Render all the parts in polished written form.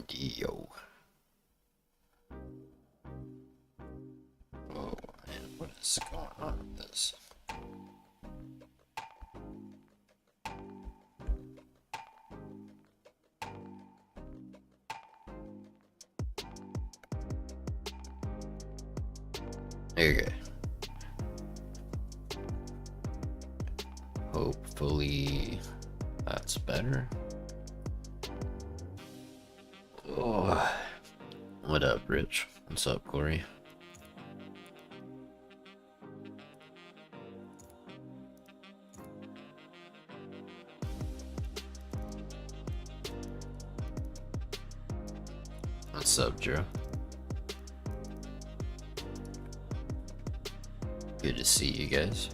Yo. Oh man, what is going on with this? Okay. Hopefully that's better. Oh. What up, Rich? What's up, Corey? What's up, Joe? Good to see you guys.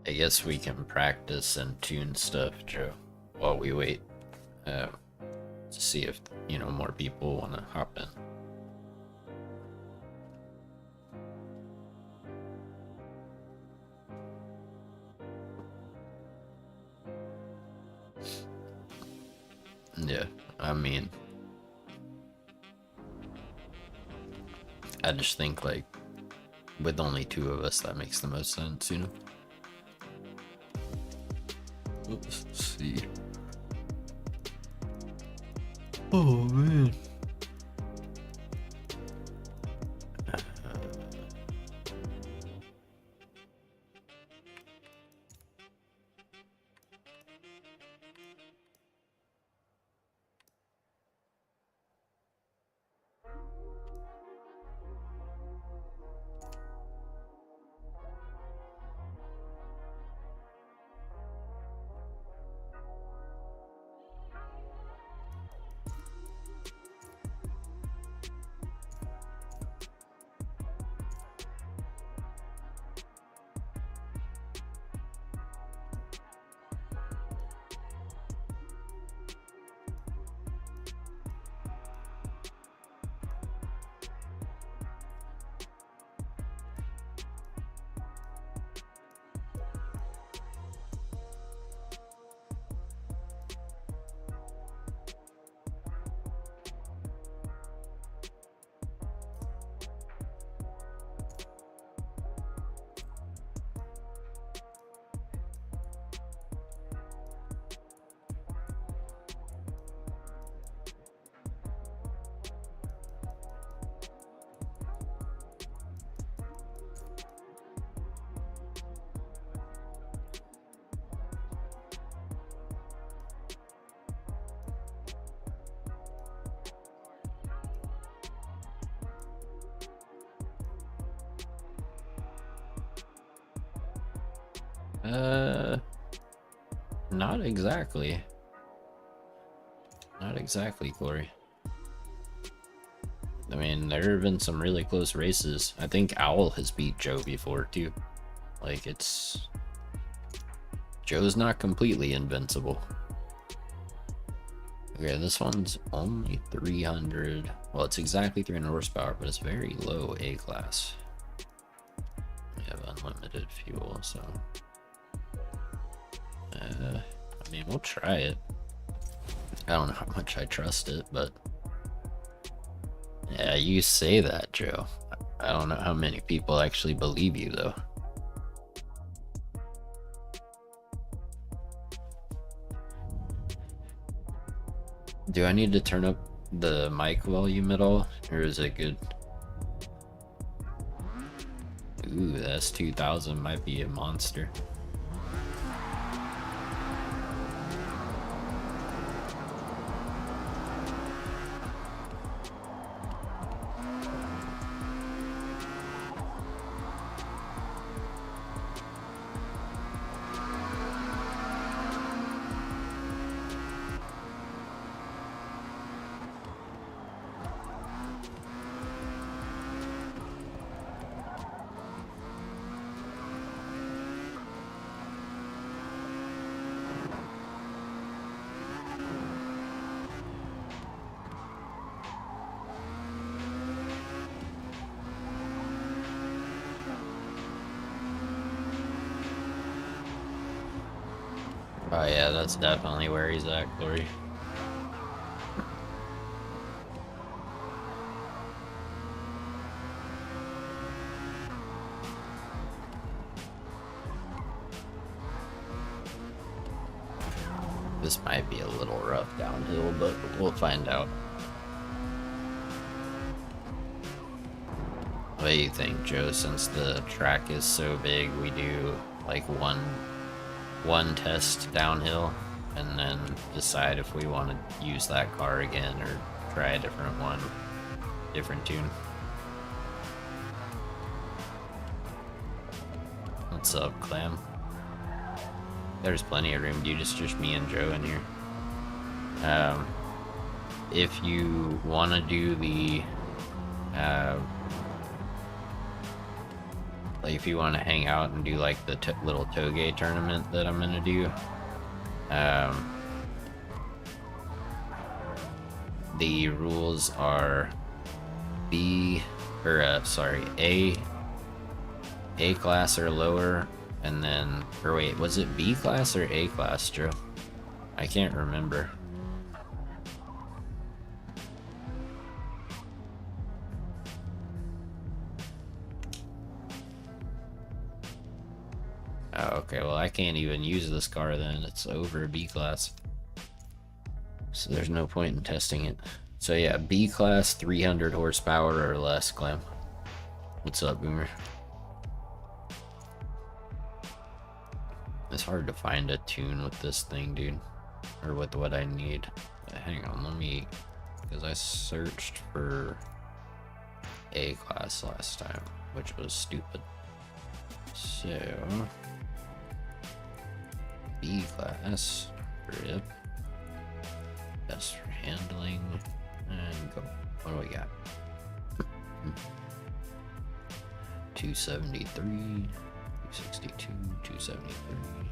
I guess we can practice and tune stuff, Joe, while we wait to see if, more people want to hop in. Yeah, I mean, I just think, like, with only two of us, that makes the most sense, Let's see. Oh, man. Not exactly. Not exactly, Corey. I mean, there have been some really close races. I think Owl has beat Joe before, too. Like, Joe's not completely invincible. Okay, this one's only 300. Well, it's exactly 300 horsepower, but it's very low A class. We have unlimited fuel, so... I mean, we'll try it. I don't know how much I trust it, but... Yeah, you say that, Joe. I don't know how many people actually believe you, though. Do I need to turn up the mic volume at all, or is it good? Ooh, that's 2000 might be a monster. Oh yeah, that's definitely where he's at, Corey. This might be a little rough downhill, but we'll find out. What do you think, Joe? Since the track is so big, we do like one test downhill and then decide if we want to use that car again or try a different one, different tune. What's up, Clam? There's plenty of room, dude. It's just me and Joe in here. If you want to do the like if you want to hang out and do like the little Touge tournament that I'm gonna do, the rules are A class or lower, and then, or wait, was it B class or A class, Joe? I can't remember. Oh, okay, well I can't even use this car then. It's over B class. So there's no point in testing it. So yeah, B class, 300 horsepower or less, Clem. What's up, Boomer? It's hard to find a tune with this thing, dude. Or with what I need. Hang on, let me... Because I searched for A class last time, which was stupid. So... B class, grip, best for handling, and go. What do we got? 273, 262, 273.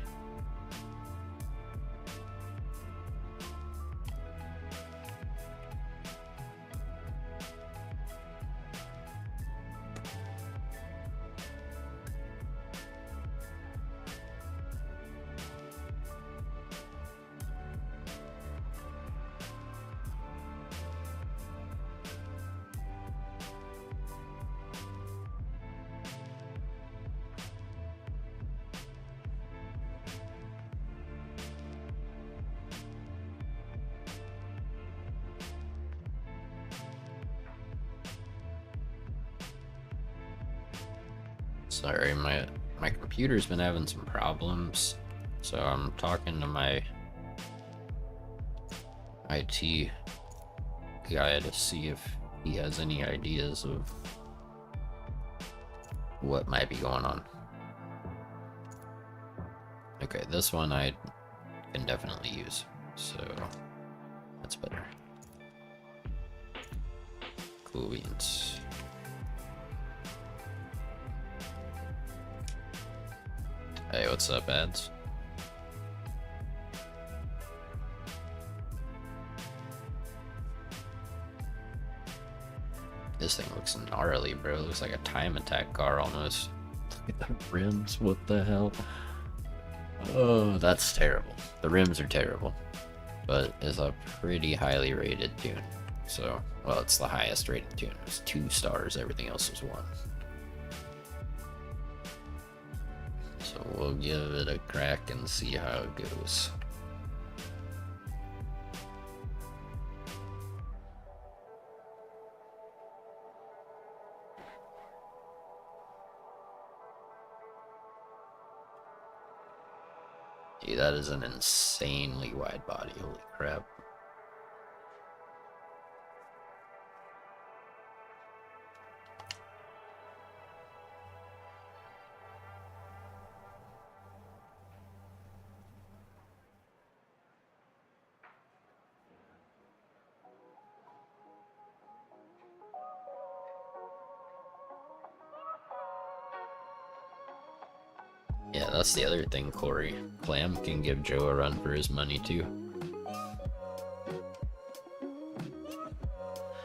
Sorry, my computer's been having some problems, so I'm talking to my IT guy to see if he has any ideas of what might be going on. Okay, this one I can definitely use, so that's better. Cool beans. Hey, what's up, ads? This thing looks gnarly, bro. It looks like a time attack car almost. Look at the rims, what the hell? Oh, that's terrible. The rims are terrible. But it's a pretty highly rated tune. So, well, it's the highest rated tune. It's 2 stars, everything else is 1. So we'll give it a crack and see how it goes. Dude, that is an insanely wide body, holy crap. Yeah, that's the other thing, Corey. Clam can give Joe a run for his money, too.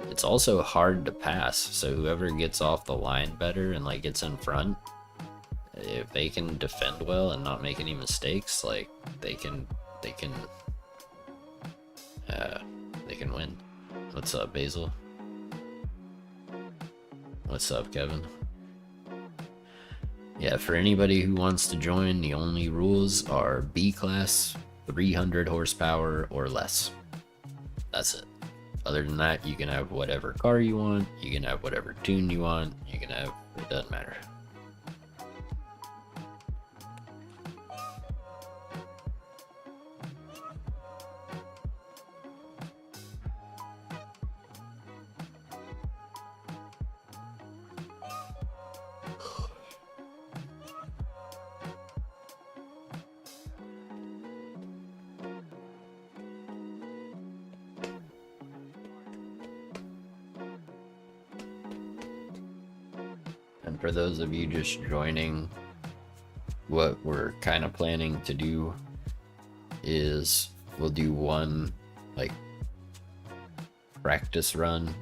It's also hard to pass, so whoever gets off the line better and, like, gets in front, if they can defend well and not make any mistakes, like, they can they can win. What's up, Basil? What's up, Kevin? Yeah, for anybody who wants to join, the only rules are B class, 300 horsepower or less. That's it. Other than that, you can have whatever car you want, you can have whatever tune you want, you can have, it doesn't matter. And for those of you just joining, what we're kind of planning to do is we'll do one like practice run.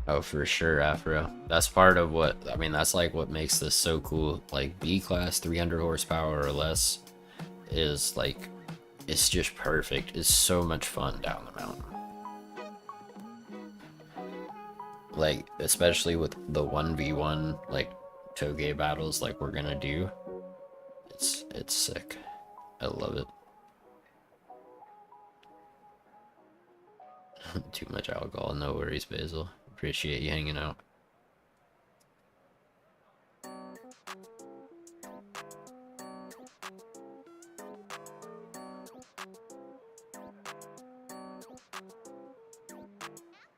Oh, for sure, Afro. That's part of what, I mean, that's like what makes this so cool. Like B class, 300 horsepower or less is like, it's just perfect. It's so much fun down the mountain. Like, especially with the 1v1, like, Touge battles like we're gonna do. It's sick. I love it. Too much alcohol, no worries, Basil. Appreciate you hanging out.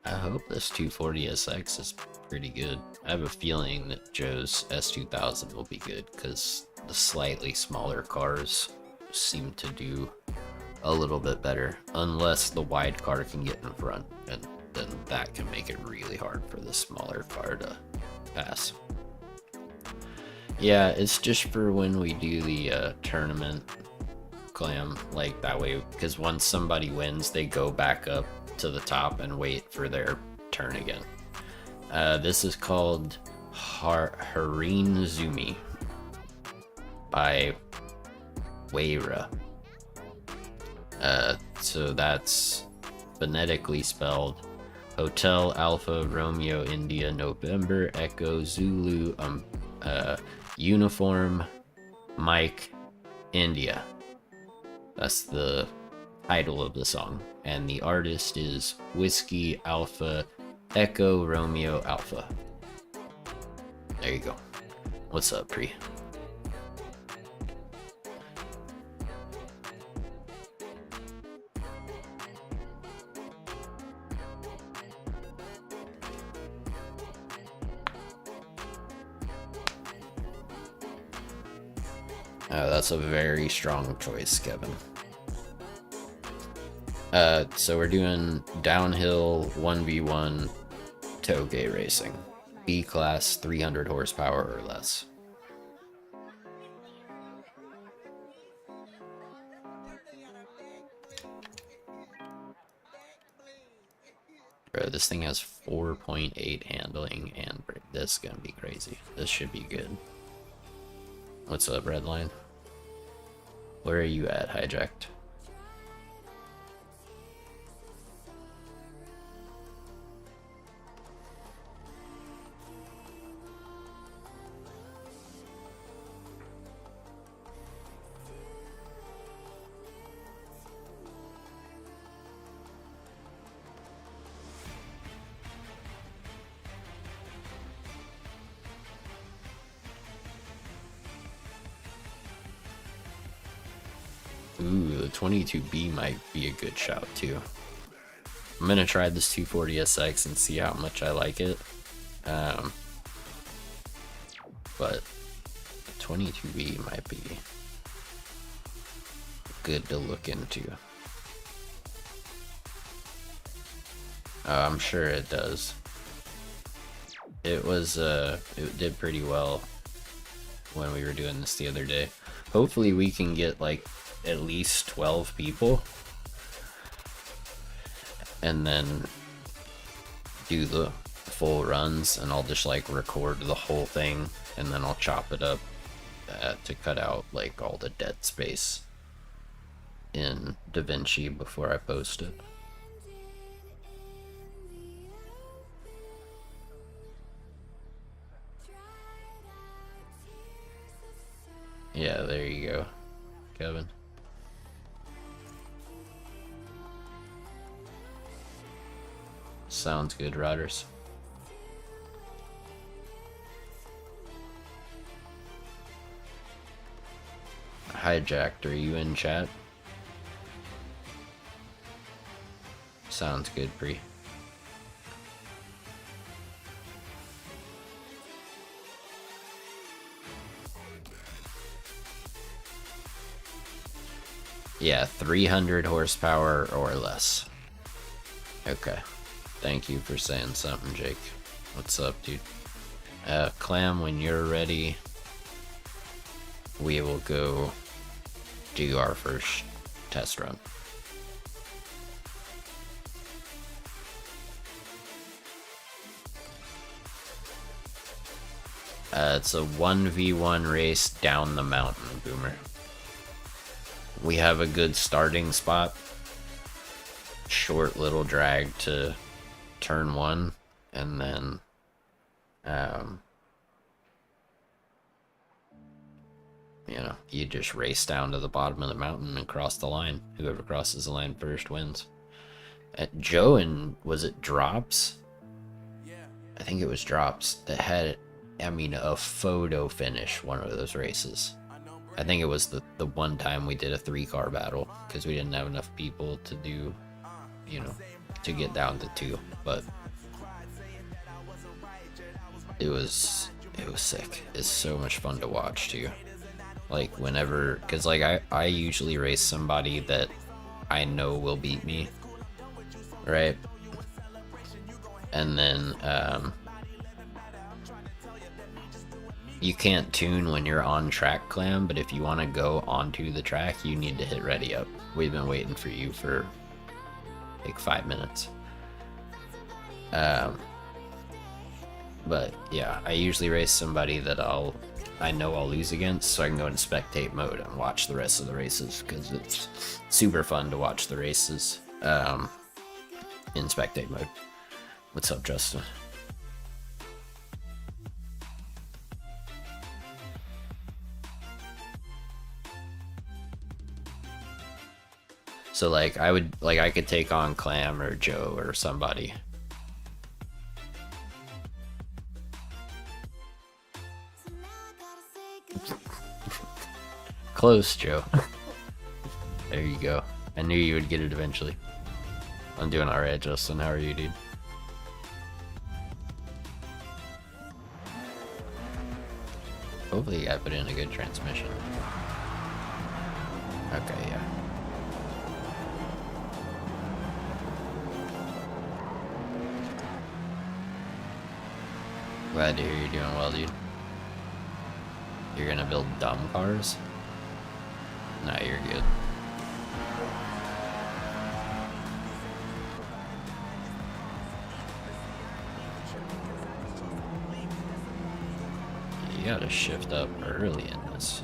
I hope this 240SX is pretty good. I have a feeling that Joe's S2000 will be good because the slightly smaller cars seem to do a little bit better, unless the wide car can get in front, and then that can make it really hard for the smaller car to pass. Yeah, it's just for when we do the tournament clam, like that way, because once somebody wins, they go back up to the top and wait for their turn again. This is called Harin Zumi by Weira. So that's phonetically spelled Hotel Alpha Romeo India November Echo Zulu Uniform Mike India. That's the title of the song, and the artist is Whiskey Alpha Echo Romeo Alpha. There you go. What's up, Pri? That's a very strong choice, Kevin. So we're doing downhill 1v1 Touge racing. B class, 300 horsepower or less. Bro, this thing has 4.8 handling, and this is gonna be crazy. This should be good. What's up, Redline? Where are you at, Hijacked? Ooh, the 22B might be a good shout too. I'm gonna try this 240SX and see how much I like it. Um, but 22B might be good to look into. I'm sure it does. It was, it did pretty well when we were doing this the other day. Hopefully we can get like at least 12 people and then do the full runs, and I'll just like record the whole thing and then I'll chop it up to cut out like all the dead space in DaVinci before I post it. Yeah, there you go, Kevin. Sounds good, Riders. Hijacked, are you in chat? Sounds good, Pre. Yeah, 300 horsepower or less. Okay. Thank you for saying something, Jake. What's up, dude? Clam, when you're ready, we will go do our first test run. It's a 1v1 race down the mountain, Boomer. We have a good starting spot. Short little drag to turn 1, and then you know, you just race down to the bottom of the mountain and cross the line. Whoever crosses the line first wins. Joe and was it Drops? I think it was Drops that had, I mean, a photo finish one of those races. I think it was the one time we did a 3-car battle because we didn't have enough people to do, you know, to get down to 2, but it was sick. It's so much fun to watch too. Like whenever, because like I usually race somebody that I know will beat me, right? And then you can't tune when you're on track, Clam, but if you want to go onto the track, you need to hit ready up. We've been waiting for you for like 5 minutes. But yeah, I usually race somebody that I know I'll lose against, so I can go in spectate mode and watch the rest of the races, because it's super fun to watch the races in spectate mode. What's up, Justin? So like I could take on Clam or Joe or somebody. Close, Joe. There you go. I knew you would get it eventually. I'm doing alright, Justin. How are you, dude? Hopefully I put in a good transmission. Okay, yeah. Glad to hear you're doing well, dude. You're gonna build dumb cars? Nah, you're good. You gotta shift up early in this.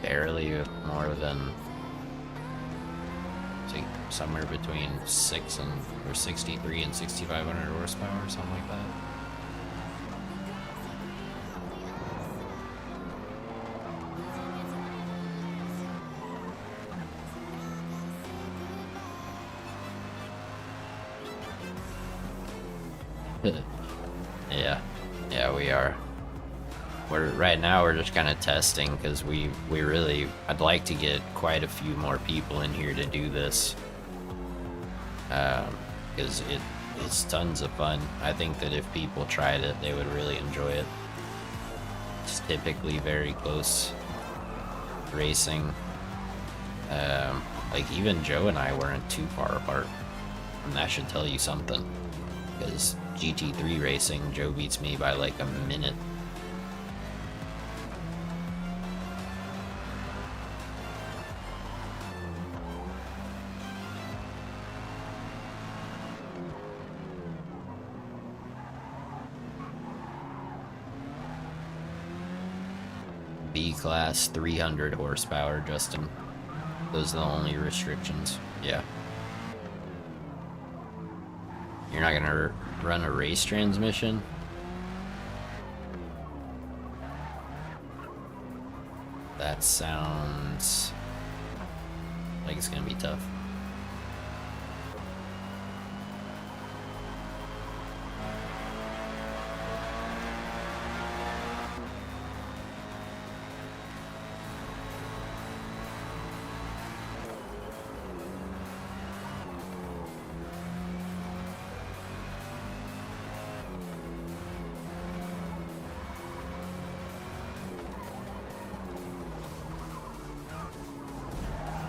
Barely more than, say, somewhere between 63 and 6,500 horsepower or something like that. Yeah, Yeah, we are. Right now we're just kind of testing because we really, I'd like to get quite a few more people in here to do this, because it's tons of fun. I think that if people tried it, they would really enjoy it. It's typically very close racing. Like even Joe and I weren't too far apart, and that should tell you something, because GT3 racing, Joe beats me by like a minute. B-class, 300 horsepower, Justin. Those are the only restrictions. Yeah. You're not gonna run a race transmission? That sounds like it's gonna be tough.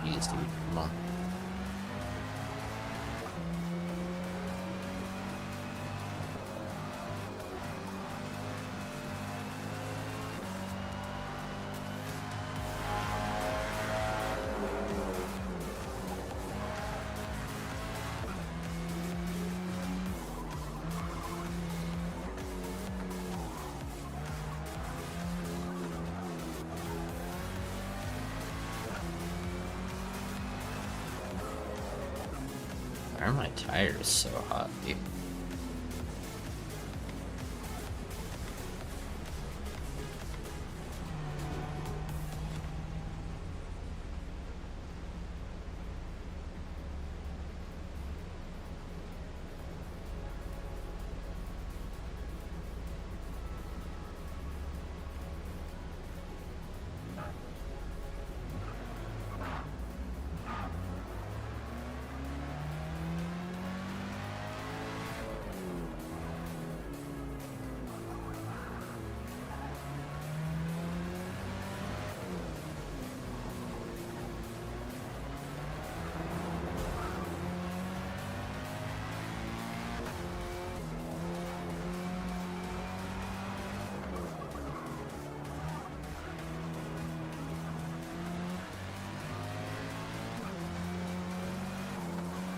Jeez, dude, come on. Why are my tires so hot, dude?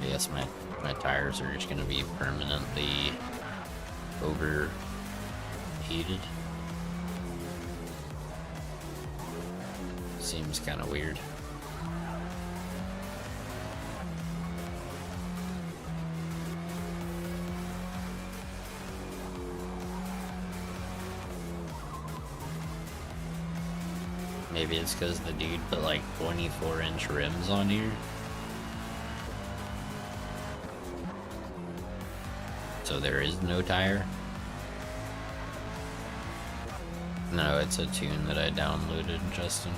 Yes, my tires are just gonna be permanently overheated. Seems kind of weird. Maybe it's because the dude put like 24-inch rims on here. So there is no tire? No, it's a tune that I downloaded, Justin.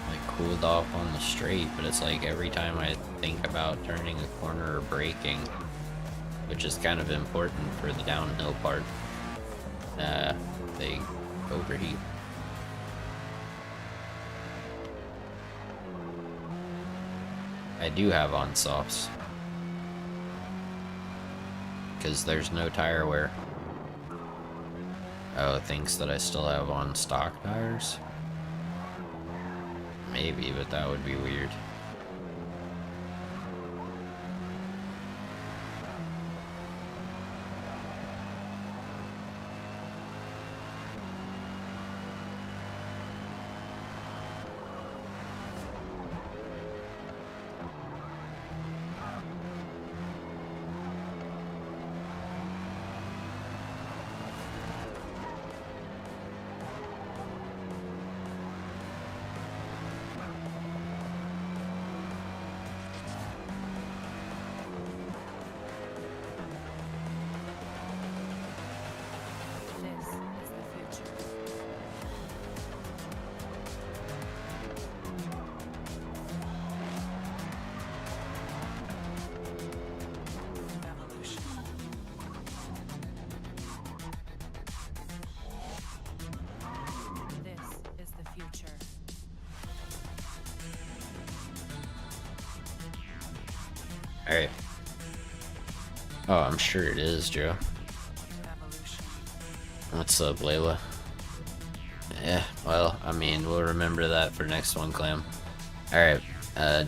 Like cooled off on the straight, but it's like every time I think about turning a corner or braking, which is kind of important for the downhill part, they overheat. I do have on softs, because there's no tire wear. Oh, it thinks that I still have on stock tires? Maybe, but that would be weird. Alright. Oh, I'm sure it is, Joe. What's up, Layla? Yeah, well, I mean, we'll remember that for next one, Clam. Alright,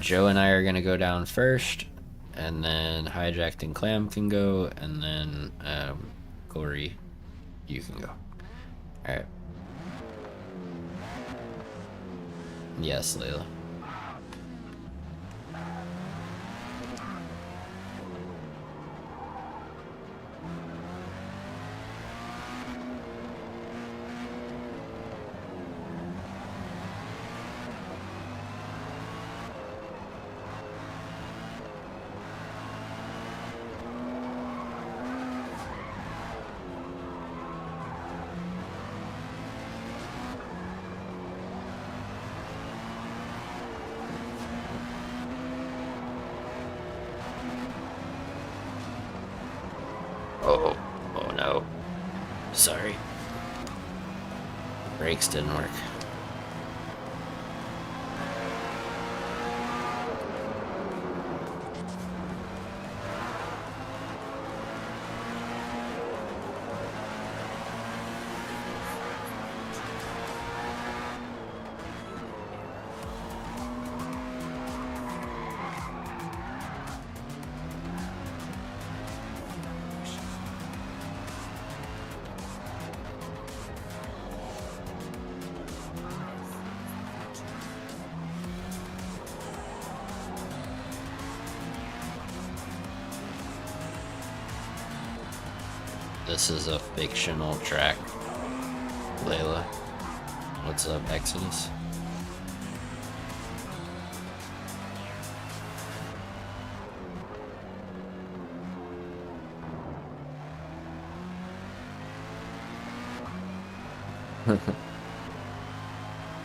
Joe and I are gonna go down first, and then Hijacked and Clam can go, and then, Corey, you can go. Alright. Yes, Layla. Oh no. Sorry. Brakes didn't work. This is a fictional track. Layla. What's up, Exodus?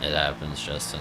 It happens, Justin.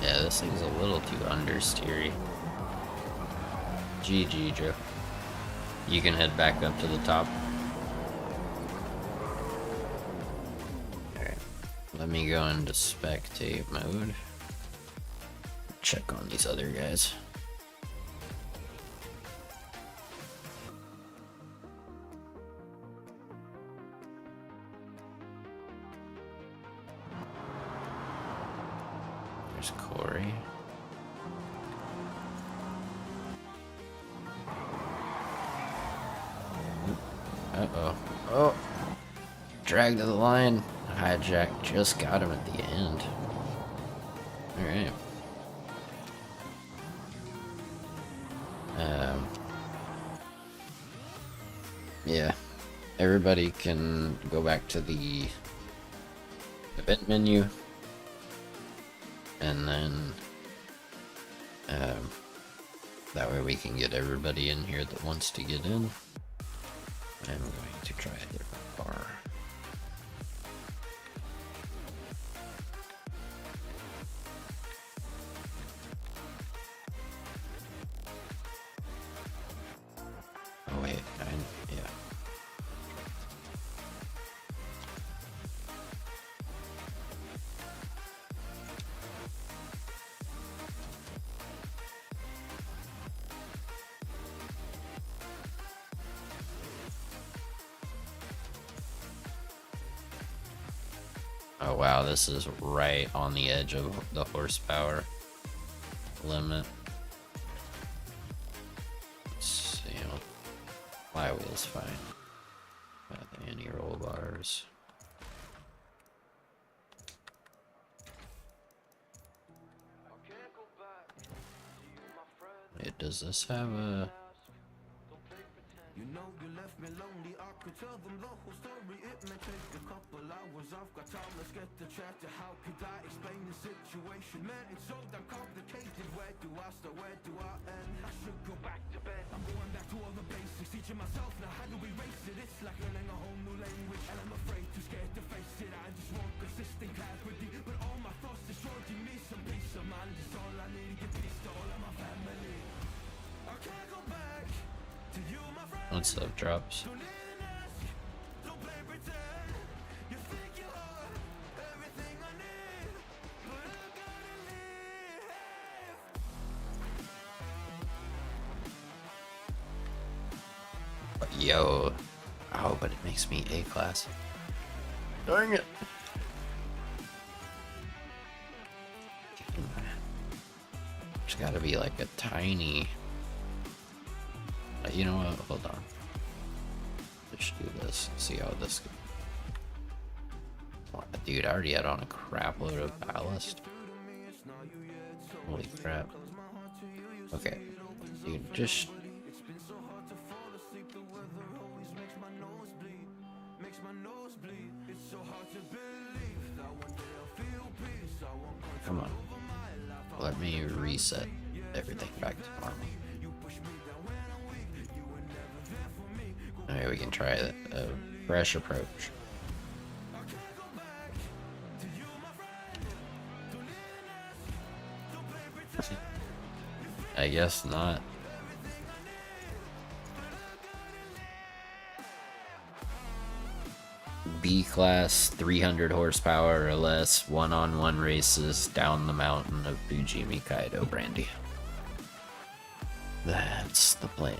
Yeah, this thing's a little too understeery. GG, Joe. You can head back up to the top. Alright. Let me go into spectate mode. Check on these other guys. There's Corey. Uh-oh. Oh! Drag to the line. Hijack just got him at the end. Alright. Yeah. Everybody can go back to the event menu. And then that way we can get everybody in here that wants to get in. I'm going to try a different bar. Oh wait, yeah. Oh wow, this is right on the edge of the horsepower limit. Let's see, flywheel's fine. Got the anti-roll bars. Wait, does this have a... You know you left me lonely, I could tell them the whole story. It may take a couple hours, I've got time, let's get the chat. How could I explain the situation? Man, it's so damn complicated. Where do I start, where do I end? I should go back to bed, I'm going back to all the basics. Teaching myself now, how do we race it? It's like learning a whole new language, and I'm afraid, too scared to face it. I just want consistent clarity, but all my thoughts destroying me. Some peace of mind is all I need. Give peace to all of my family. I can't go back to you, my friend. Once up drops. Yo. Oh, but it makes me A class. Dang it. There's gotta be like a tiny... You know what? Hold on. Let's do this. See how this goes. Dude, I already had on a crap load of ballast. Holy crap. Okay. Dude, just... Come on. Let me reset everything back to normal. Alright, we can try a fresh approach. I guess not. B class, 300 horsepower or less, one-on-one races down the mountain of Fujimi Kaido Brandy. That's the plan.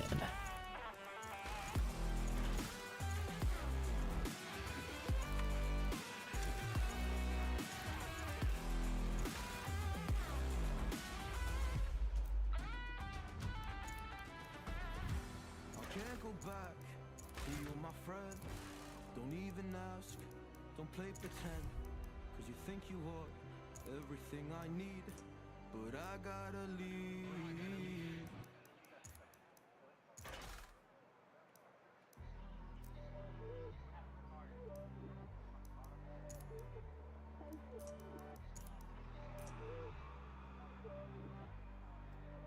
Don't play pretend, cause you think you are everything I need, but I gotta leave.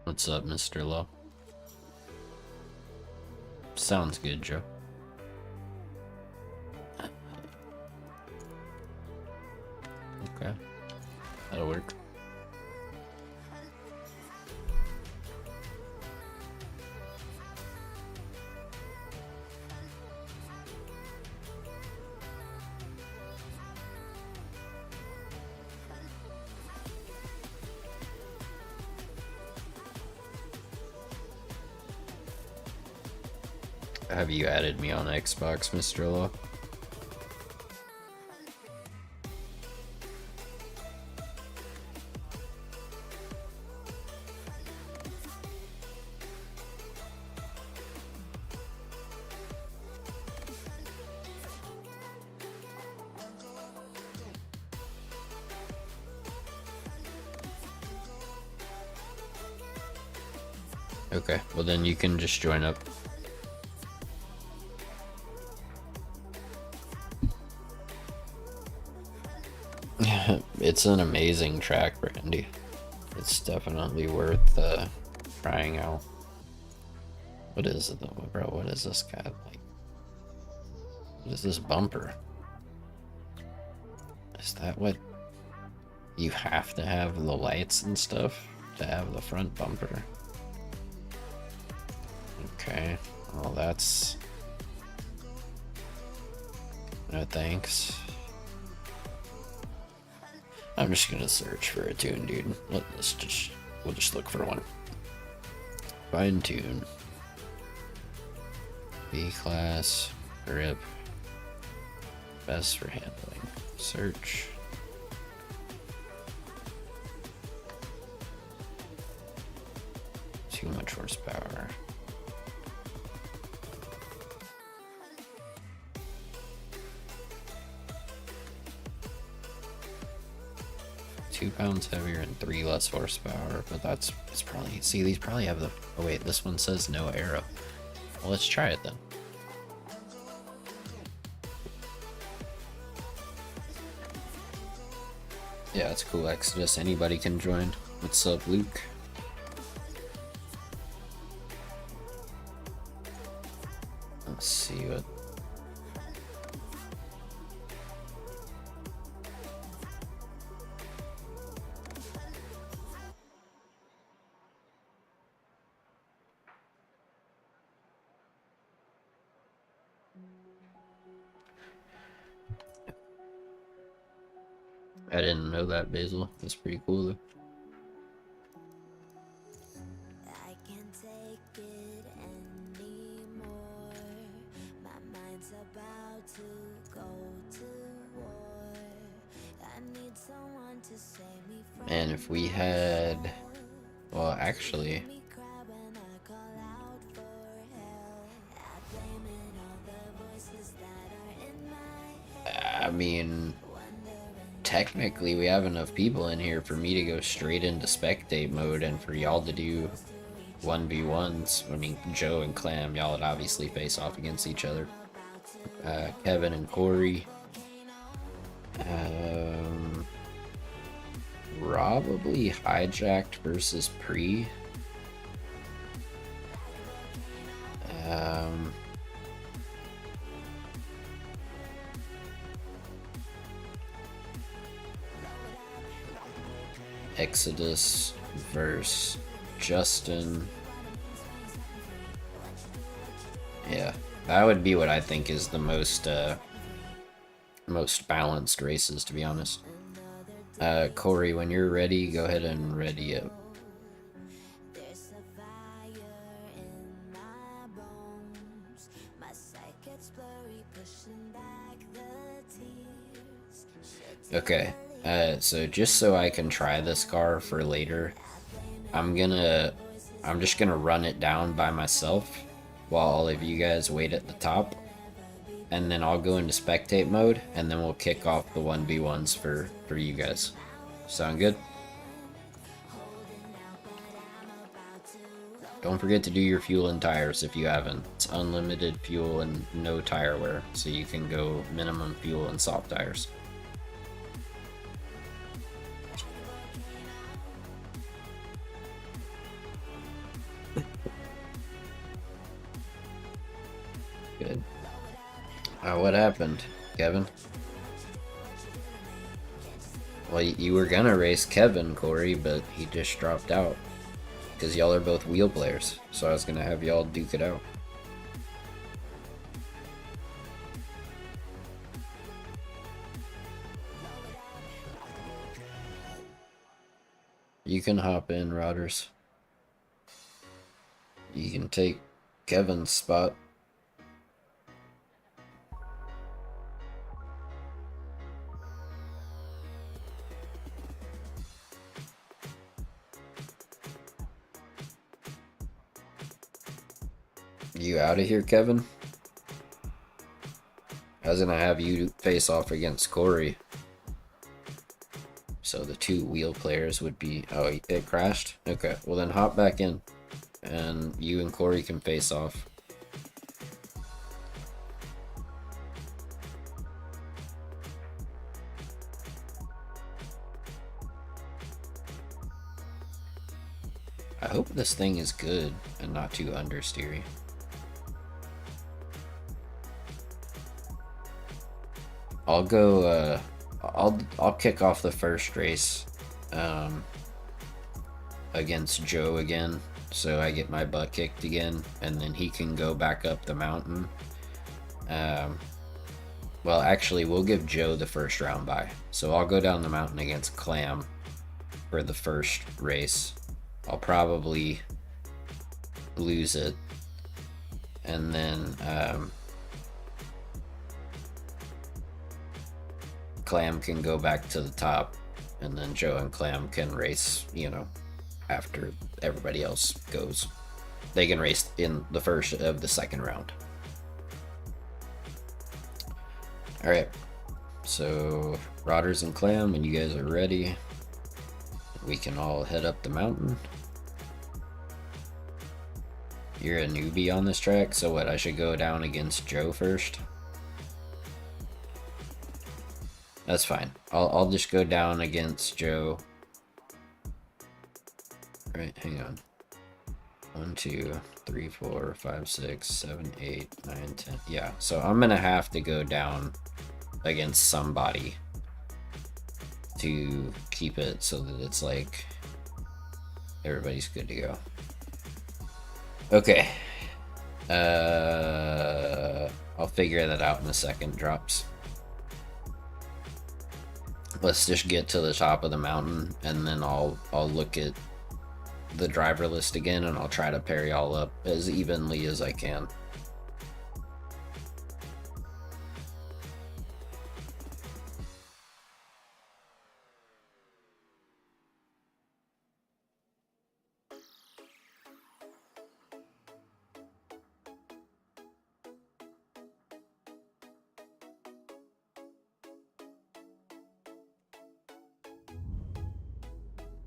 What's up, Mr. Lowe? Sounds good, Joe. Okay, that'll work. Have you added me on Xbox, Mr. Law? Okay, well then you can just join up. It's an amazing track, Brandy. It's definitely worth trying out. What is it though, bro? What is this guy like? What is this bumper? Is that what you have to have the lights and stuff to have the front bumper? Okay, well that's... No thanks. I'm just gonna search for a tune, dude. We'll just look for one. Find tune. B class, grip, best for handling. Search. too much horsepower. £2 heavier and 3 less horsepower, but it's probably, see, these probably have the, oh wait, this one says no aero. Well, let's try it then. Yeah, it's cool, Exodus. Anybody can join. What's up, Luke? Let's see what. I didn't know that, Basil. That's pretty cool, though. I can't take it anymore. My mind's about to go to war. I need someone to save me from. And if we had, well, actually, me cry when I call out for help. I blame it on the voices that are in my head. I mean, technically we have enough people in here for me to go straight into spectate mode and for y'all to do 1v1s. I mean, Joe and Clam, y'all would obviously face off against each other. Kevin and Corey. Probably Hijacked versus Pre. Exodus versus Justin. Yeah, that would be what I think is the most balanced races, to be honest. Corey, when you're ready, go ahead and ready up. There's a fire in my bones. My sight gets blurry, pushing back the tears. Okay, so just so I can try this car for later, I'm just gonna run it down by myself while all of you guys wait at the top, and then I'll go into spectate mode, and then we'll kick off the 1v1s for you guys. Sound good? Don't forget to do your fuel and tires if you haven't. It's unlimited fuel and no tire wear, so you can go minimum fuel and soft tires. Good. What happened, Kevin? Well, you were gonna race Kevin, Corey, but he just dropped out. Because y'all are both wheel players, so I was gonna have y'all duke it out. You can hop in, Rodders. You can take Kevin's spot. You out of here, Kevin? I was gonna have you face off against Corey. So the two wheel players would be... Oh, it crashed? Okay, well then hop back in. And you and Corey can face off. I hope this thing is good and not too understeery. I'll go, I'll kick off the first race against Joe again, so I get my butt kicked again, and then he can go back up the mountain. Well, actually, we'll give Joe the first round bye. So I'll go down the mountain against Clam for the first race. I'll probably lose it, and then Clam can go back to the top, and then Joe and Clam can race, you know, after everybody else goes. They can race in the first of the second round. Alright, so Rodders and Clam, when you guys are ready, we can all head up the mountain. You're a newbie on this track, so what, I should go down against Joe first? That's fine. I'll just go down against Joe. Right, hang on. 1, 2, 3, 4, 5, 6, 7, 8, 9, 10. Yeah, so I'm gonna have to go down against somebody to keep it so that it's like everybody's good to go. Okay. I'll figure that out in a second, Drops. Let's just get to the top of the mountain, and then I'll look at the driver list again, and I'll try to pair y'all up as evenly as I can.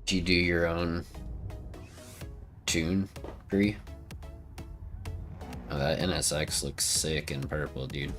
Do you do your own tune, Bree? Oh, that NSX looks sick in purple, dude.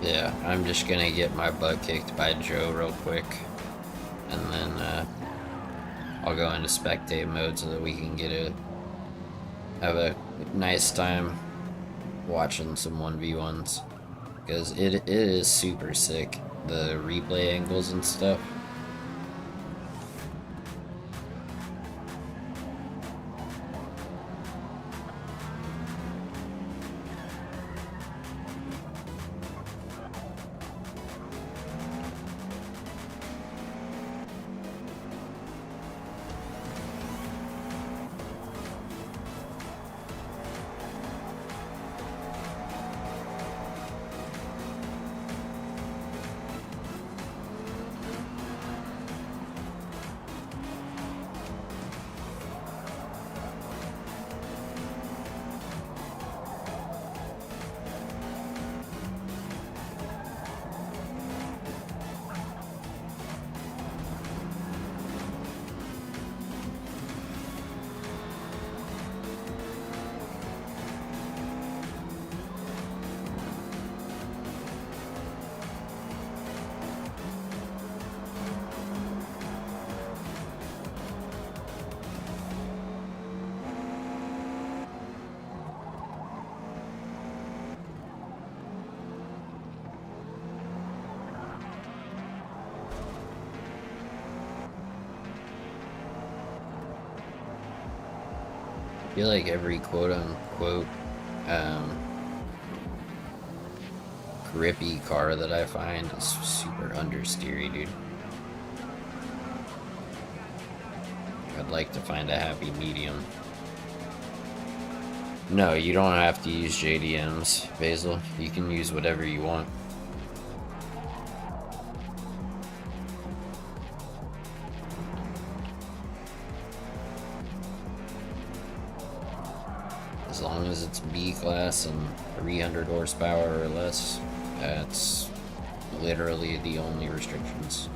Yeah, I'm just gonna get my butt kicked by Joe real quick, and then I'll go into spectate mode so that we can have a nice time watching some 1v1s, because it is super sick, the replay angles and stuff. feel like every quote-unquote grippy car that I find is super understeery, dude. I'd like to find a happy medium. No, you don't have to use JDMs, Basil. You can use whatever you want. As long as it's B class and 300 horsepower or less, that's literally the only restrictions.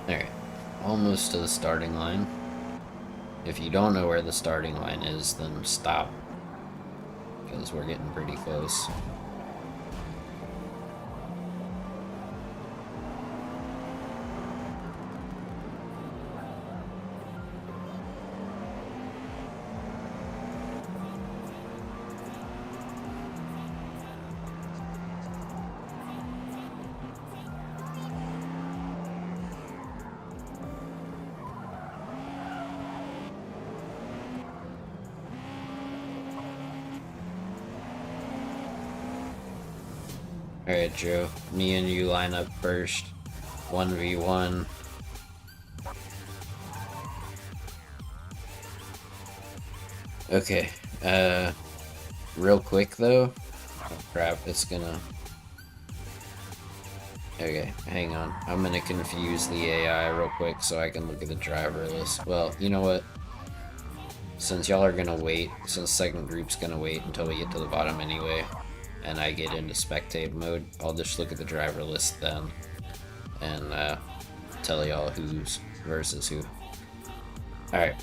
Alright, almost to the starting line. If you don't know where the starting line is, then stop, because we're getting pretty close. Alright, Joe. Me and you line up first. 1v1. Okay. Real quick though. Oh crap, it's gonna... Okay, hang on. I'm gonna confuse the AI real quick so I can look at the driver list. Well, you know what? Since y'all are gonna wait, since second group's gonna wait until we get to the bottom anyway, and I get into spectate mode, I'll just look at the driver list then and tell y'all who's versus who. Alright.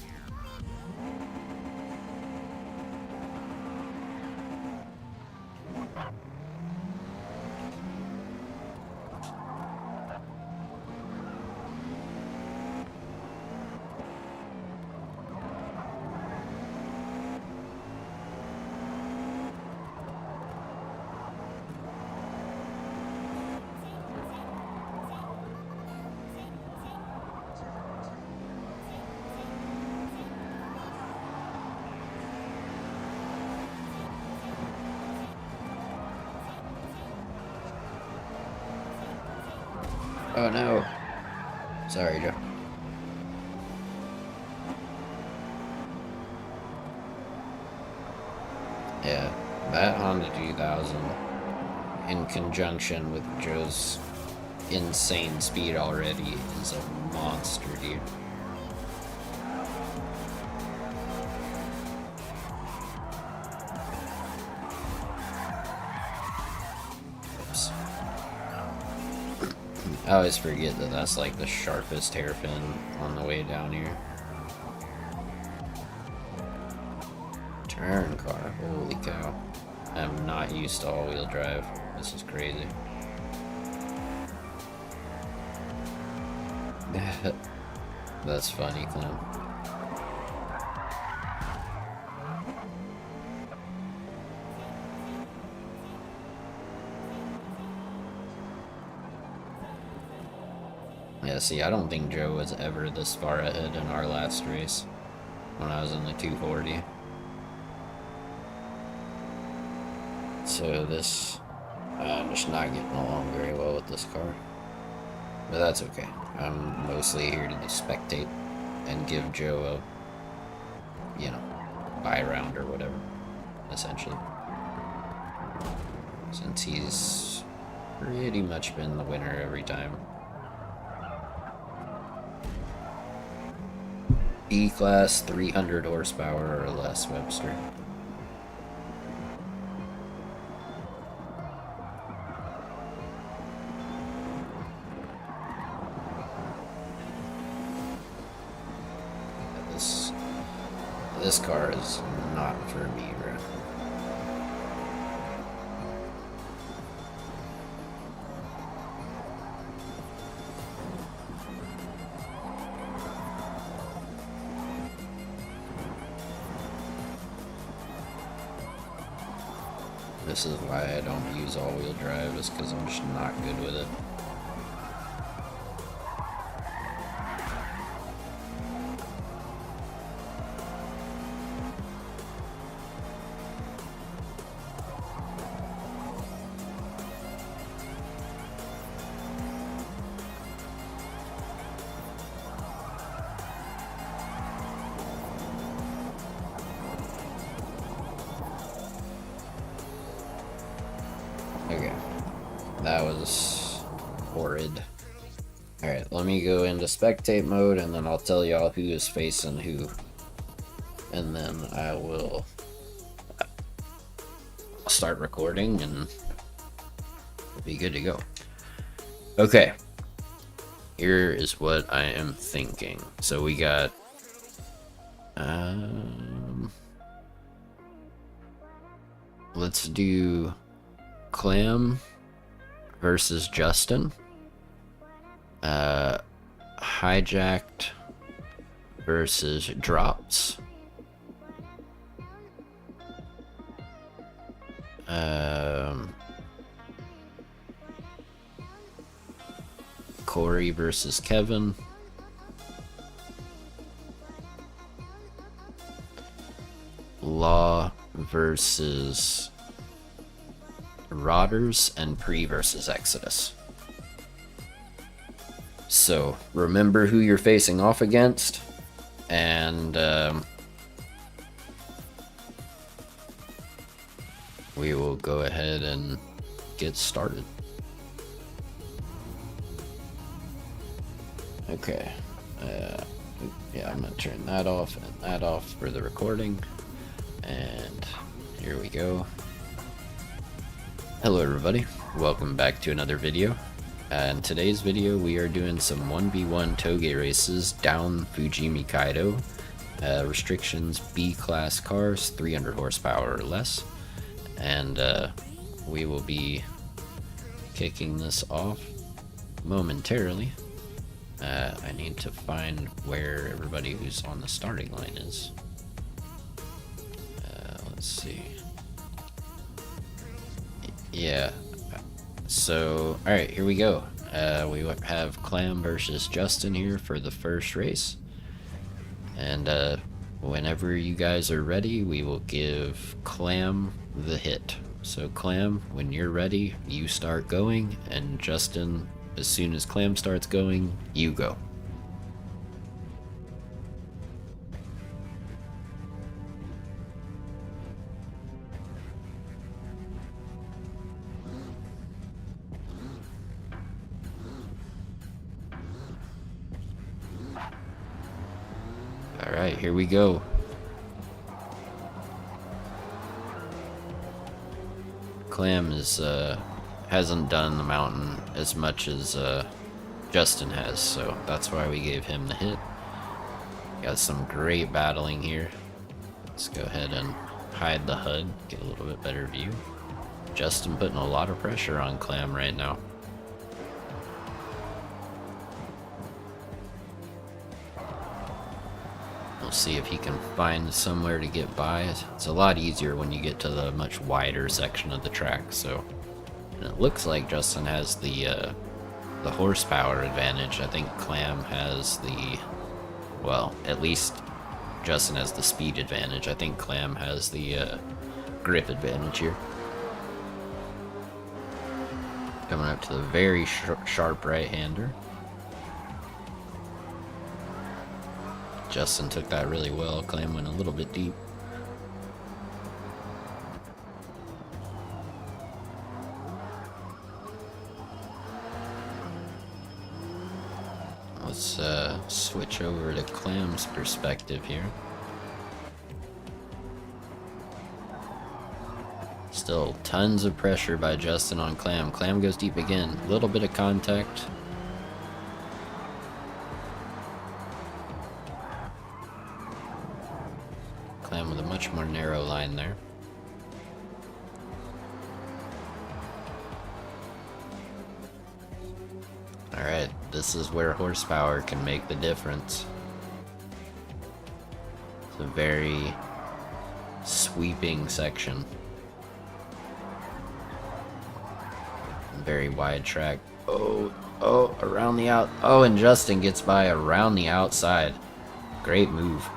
Oh no. Sorry, Joe. Yeah, that Honda 2000 in conjunction with Joe's insane speed already is a monster, dude. Oops. I always forget that that's like the sharpest hairpin on the way down here. Turn car, holy cow. I'm not used to all-wheel drive. This is crazy. That's funny, Clem. Yeah, see, I don't think Joe was ever this far ahead in our last race. when I was in the 240. So this, I'm just not getting along very well with this car. But that's okay. I'm mostly here to spectate and give Joe a, you know, buy round or whatever, essentially. Since he's pretty much been the winner every time. E-Class, 300 horsepower or less, Webster. This car is not for me, bro. This is why I don't use all-wheel drive, is because I'm just not good with it. Okay, that was horrid. Alright, let me go into spectate mode and then I'll tell y'all who is facing who. And then I will start recording and we'll be good to go. Okay, here is what I am thinking. So we got let's do Clam versus Justin. Hijacked versus Drops. Corey versus Kevin. Law versus Rodders, and Pre versus Exodus. So remember who you're facing off against, and we will go ahead and get started. Okay, yeah, I'm gonna turn that off and that off for the recording, and here we go. Hello everybody, welcome back to another video. In today's video we are doing some 1v1 Touge races down Fujimi Kaido. Restrictions B-class cars, 300 horsepower or less. And we will be kicking this off momentarily. I need to find where everybody who's on the starting line is. Let's see. Yeah, so alright, here we go. We have Clam versus Justin here for the first race, and whenever you guys are ready we will give Clam the hit. So Clam, when you're ready you start going, and Justin, as soon as Clam starts going, you go. Alright, here we go. Clam is hasn't done the mountain as much as Justin has, so that's why we gave him the hit. Got some great battling here. Let's go ahead and hide the HUD, get a little bit better view. Justin putting a lot of pressure on Clam right now. We'll see if he can find somewhere to get by. It's a lot easier when you get to the much wider section of the track. So, and it looks like Justin has the horsepower advantage. I think Clam has the, well, at least Justin has the speed advantage. I think Clam has the grip advantage here. Coming up to the very sharp right-hander. Justin took that really well. Clam went a little bit deep. Let's switch over to Clam's perspective here. Still tons of pressure by Justin on Clam. Clam goes deep again. A little bit of contact. Clam with a much more narrow line there. Alright, this is where horsepower can make the difference. It's a very sweeping section. Very wide track. Oh, around the out. Oh, and Justin gets by around the outside. Great move.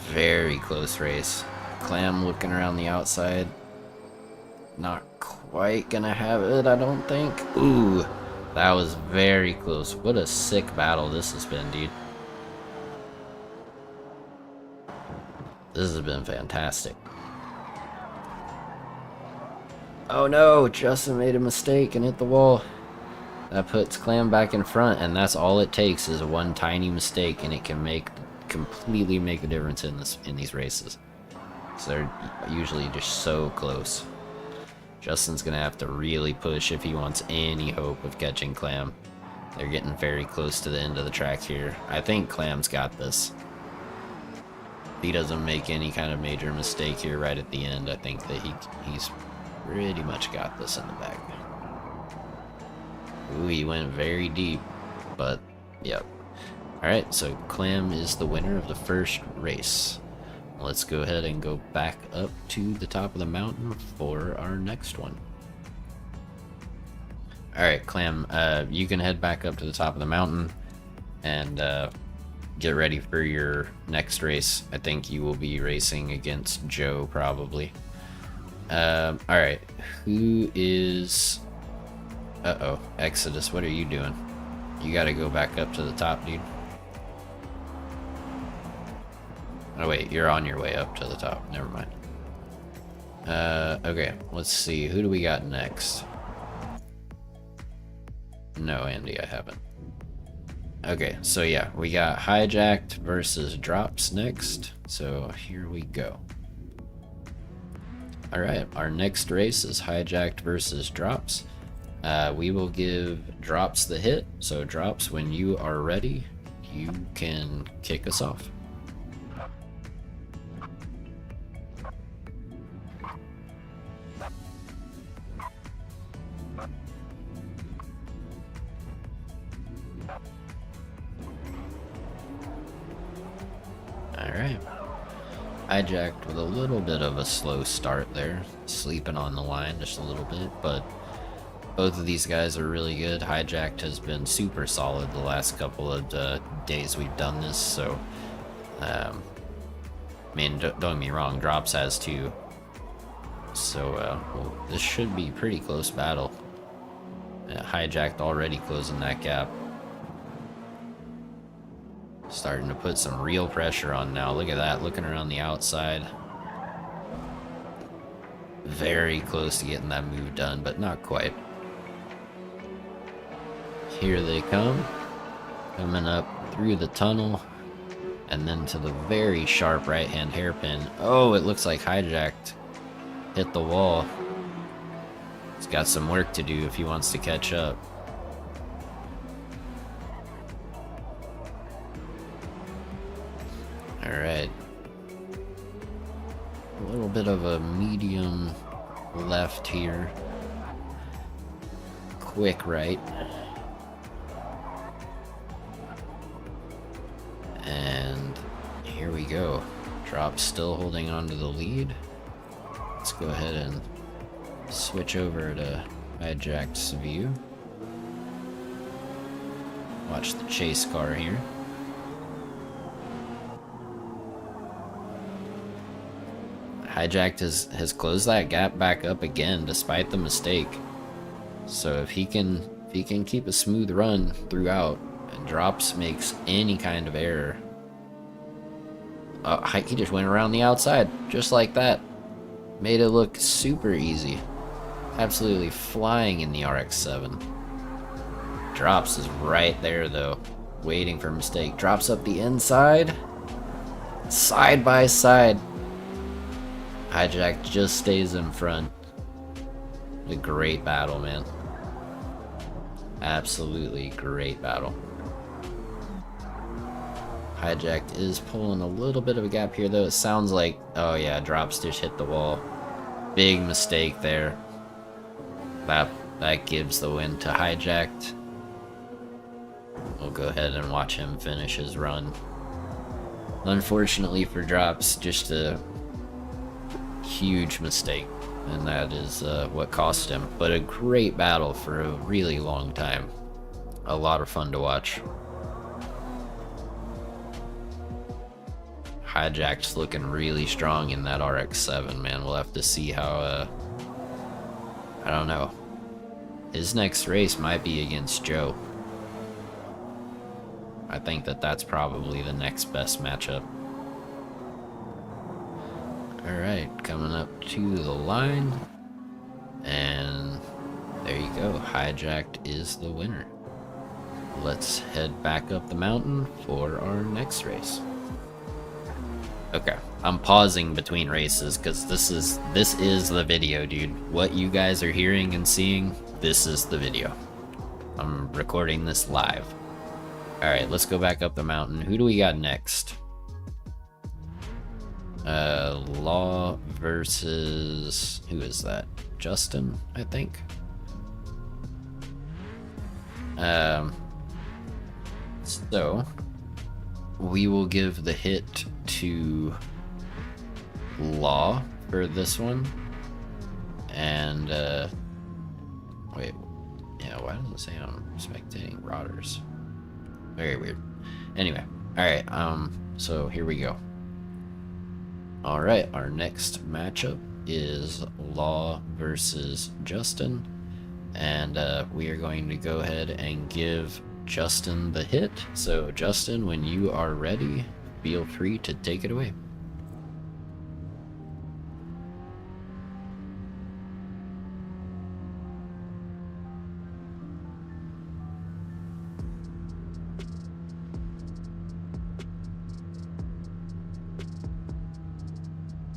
Very close race. Clam looking around the outside. Not quite gonna have it, I don't think. Ooh, that was very close. What a sick battle this has been, dude. This has been fantastic. Oh no, Justin made a mistake and hit the wall. That puts Clam back in front, and that's all it takes is one tiny mistake, and it can completely make a difference in these races. So they're usually just so close. Justin's gonna have to really push if he wants any hope of catching Clam. They're getting very close to the end of the track here. I think Clam's got this. If he doesn't make any kind of major mistake here right at the end, I think that he's pretty much got this in the bag. Ooh, he went very deep, but yep. Alright, so Clam is the winner of the first race. Let's go ahead and go back up to the top of the mountain for our next one. Alright, Clam, you can head back up to the top of the mountain and get ready for your next race. I think you will be racing against Joe, probably. Alright, who is... Uh-oh, Exodus, what are you doing? You gotta go back up to the top, dude. Oh wait, you're on your way up to the top. Never mind. Okay, let's see. Who do we got next? No, Andy, I haven't. Okay, so yeah, we got Hijacked versus Drops next. So here we go. Alright, our next race is Hijacked versus Drops. We will give Drops the hit. So Drops, when you are ready, you can kick us off. Alright. Hijacked with a little bit of a slow start there. Sleeping on the line just a little bit, but both of these guys are really good. Hijacked has been super solid the last couple of days we've done this, so I mean, don't get me wrong, Drops has too. So well, this should be a pretty close battle. Hijacked already closing that gap. Starting to put some real pressure on now. Look at that, looking around the outside. Very close to getting that move done, but not quite. Here they come. Coming up through the tunnel. And then to the very sharp right-hand hairpin. Oh, it looks like Hijacked hit the wall. He's got some work to do if he wants to catch up. Alright. A little bit of a medium left here. Quick right. And here we go. Drop still holding on to the lead. Let's go ahead and switch over to Hijacked's view. Watch the chase car here. Hijacked has closed that gap back up again despite the mistake. So if he can keep a smooth run throughout and Drops makes any kind of error. He just went around the outside just like that. Made it look super easy. Absolutely flying in the RX-7. Drops is right there though, waiting for a mistake. Drops up the inside. Side by side. Hijack just stays in front. A great battle, man. Absolutely great battle. Hijacked is pulling a little bit of a gap here though. It sounds like, oh yeah, Drops just hit the wall. Big mistake there. That gives the win to Hijacked. We'll go ahead and watch him finish his run. Unfortunately for Drops, just a huge mistake, and that is what cost him. But a great battle for a really long time. A lot of fun to watch. Hijacked's looking really strong in that RX-7, man. We'll have to see how, I don't know. His next race might be against Joe. I think that's probably the next best matchup. Alright, coming up to the line. And there you go. Hijacked is the winner. Let's head back up the mountain for our next race. Okay, I'm pausing between races because this is the video, dude. What you guys are hearing and seeing, this is the video. I'm recording this live. Alright, let's go back up the mountain. Who do we got next? Law versus... who is that? Justin, I think? So... we will give the hit to Law for this one. And, wait. Yeah, why does it say I'm spectating Rotters? Very weird. Anyway, alright, so here we go. Alright, our next matchup is Law versus Justin. And we are going to go ahead and give Justin the hit. So Justin, when you are ready, feel free to take it away.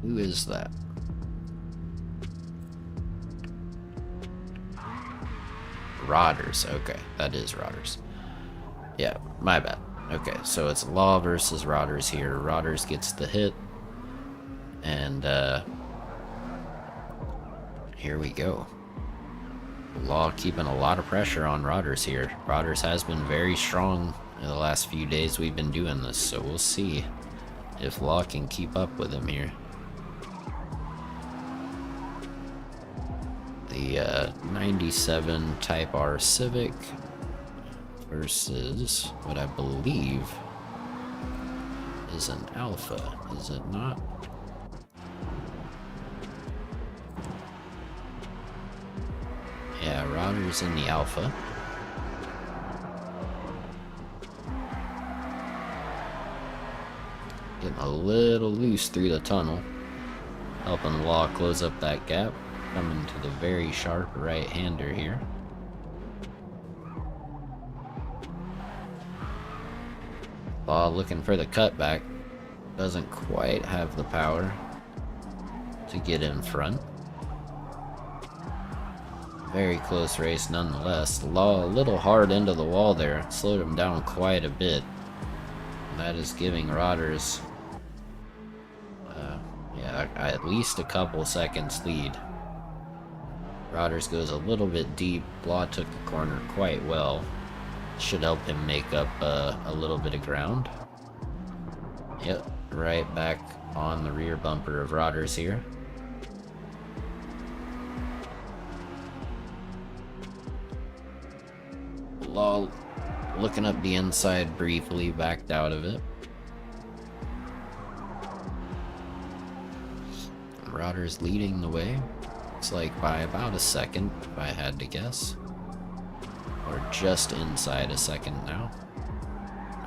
Who is that? Rotters. Okay, that is Rotters. Yeah, my bad. Okay, so it's Law versus Rotters here. Rotters gets the hit. And, here we go. Law keeping a lot of pressure on Rotters here. Rotters has been very strong in the last few days we've been doing this, so we'll see if Law can keep up with him here. The 97 Type R Civic versus what I believe is an Alpha, is it not? Yeah, Rotters in the Alpha. Getting a little loose through the tunnel, helping Law close up that gap. Coming to the very sharp right-hander here. Law looking for the cutback. Doesn't quite have the power to get in front. Very close race nonetheless. Law a little hard into the wall there. Slowed him down quite a bit. That is giving Rotters yeah, at least a couple seconds lead. Rotters goes a little bit deep. Law took the corner quite well. Should help him make up a little bit of ground. Yep, right back on the rear bumper of Rodders here. Law looking up the inside briefly, backed out of it. Rodders leading the way. Looks like by about a second, if I had to guess. Or just inside a second now.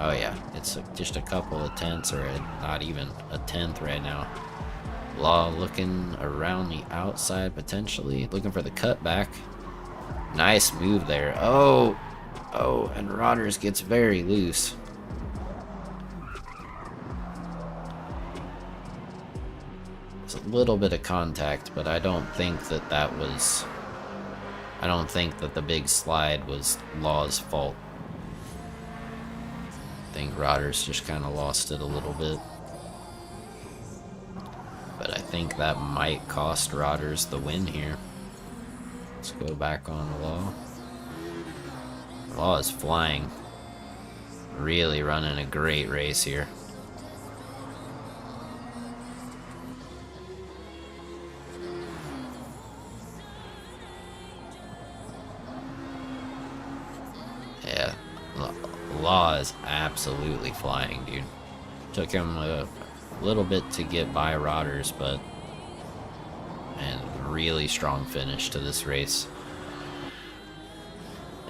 Oh yeah, it's just a couple of tenths, or not even a tenth right now. Law looking around the outside potentially, looking for the cutback. Nice move there. Oh, and Rodders gets very loose. It's a little bit of contact, but I don't think that was... I don't think that the big slide was Law's fault. I think Rodders just kind of lost it a little bit. But I think that might cost Rodders the win here. Let's go back on Law. Law is flying. Really running a great race here. Yeah, Law is absolutely flying, dude. Took him a little bit to get by Rodders, but and really strong finish to this race.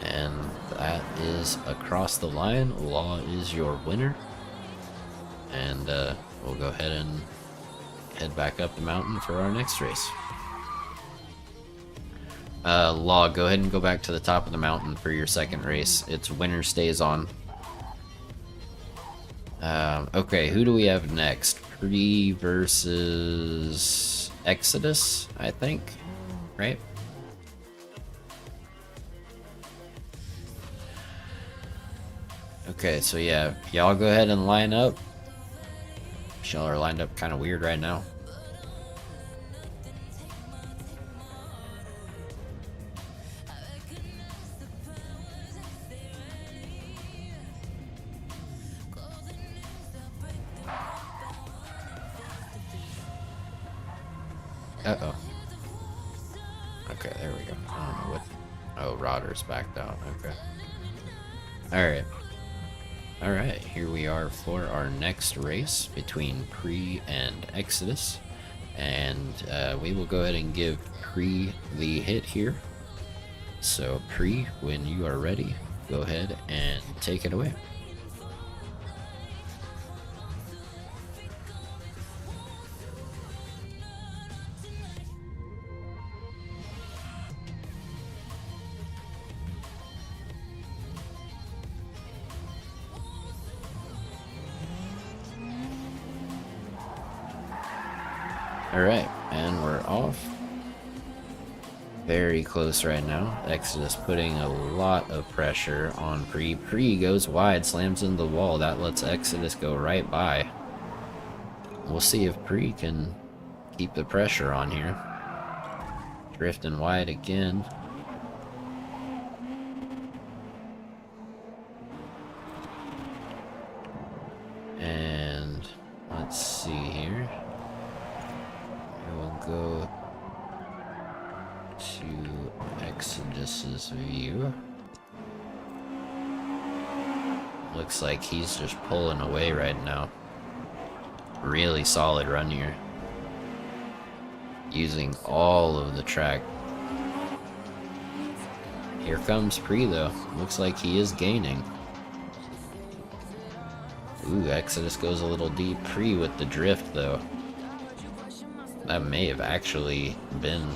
And that is across the line. Law is your winner. And we'll go ahead and head back up the mountain for our next race. Law, go ahead and go back to the top of the mountain for your second race. It's winner stays on. Okay, who do we have next? Pre versus Exodus, I think, right? Okay, so yeah, y'all go ahead and line up. Y'all are lined up kind of weird right now. Uh-oh. Okay, there we go. I don't know what... Oh, Rodders backed out. Okay. Alright. Alright, here we are for our next race between Pre and Exodus. And we will go ahead and give Pre the hit here. So, Pre, when you are ready, go ahead and take it away. Alright, and we're off. Very close right now. Exodus putting a lot of pressure on Pre. Pre goes wide, slams into the wall. That lets Exodus go right by. We'll see if Pre can keep the pressure on here. Drifting wide again. And let's see here. We'll go to Exodus's view. Looks like he's just pulling away right now. Really solid run here. Using all of the track. Here comes Pre though. Looks like he is gaining. Ooh, Exodus goes a little deep. Pre with the drift though. That may have actually been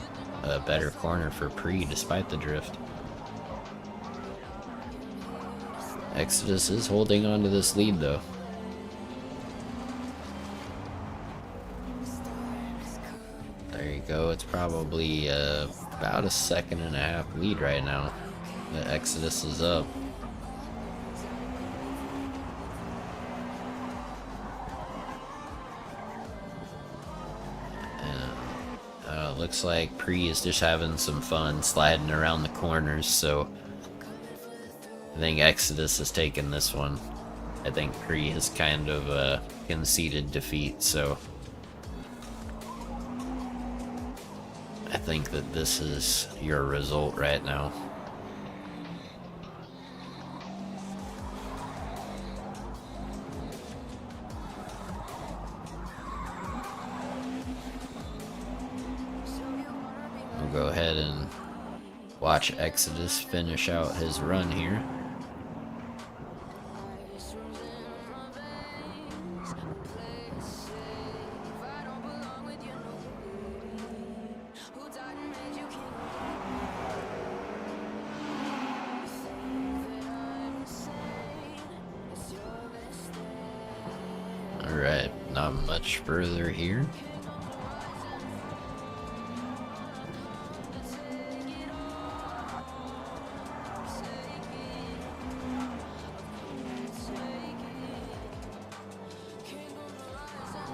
a better corner for Pre despite the drift. Exodus is holding on to this lead though. There you go. It's probably about a 1.5 second lead right now. The Exodus is up. Looks like Pre is just having some fun sliding around the corners, so I think Exodus has taken this one. I think Pre has kind of conceded defeat, so think that this is your result right now. We'll go ahead and watch Exodus finish out his run here. Alright, not much further here.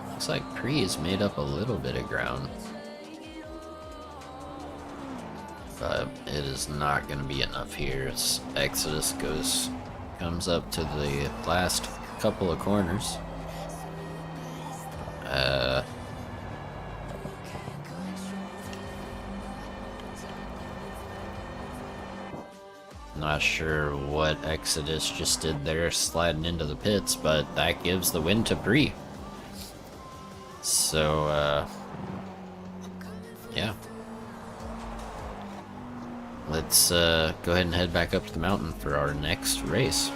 Looks like Pre has made up a little bit of ground. But it is not going to be enough here as Exodus comes up to the last couple of corners. Not sure what Exodus just did there, sliding into the pits, but that gives the win to Bree. So, yeah. Let's go ahead and head back up to the mountain for our next race.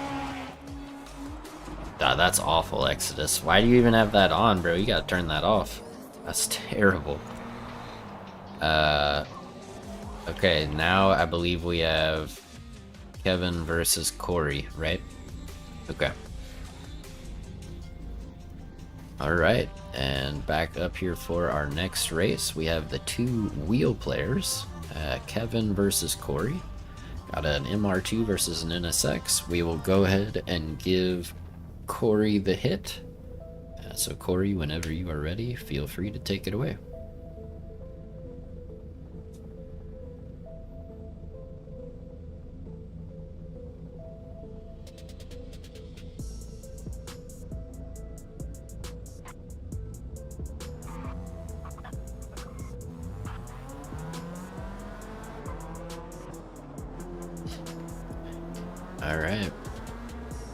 God, that's awful, Exodus. Why do you even have that on, bro? You gotta turn that off. That's terrible. Okay, now I believe we have Kevin versus Corey, right? Okay. Alright, and back up here for our next race, we have the two wheel players, Kevin versus Corey. Got an MR2 versus an NSX. We will go ahead and give Corey the hit. So Corey, whenever you are ready, feel free to take it away. Alright,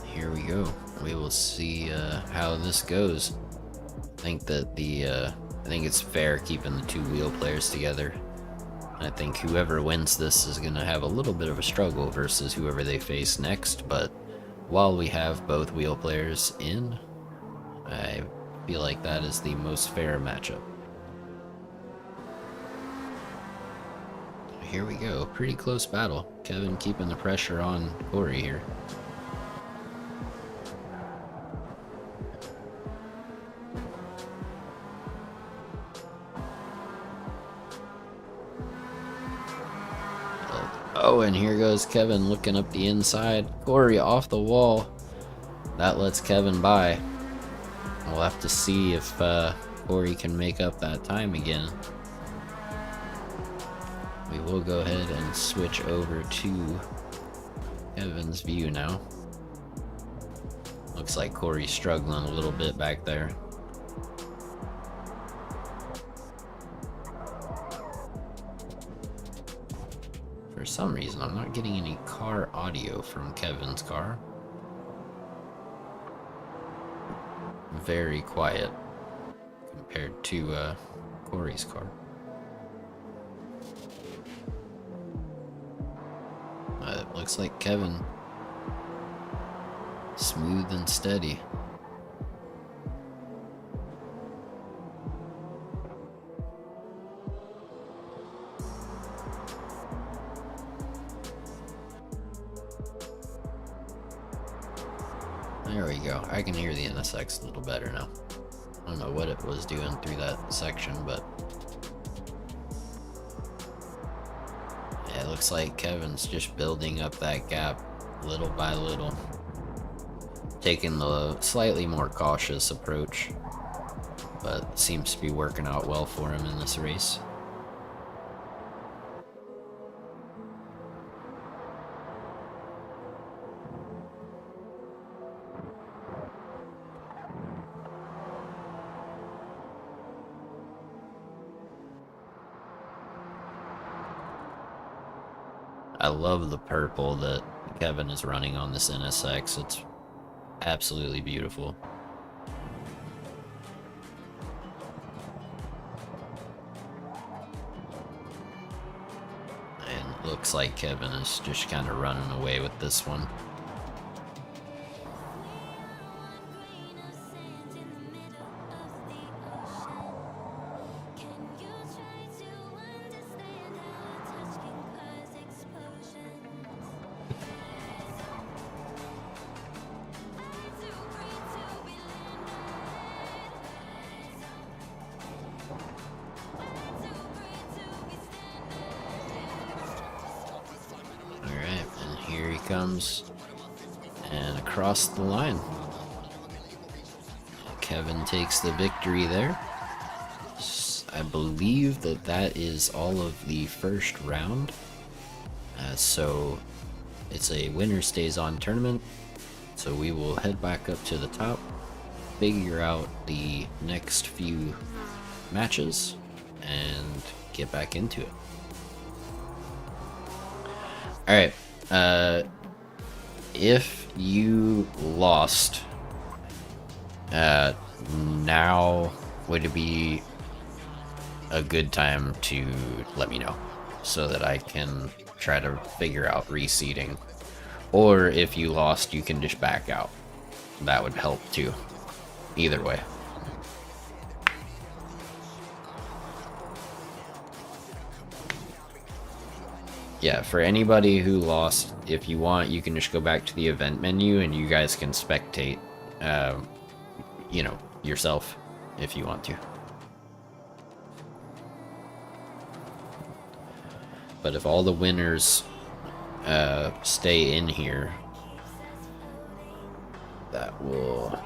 here we go. We will see how this goes. I think that I think it's fair keeping the two wheel players together. I think whoever wins this is going to have a little bit of a struggle versus whoever they face next, but while we have both wheel players in, I feel like that is the most fair matchup. Here we go, pretty close battle. Kevin keeping the pressure on Corey here. Oh, and here goes Kevin looking up the inside. Corey off the wall. That lets Kevin by. We'll have to see if Corey can make up that time again. We will go ahead and switch over to Kevin's view now. Looks like Corey's struggling a little bit back there. For some reason, I'm not getting any car audio from Kevin's car. Very quiet compared to Corey's car. It looks like Kevin, smooth and steady. There we go. I can hear the NSX a little better now. I don't know what it was doing through that section, but yeah, it looks like Kevin's just building up that gap little by little, taking the slightly more cautious approach, but seems to be working out well for him in this race. I love the purple that Kevin is running on this NSX. It's absolutely beautiful. And looks like Kevin is just kind of running away with this one. Alright, and here he comes. And across the line. Kevin takes the victory there. I believe that that is all of the first round. So it's a winner stays on tournament. So we will head back up to the top, figure out the next few matches, and get back into it. Alright, if you lost, now would be a good time to let me know so that I can try to figure out reseeding. Or if you lost, you can just back out. That would help too. Either way. Yeah, for anybody who lost, if you want, you can just go back to the event menu and you guys can spectate, you know, yourself if you want to. But if all the winners stay in here, that will...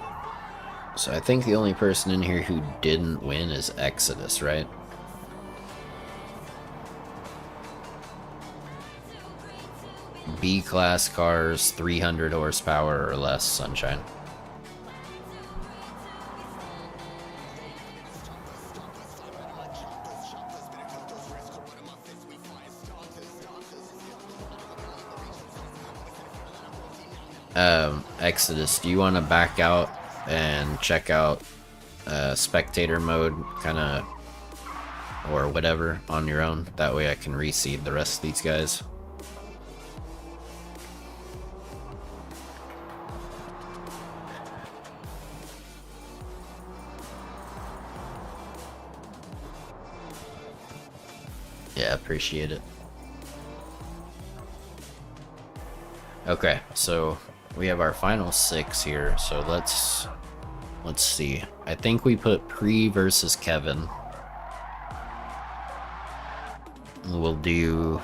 So I think the only person in here who didn't win is Exodus, right? B-class cars, 300 horsepower or less, Sunshine. Exodus, do you want to back out and check out spectator mode, kind of, or whatever, on your own? That way I can reseed the rest of these guys. Yeah, appreciate it. Okay, so we have our final 6 here, so let's see. I think we put Pre versus Kevin. We'll do...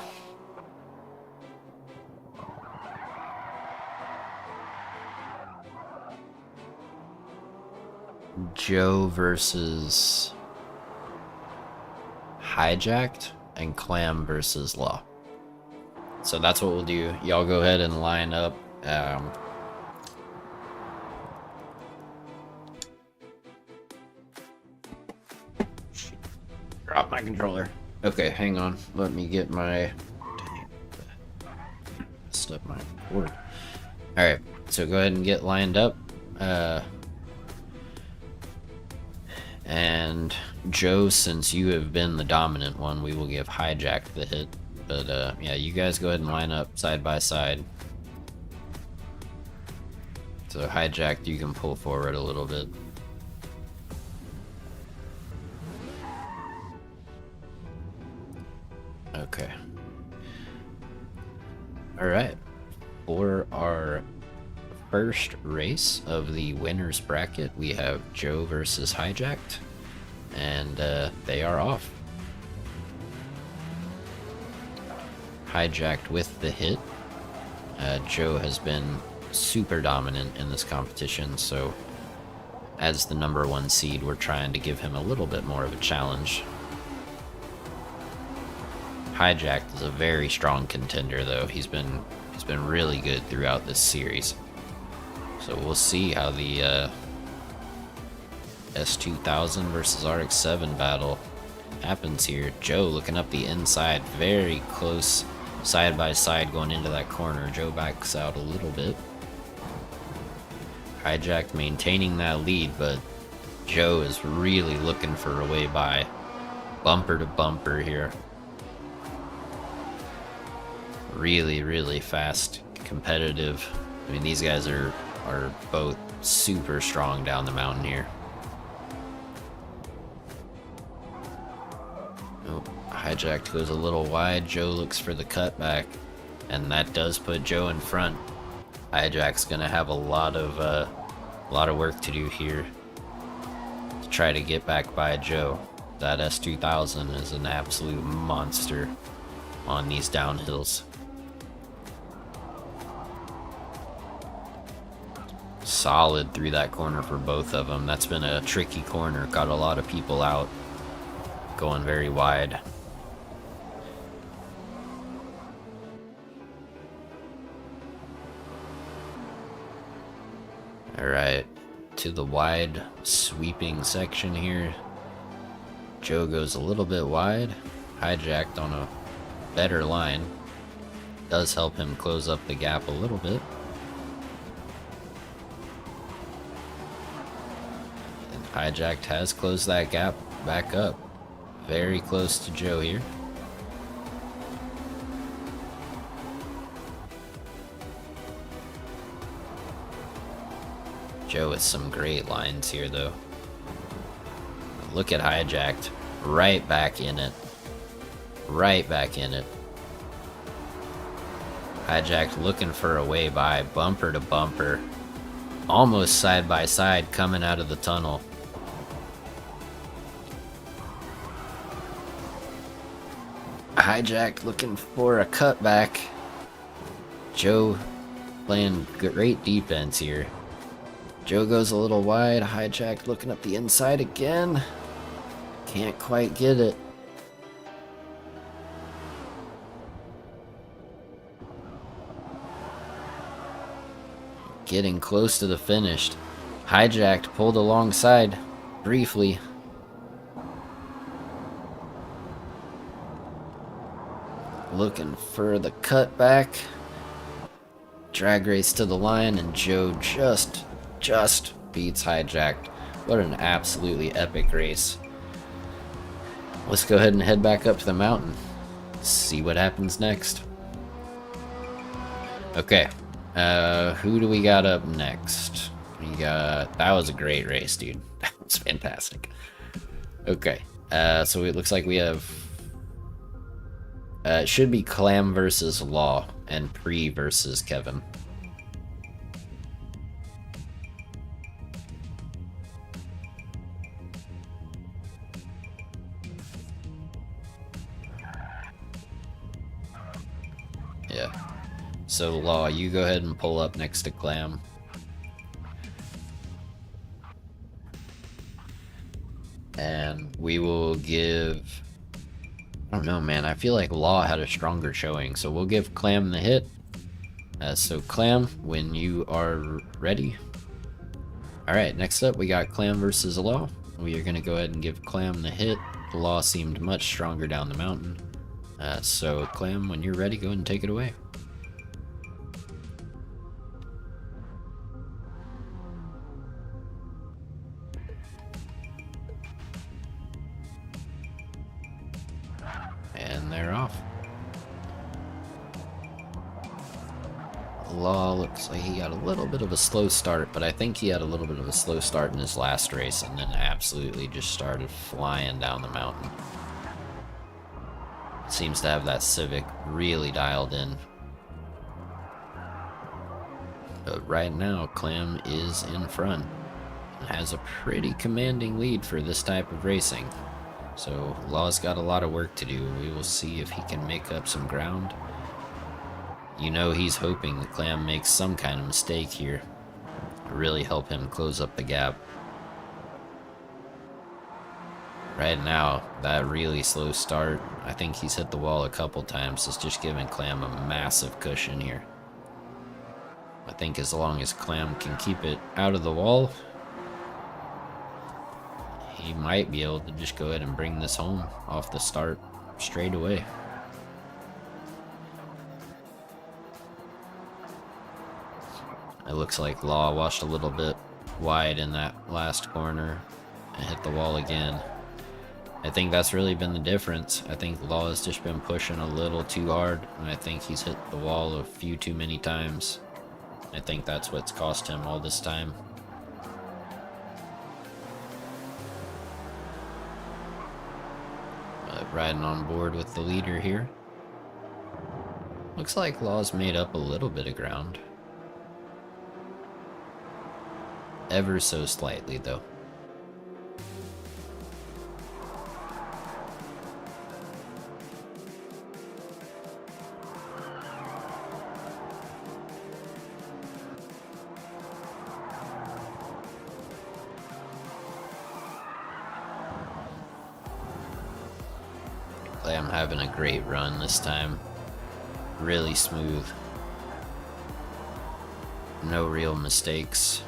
Joe versus Hijacked, and Clam versus Law. So that's what we'll do. Y'all go ahead and line up. Drop my controller. Okay, hang on. Let me get my... Messed up my cord. Alright, so go ahead and get lined up. And Joe, since you have been the dominant one, we will give Hijack the hit. But yeah, you guys go ahead and line up side by side. So Hijacked, you can pull forward a little bit. Okay. Alright. For our first race of the winner's bracket, we have Joe versus Hijacked. And they are off. Hijacked with the hit. Joe has been super dominant in this competition, so as the number 1 seed, we're trying to give him a little bit more of a challenge. Hijacked is a very strong contender, though. He's been really good throughout this series. So we'll see how the S2000 versus RX-7 battle happens here. Joe looking up the inside, very close side by side going into that corner. Joe backs out a little bit. Hijack maintaining that lead, but Joe is really looking for a way by. Bumper to bumper here. Really, really fast, competitive. I mean, these guys are both super strong down the mountain here. Oh, Hijacked goes a little wide. Joe looks for the cutback, and that does put Joe in front. Hijack's gonna have a lot of work to do here to try to get back by Joe. That S2000 is an absolute monster on these downhills. Solid through that corner for both of them. That's been a tricky corner. Got a lot of people out. Going very wide. Alright, to the wide sweeping section here. Joe goes a little bit wide. Hijacked on a better line. Does help him close up the gap a little bit. And Hijacked has closed that gap back up. Very close to Joe here. Joe with some great lines here though. Look at Hijacked. Right back in it. Right back in it. Hijacked looking for a way by. Bumper to bumper. Almost side by side coming out of the tunnel. Hijacked looking for a cutback. Joe playing great defense here. Joe goes a little wide. Hijacked looking up the inside again. Can't quite get it. Getting close to the finish. Hijacked pulled alongside briefly. Looking for the cutback. Drag race to the line, and Joe just beats Hijacked. What an absolutely epic race. Let's go ahead and head back up to the mountain. See what happens next. Okay. Who do we got up next? That was a great race, dude. That was fantastic. Okay. So it looks like we have it should be Clam versus Law and Pre versus Kevin. Yeah. So Law, you go ahead and pull up next to Clam. And we will give... I don't know, man. I feel like Law had a stronger showing, so we'll give Clam the hit. So Clam, when you are ready. Alright, next up we got Clam versus Law. We are going to go ahead and give Clam the hit. Law seemed much stronger down the mountain. So Clam, when you're ready, go ahead and take it away. And they're off. Law looks like he got a little bit of a slow start, but I think he had a little bit of a slow start in his last race and then absolutely just started flying down the mountain. Seems to have that Civic really dialed in. But right now, Clam is in front and has a pretty commanding lead for this type of racing. So Law's got a lot of work to do. We will see if he can make up some ground. You know he's hoping the Clam makes some kind of mistake here to really help him close up the gap. Right now, that really slow start, I think he's hit the wall a couple times, is just giving Clam a massive cushion here. I think as long as Clam can keep it out of the wall, he might be able to just go ahead and bring this home off the start straight away. It looks like Law washed a little bit wide in that last corner and hit the wall again. I think that's really been the difference. I think Law has just been pushing a little too hard, and I think he's hit the wall a few too many times. I think that's what's cost him all this time. But riding on board with the leader here. Looks like Law's made up a little bit of ground. Ever so slightly, though. I'm having a great run this time. Really smooth. No real mistakes.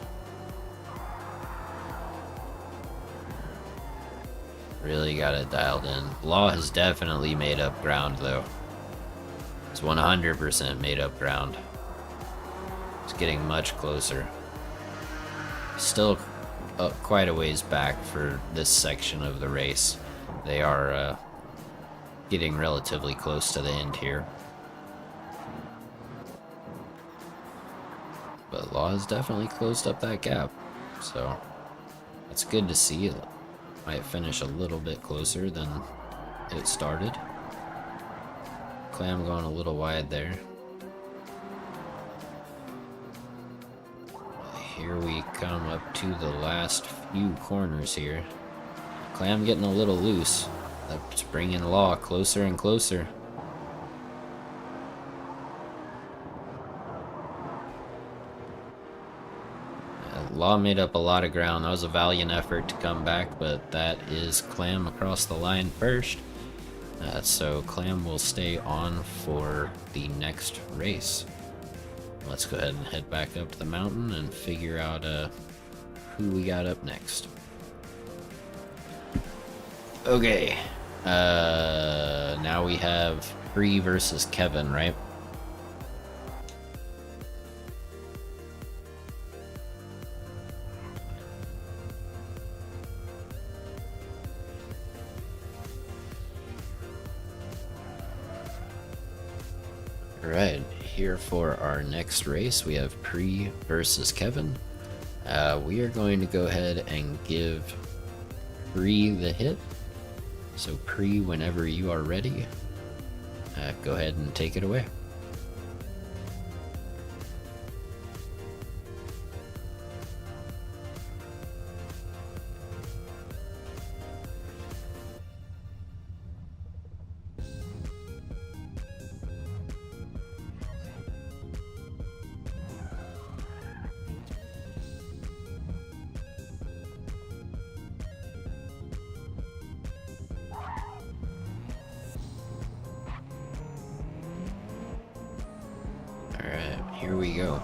Really got it dialed in. Law has definitely made up ground though. It's 100% made up ground. It's getting much closer. Still quite a ways back for this section of the race. They are getting relatively close to the end here. But Law has definitely closed up that gap. So it's good to see. It might finish a little bit closer than it started. Clam going a little wide there. Here we come up to the last few corners here. Clam getting a little loose. That's bringing Law closer and closer. Law made up a lot of ground. That was a valiant effort to come back, but that is Clam across the line first. So Clam will stay on for the next race. Let's go ahead and head back up to the mountain and figure out who we got up next. Okay. Now we have Bree versus Kevin, right? Alright, here for our next race, we have Bree versus Kevin. We are going to go ahead and give Bree the hit. So Bree, whenever you are ready, go ahead and take it away. Alright, here we go.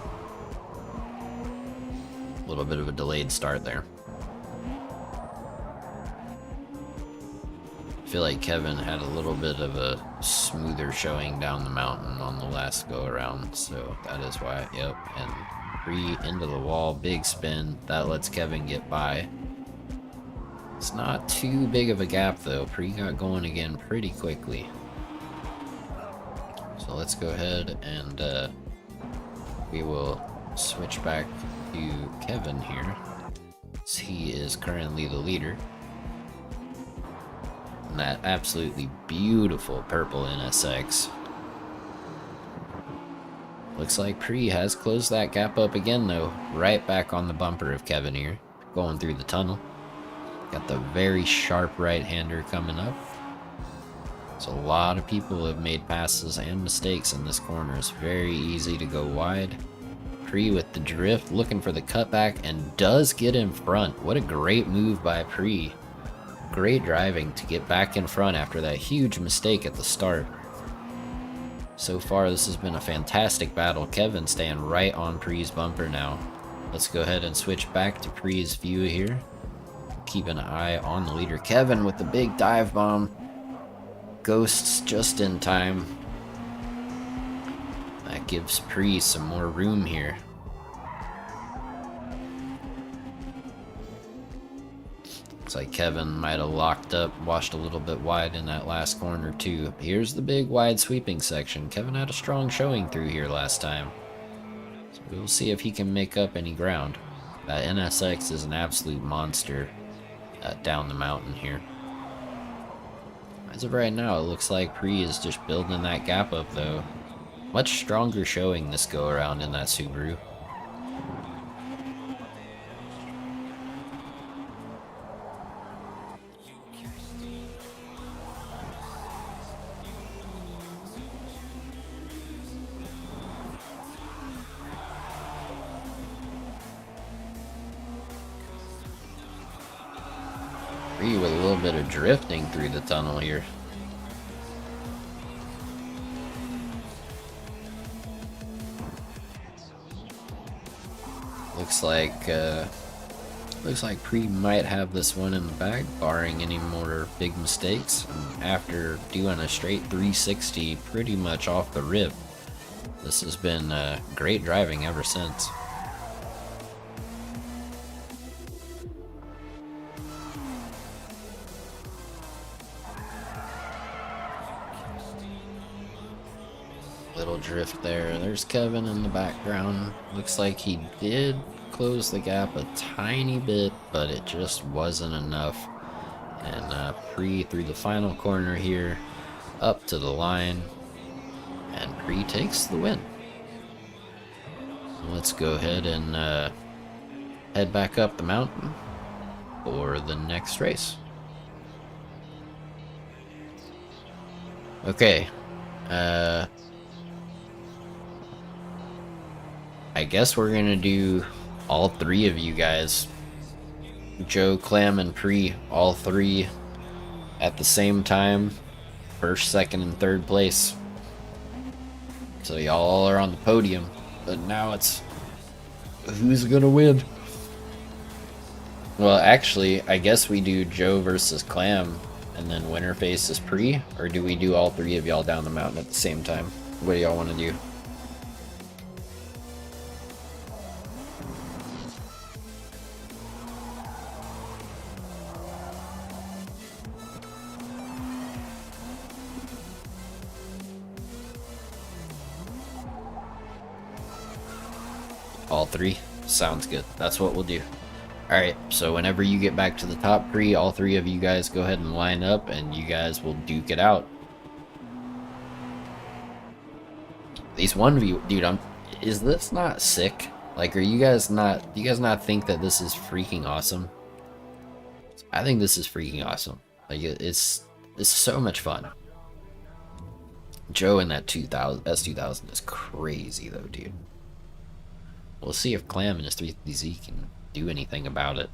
A little bit of a delayed start there. I feel like Kevin had a little bit of a smoother showing down the mountain on the last go around, so that is why. Yep, and Bree into the wall, big spin. That lets Kevin get by. It's not too big of a gap though. Bree got going again pretty quickly. So let's go ahead and we will switch back to Kevin here. So he is currently the leader. And that absolutely beautiful purple NSX. Looks like Bree has closed that gap up again though. Right back on the bumper of Kevin here. Going through the tunnel. Got the very sharp right-hander coming up. So a lot of people have made passes and mistakes in this corner. It's very easy to go wide. Bree with the drift, looking for the cutback, and does get in front. What a great move by Bree. Great driving to get back in front after that huge mistake at the start. So far, this has been a fantastic battle. Kevin staying right on Bree's bumper now. Let's go ahead and switch back to Bree's view here. Keep an eye on the leader. Kevin with the big dive bomb. Ghosts just in time. That gives Bree some more room here. Looks like Kevin might have locked up, washed a little bit wide in that last corner too. Here's the big wide sweeping section. Kevin had a strong showing through here last time. So we'll see if he can make up any ground. That NSX is an absolute monster down the mountain here. As of right now, it looks like Pre is just building that gap up though. Much stronger showing this go around in that Subaru. Pre with a little bit of drifting through the tunnel here. Looks like Pre might have this one in the bag, barring any more big mistakes. And after doing a straight 360 pretty much off the rip, this has been great driving ever since. Little drift there. There's Kevin in the background. Looks like he did close the gap a tiny bit, but it just wasn't enough. And Pre through the final corner here, up to the line, and Pre takes the win. So let's go ahead and head back up the mountain for the next race. Okay. I guess we're gonna do all three of you guys, Joe, Clem, and Pre, all three at the same time, first, second, and third place. So y'all are on the podium, but now it's who's gonna win? Well, actually, I guess we do Joe versus Clam, and then winner faces Pre, or do we do all three of y'all down the mountain at the same time? What do y'all want to do? All three? Sounds good. That's what we'll do. Alright, so whenever you get back to the top three, all three of you guys go ahead and line up and you guys will duke it out. These 1v... Dude, is this not sick? Like, do you guys not think that this is freaking awesome? I think this is freaking awesome. Like, it's so much fun. Joe in that S2000 is crazy though, dude. We'll see if Clam and his 350Z can do anything about it.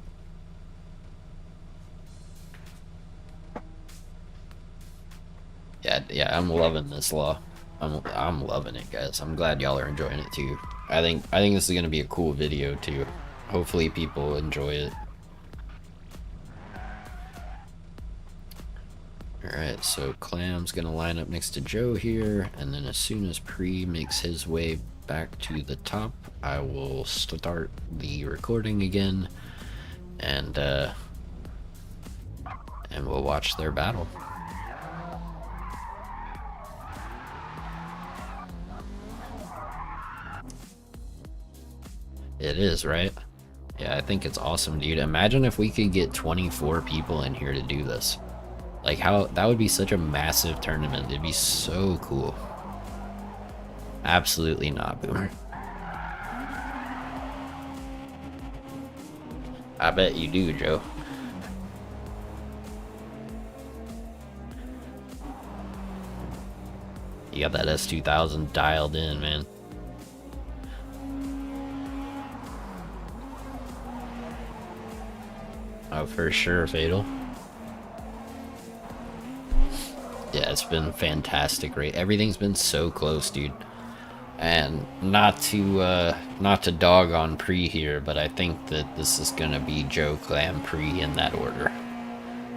Yeah, I'm loving this law. I'm loving it, guys. I'm glad y'all are enjoying it too. I think this is gonna be a cool video too. Hopefully people enjoy it. Alright, so Clam's gonna line up next to Joe here, and then as soon as Pre makes his way back to the top, I will start the recording again, and we'll watch their battle. It is, right? Yeah, I think it's awesome, dude. Imagine if we could get 24 people in here to do this. Like, that would be such a massive tournament. It'd be so cool. Absolutely not, Boomer. I bet you do, Joe. You got that S2000 dialed in, man. Oh, for sure, Fatal. Yeah, it's been fantastic, right? Everything's been so close, dude. And not to dog on Pre here, but I think that this is gonna be Joe, Clam, Pre in that order.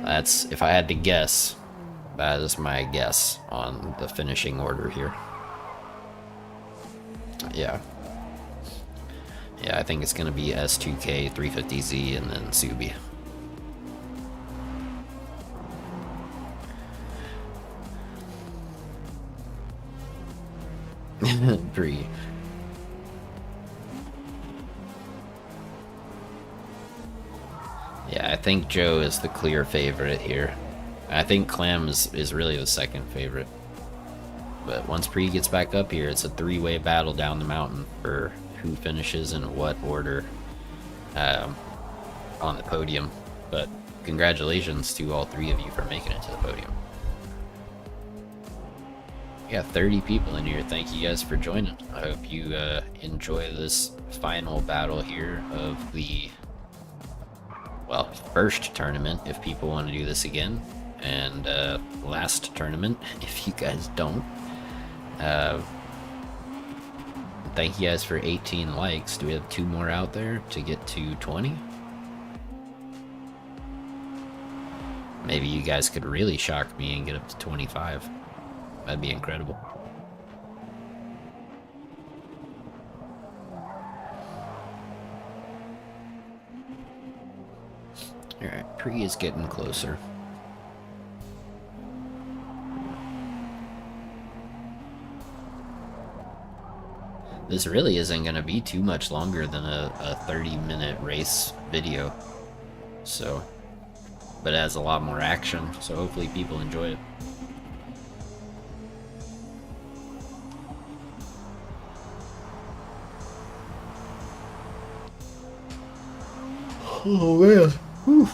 That's, if I had to guess, that is my guess on the finishing order here. Yeah. Yeah, I think it's gonna be S2K, 350Z, and then Subi. Bree. Yeah, I think Joe is the clear favorite here. I think Clam is really the second favorite. But once Bree gets back up here, it's a three-way battle down the mountain for who finishes in what order on the podium. But congratulations to all three of you for making it to the podium. We got 30 people in here. Thank you guys for joining. I hope you enjoy this final battle here of the, well, first tournament if people want to do this again, and last tournament if you guys don't. Thank you guys for 18 likes. Do we have 2 more out there to get to 20? Maybe you guys could really shock me and get up to 25. That'd be incredible. Alright, Pre is getting closer. This really isn't going to be too much longer than a 30-minute race video. So, but it has a lot more action, so hopefully people enjoy it. Oh man. Whew.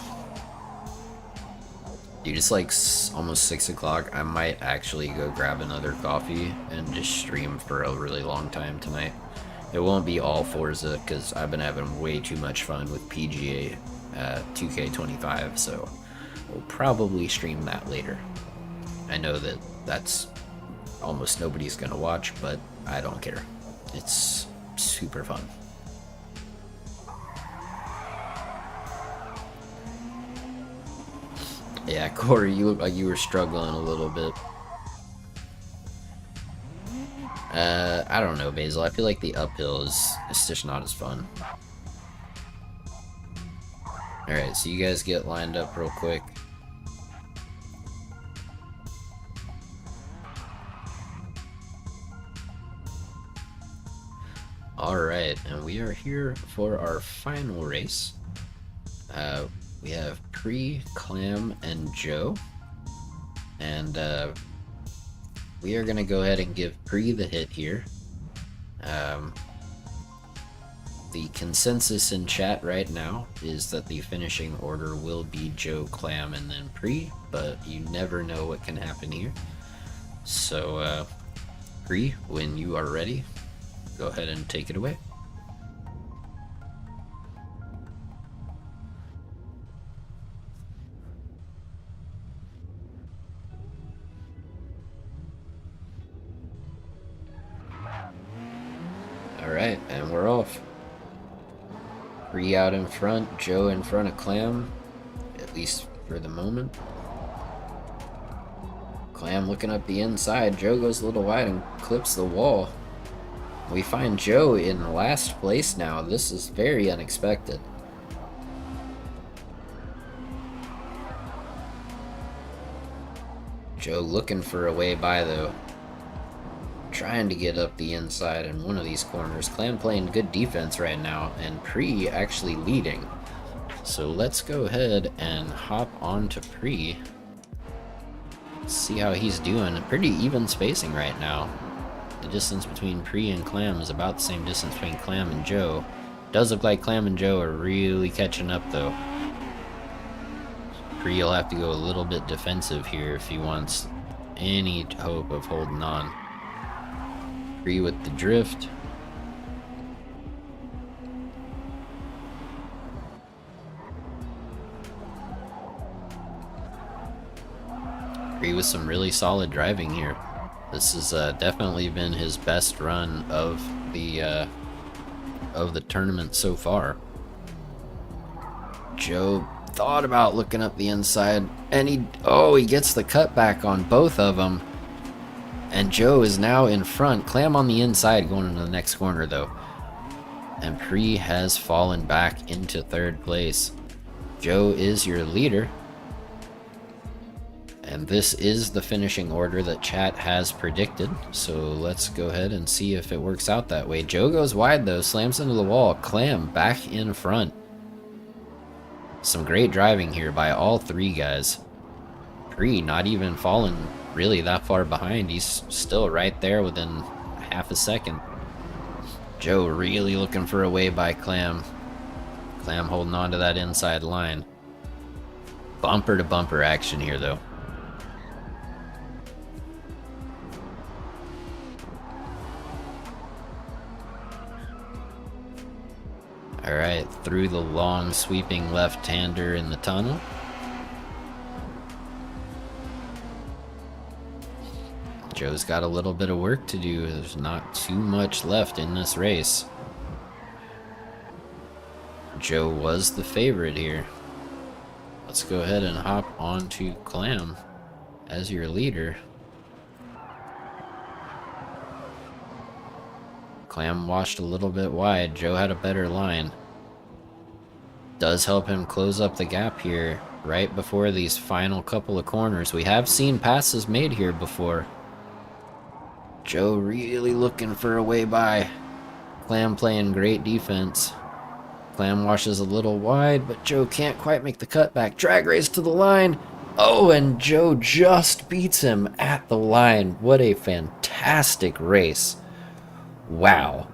Dude, it's like almost 6 o'clock. I might actually go grab another coffee and just stream for a really long time tonight. It won't be all Forza because I've been having way too much fun with PGA 2K25, so we'll probably stream that later. I know that that's almost nobody's gonna watch, but I don't care. It's super fun. Yeah, Corey, you look like you were struggling a little bit. I don't know, Basil. I feel like the uphill is just not as fun. Alright, so you guys get lined up real quick. Alright, and we are here for our final race. We have Pre, Clam, and Joe. And we are going to go ahead and give Pre the hit here. The consensus in chat right now is that the finishing order will be Joe, Clam, and then Pre, but you never know what can happen here. So, Pre, when you are ready, go ahead and take it away. Alright, and we're off. Pre out in front, Joe in front of Clam, at least for the moment. Clam looking up the inside, Joe goes a little wide and clips the wall. We find Joe in last place now. This is very unexpected. Joe looking for a way by though. Trying to get up the inside in one of these corners. Clam playing good defense right now, and Pre actually leading. So let's go ahead and hop on to Pre. See how he's doing. Pretty even spacing right now. The distance between Pre and Clam is about the same distance between Clam and Joe. Does look like Clam and Joe are really catching up though. Pre will have to go a little bit defensive here if he wants any hope of holding on. Pre with the drift. Pre with some really solid driving here. This has definitely been his best run of the tournament so far. Joe thought about looking up the inside, and he gets the cutback on both of them. And Joe is now in front. Clam on the inside going into the next corner though. And Pre has fallen back into third place. Joe is your leader. And this is the finishing order that chat has predicted. So let's go ahead and see if it works out that way. Joe goes wide though, slams into the wall. Clam back in front. Some great driving here by all three guys. Pre not even falling really that far behind. He's still right there within half a second. Joe really looking for a way by Clam. Clam holding on to that inside line. Bumper to bumper action here though. Alright, through the long sweeping left-hander in the tunnel. Joe's got a little bit of work to do. There's not too much left in this race. Joe was the favorite here. Let's go ahead and hop onto Clam as your leader. Clam washed a little bit wide. Joe had a better line. Does help him close up the gap here right before these final couple of corners. We have seen passes made here before. Joe really looking for a way by. Clam playing great defense. Clam washes a little wide, but Joe can't quite make the cutback. Drag race to the line. Oh, and Joe just beats him at the line. What a fantastic race. Wow.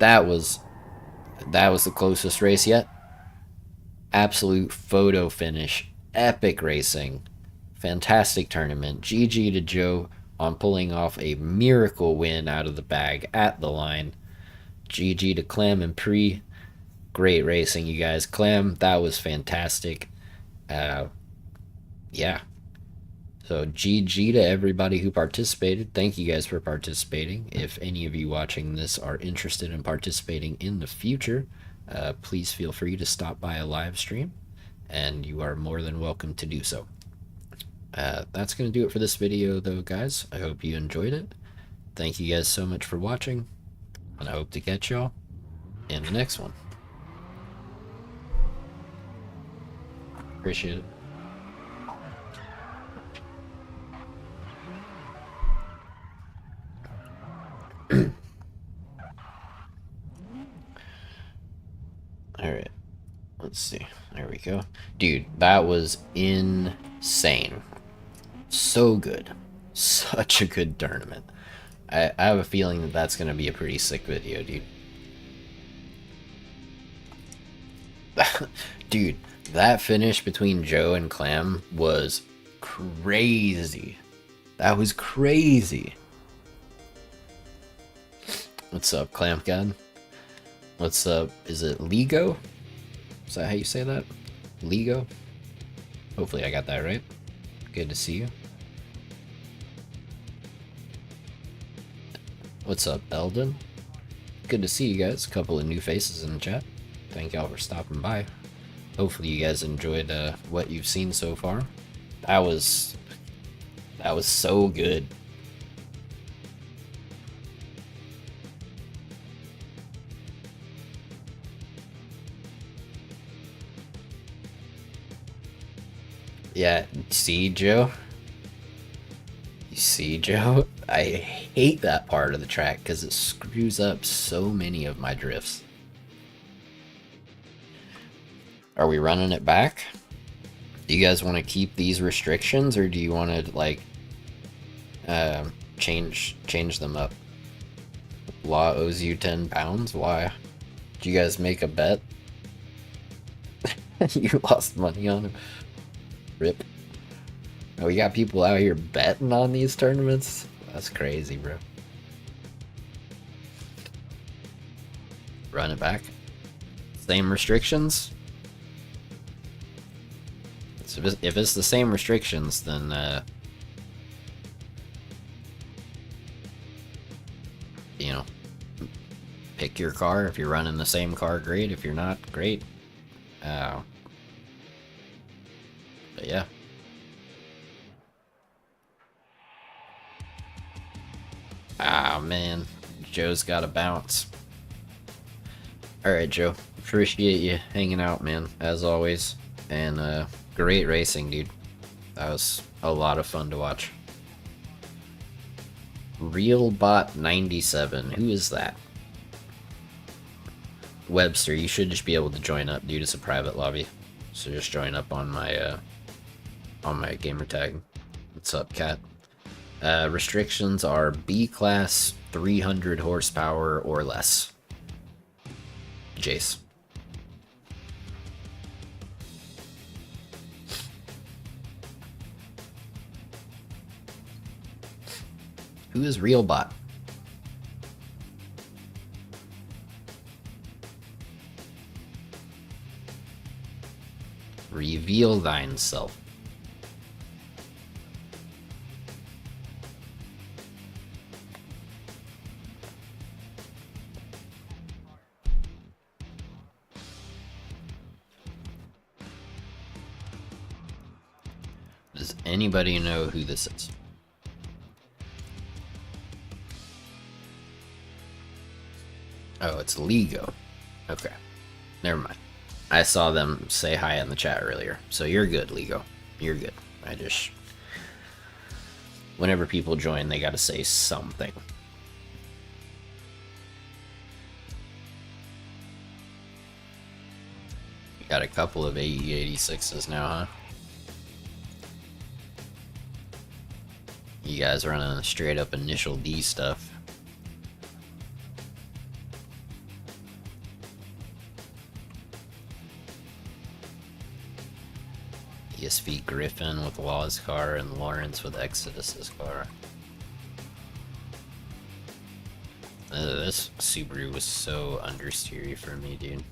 That was the closest race yet. Absolute photo finish. Epic racing. Fantastic tournament. GG to Joe on pulling off a miracle win out of the bag at the line. GG to Clam and Pre. Great racing, you guys. Clam, that was fantastic. Yeah. So GG to everybody who participated. Thank you guys for participating. If any of you watching this are interested in participating in the future, please feel free to stop by a live stream, and you are more than welcome to do so. That's going to do it for this video, though, guys. I hope you enjoyed it. Thank you guys so much for watching, and I hope to catch y'all in the next one. Appreciate it. Alright, let's see. There we go. Dude, that was insane. So good. Such a good tournament. I have a feeling that that's going to be a pretty sick video, dude. Dude, that finish between Joe and Clam was crazy. That was crazy. What's up, Clam God? What's up? Is it Lego? Is that how you say that? Lego? Hopefully I got that right. Good to see you. What's up, Eldon? Good to see you guys. A couple of new faces in the chat. Thank y'all for stopping by. Hopefully you guys enjoyed what you've seen so far. That was so good. Yeah, see, Joe? You see, Joe? I hate that part of the track because it screws up so many of my drifts. Are we running it back? Do you guys want to keep these restrictions, or do you want to, like, change them up? Law owes you 10 pounds? Why? Did you guys make a bet? You lost money on him. Rip. Oh, we got people out here betting on these tournaments? That's crazy, bro. Run it back. Same restrictions? So if it's the same restrictions, then you know, pick your car. If you're running the same car, great. If you're not, great. But yeah. Ah, man. Joe's got to bounce. Alright, Joe. Appreciate you hanging out, man, as always. And great racing, dude. That was a lot of fun to watch. RealBot97. Who is that? Webster, you should just be able to join up, dude. It's a private lobby. So just join up on my gamertag. What's up, cat? Restrictions are B class, 300 horsepower or less. Jace. Who is RealBot? Reveal thine self. Does anybody know who this is? Oh, it's Lego. Okay. Never mind. I saw them say hi in the chat earlier. So you're good, Lego. You're good. I just... Whenever people join, they gotta say something. You got a couple of AE86s now, huh? You guys running straight up initial D stuff. ESV Griffin with Law's car and Lawrence with Exodus's car. This Subaru was so understeery for me, dude.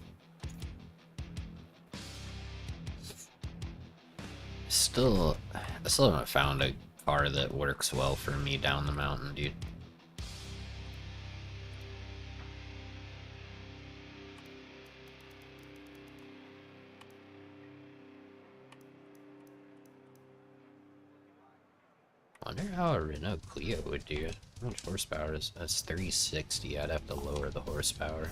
I still haven't found a car that works well for me down the mountain, dude. Wonder how a Renault Clio would do. How much horsepower is that's 360? I'd have to lower the horsepower.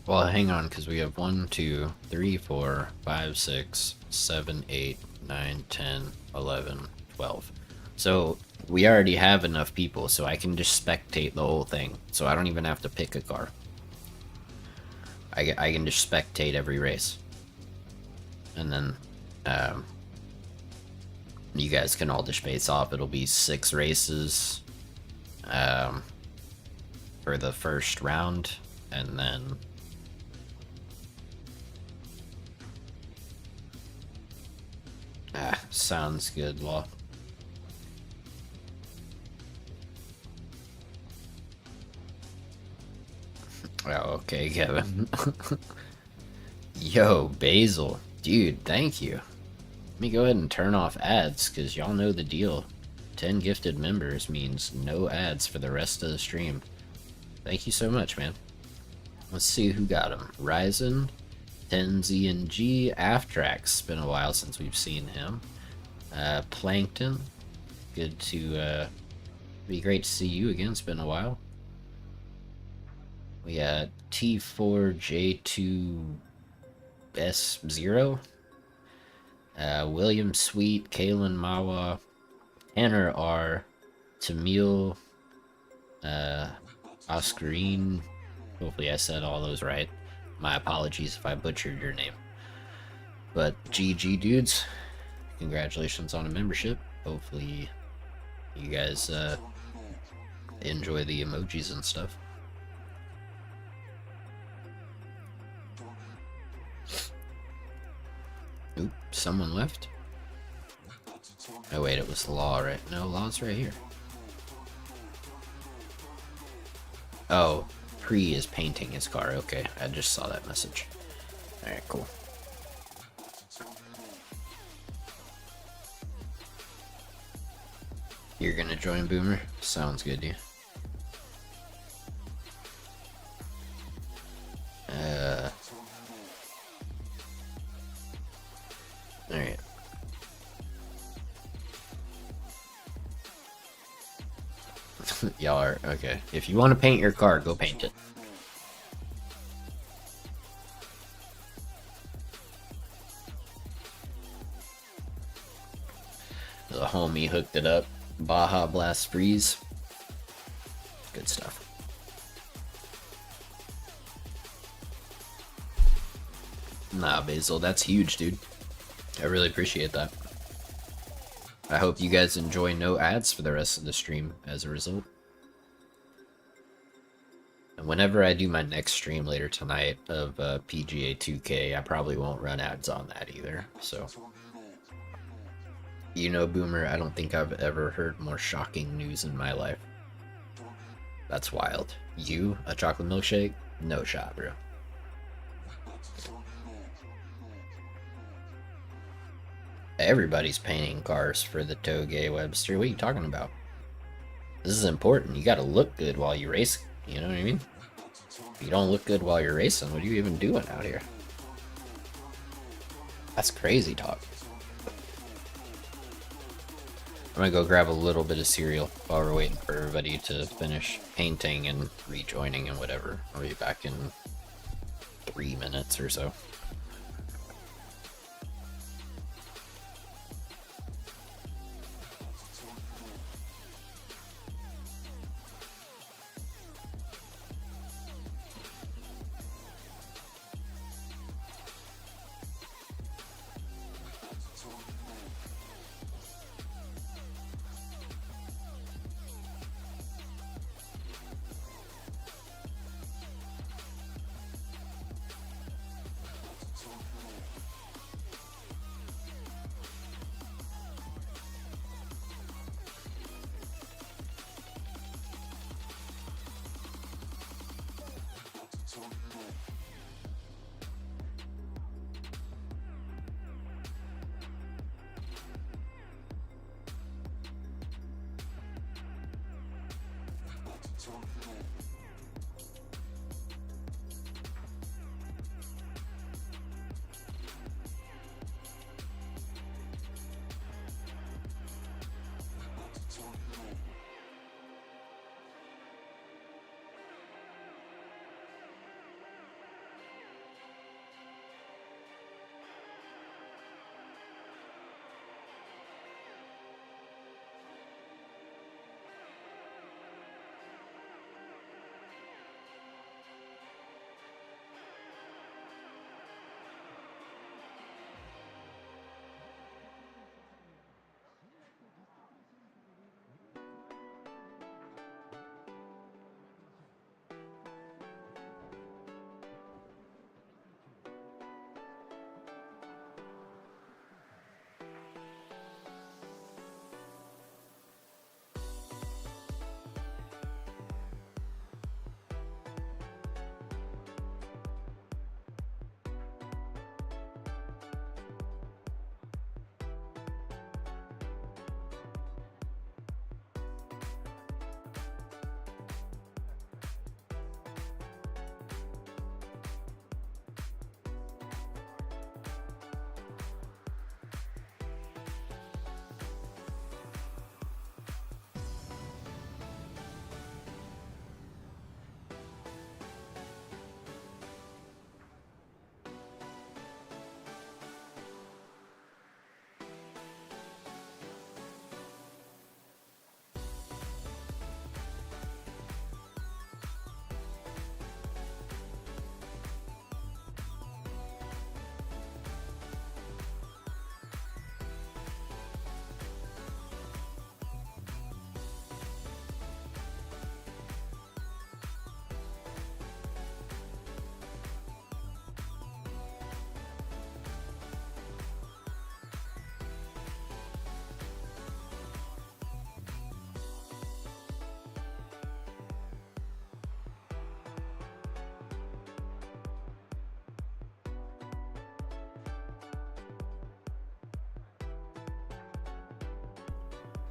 Well, hang on, because we have 1, 2, 3, 4, 5, 6, 7, 8, 9, 10, 11, 12. So we already have enough people, so I can just spectate the whole thing. So I don't even have to pick a car. I can just spectate every race. And then you guys can all just face off. It'll be 6 races for the first round, and then sounds good, Law. Oh, okay, Kevin. Yo, Basil. Dude, thank you. Let me go ahead and turn off ads, because y'all know the deal. 10 gifted members means no ads for the rest of the stream. Thank you so much, man. Let's see who got them. Ryzen, 10ZNG, Aftrax. Been a while since we've seen him. Plankton. Good to be great to see you again. It's been a while. We got T4J2S0. William Sweet, Kalen Mawa, Tanner R, Tamil, Oscarine. Hopefully I said all those right. My apologies if I butchered your name. But GG dudes, congratulations on a membership. Hopefully you guys enjoy the emojis and stuff. Oop, someone left? Oh wait, it was Law, right? No, Law's right here. Oh, Pre is painting his car. Okay, I just saw that message. Alright, cool. You're gonna join Boomer? Sounds good, dude. Alright. Y'all are okay. If you want to paint your car, go paint it. The homie hooked it up. Baja Blast Freeze. Good stuff. Nah, Basil, that's huge, dude. I really appreciate that. I hope you guys enjoy no ads for the rest of the stream as a result. And whenever I do my next stream later tonight of PGA 2K, I probably won't run ads on that either, so. You know, Boomer, I don't think I've ever heard more shocking news in my life. That's wild. You, a chocolate milkshake? No shot, bro. Everybody's painting cars for the Touge Webster. What are you talking about? This is important. You gotta look good while you race. You know what I mean? If you don't look good while you're racing, what are you even doing out here? That's crazy talk. I'm gonna go grab a little bit of cereal while we're waiting for everybody to finish painting and rejoining and whatever. I'll be back in 3 minutes or so.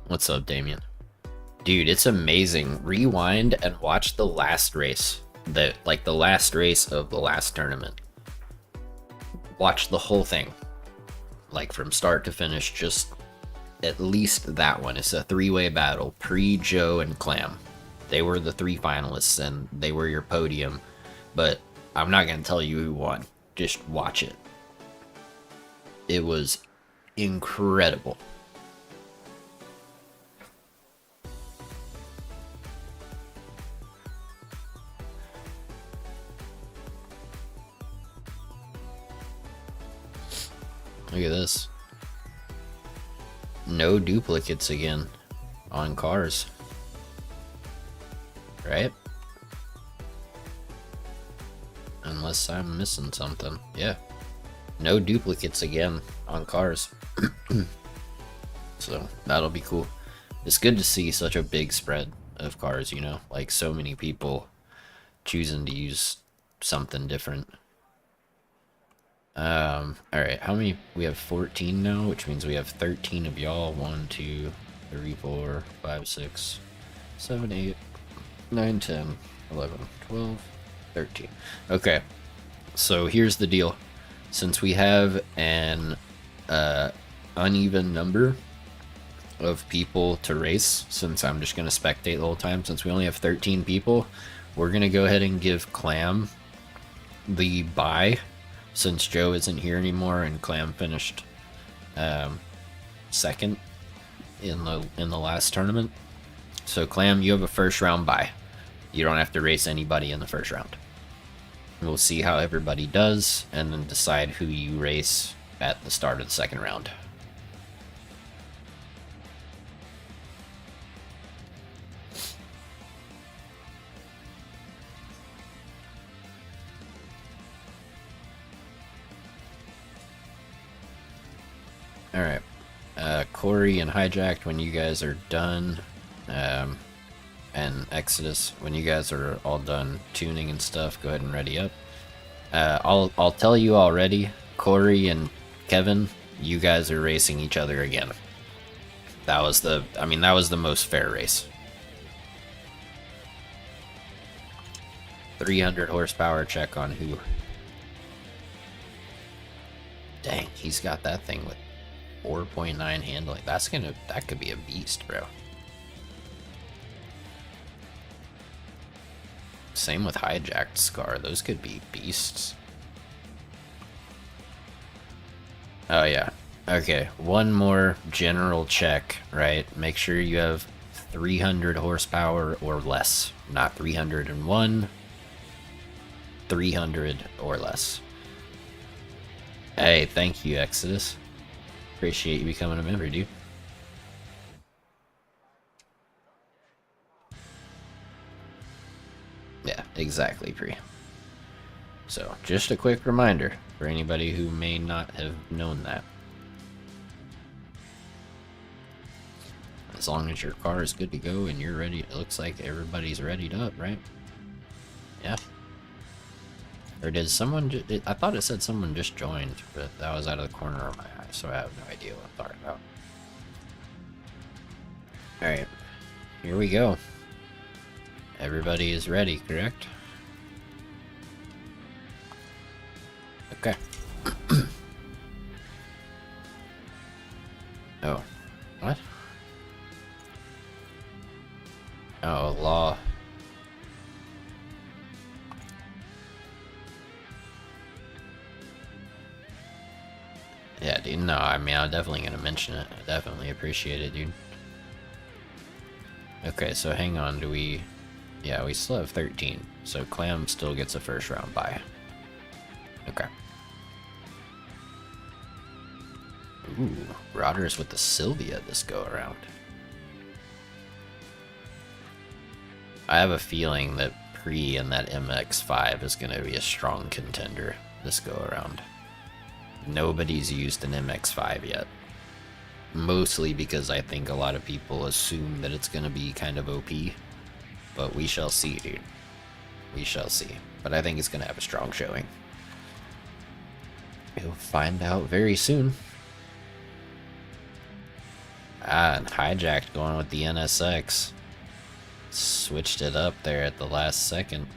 What's up, Damien? Dude, it's amazing. Rewind and watch the last race. The last race of the last tournament. Watch the whole thing. Like from start to finish, just at least that one. It's a three-way battle. Pre, Joe, and Clam. They were the three finalists and they were your podium. But I'm not gonna tell you who won. Just watch it. It was incredible. Look at this. No duplicates again on cars. Right? Unless I'm missing something. Yeah. No duplicates again on cars. So that'll be cool. It's good to see such a big spread of cars, you know, like so many people choosing to use something different. Alright, how many? We have 14 now, which means we have 13 of y'all. 1, 2, 3, 4, 5, 6, 7, 8, 9, 10, 11, 12, 13. Okay, so here's the deal. Since we have an uneven number of people to race, since I'm just going to spectate the whole time, since we only have 13 people, we're going to go ahead and give Clam the bye, since Joe isn't here anymore and Clam finished second in the last tournament. So Clam, you have a first round bye. You don't have to race anybody in the first round. We'll see how everybody does and then decide who you race at the start of the second round. Alright, Corey and Hijacked, when you guys are done, and Exodus, when you guys are all done tuning and stuff, go ahead and ready up. I'll tell you already, Corey and Kevin, you guys are racing each other again. That was the most fair race. 300 horsepower check on who? Dang, he's got that thing with 4.9 handling. That could be a beast, bro. Same with Hijacked Scar. Those could be beasts. Oh yeah. Okay, one more general check, right? Make sure you have 300 horsepower or less. Not 301. 300 or less. Hey, thank you, Exodus. Appreciate you becoming a member, dude. Yeah, exactly, Pre. So, just a quick reminder for anybody who may not have known that. As long as your car is good to go and you're ready, it looks like everybody's readied up, right? Yeah. Or did someone I thought it said someone just joined, but that was out of the corner of my eye, so I have no idea what I'm talking about. Alright, here we go. Everybody is ready, correct? Okay. Oh. What? Oh, law. Yeah, dude, no, I mean, I'm definitely gonna mention it. I definitely appreciate it, dude. Okay, so hang on, do we... Yeah, we still have 13, so Clam still gets a first round bye. Okay. Ooh, Rodder's with the Sylvia this go around. I have a feeling that Pre and that MX-5 is going to be a strong contender this go around. Nobody's used an MX-5 yet. Mostly because I think a lot of people assume that it's going to be kind of OP. But we shall see, dude. We shall see. But I think it's going to have a strong showing. You'll find out very soon. Ah, and Hijacked going with the NSX. Switched it up there at the last second.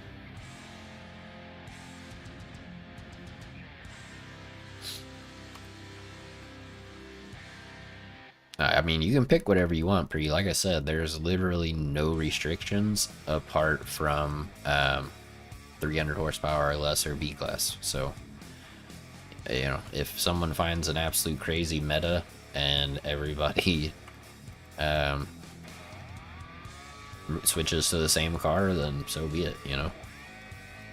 I mean, you can pick whatever you want, Pre. Like I said, there's literally no restrictions apart from 300 horsepower or less or B-Class. So, you know, if someone finds an absolute crazy meta and everybody switches to the same car, then so be it, you know?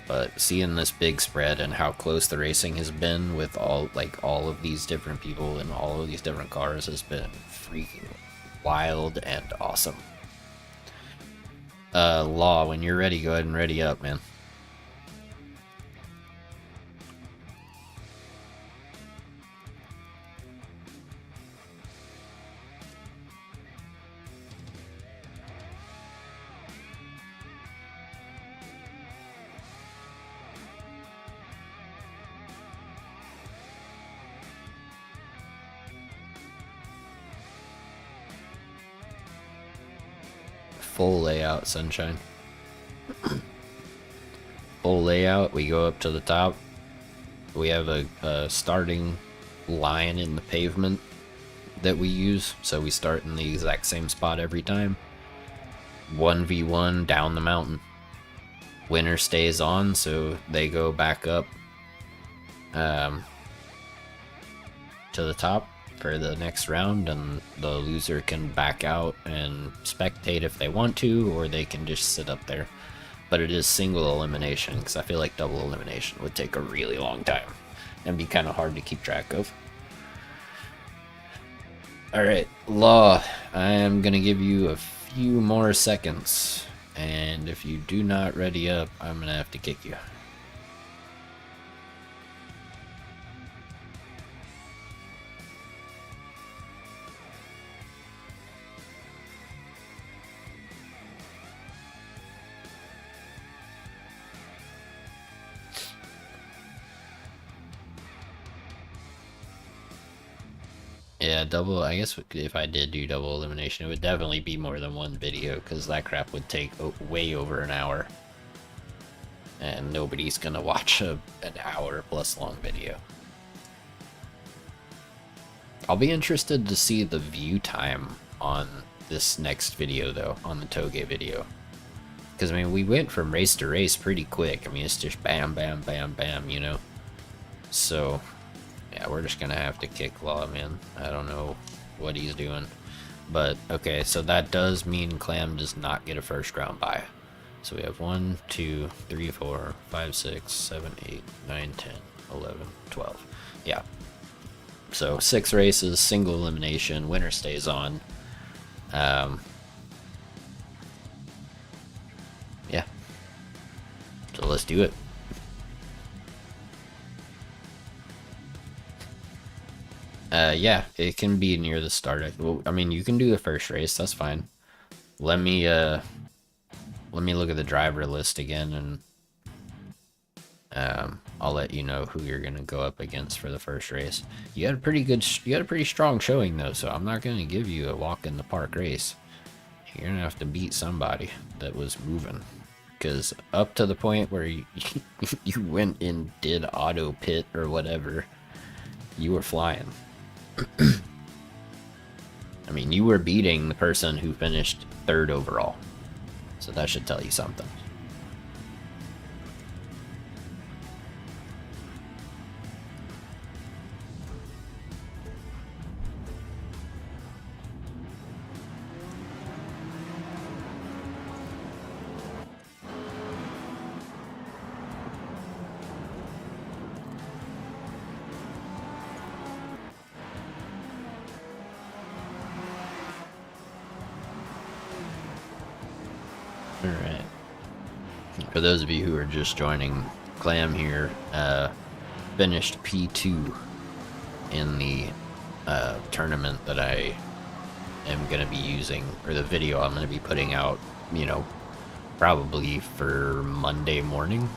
But seeing this big spread and how close the racing has been with all of these different people and all of these different cars has been freaking wild and awesome. Law, when you're ready, go ahead and ready up, man. Full layout, sunshine. Full layout, we go up to the top. We have a starting line in the pavement that we use, so we start in the exact same spot every time. 1v1 down the mountain. Winner stays on, so they go back up to the top for the next round, and the loser can back out and spectate if they want to, or they can just sit up there. But it is single elimination, because I feel like double elimination would take a really long time and be kind of hard to keep track of. Alright, Law, I am going to give you a few more seconds, and if you do not ready up, I'm going to have to kick you. Yeah, double, I guess if I did do double elimination, it would definitely be more than one video, because that crap would take way over an hour. And nobody's gonna watch an hour plus long video. I'll be interested to see the view time on this next video, though, on the Touge video. Because, I mean, we went from race to race pretty quick. I mean, it's just bam, bam, bam, bam, you know? So, yeah, we're just gonna have to kick Law, man. I don't know what he's doing. But, okay, so that does mean Clam does not get a first round bye. So we have 1, 2, 3, 4, 5, 6, 7, 8, 9, 10, 11, 12. Yeah. So 6 races, single elimination, winner stays on. Yeah. So let's do it. Yeah, it can be near the start. Well, I mean, you can do the first race, that's fine. Let me look at the driver list again, and I'll let you know who you're gonna go up against for the first race. You had a pretty strong showing though, so I'm not gonna give you a walk in the park race. You're gonna have to beat somebody that was moving, because up to the point where you went and did auto pit or whatever, you were flying. I mean, you were beating the person who finished 3rd overall. So that should tell you something. Alright. For those of you who are just joining, Clam here finished P2 in the tournament that I am going to be using, or the video I'm going to be putting out, you know, probably for Monday morning.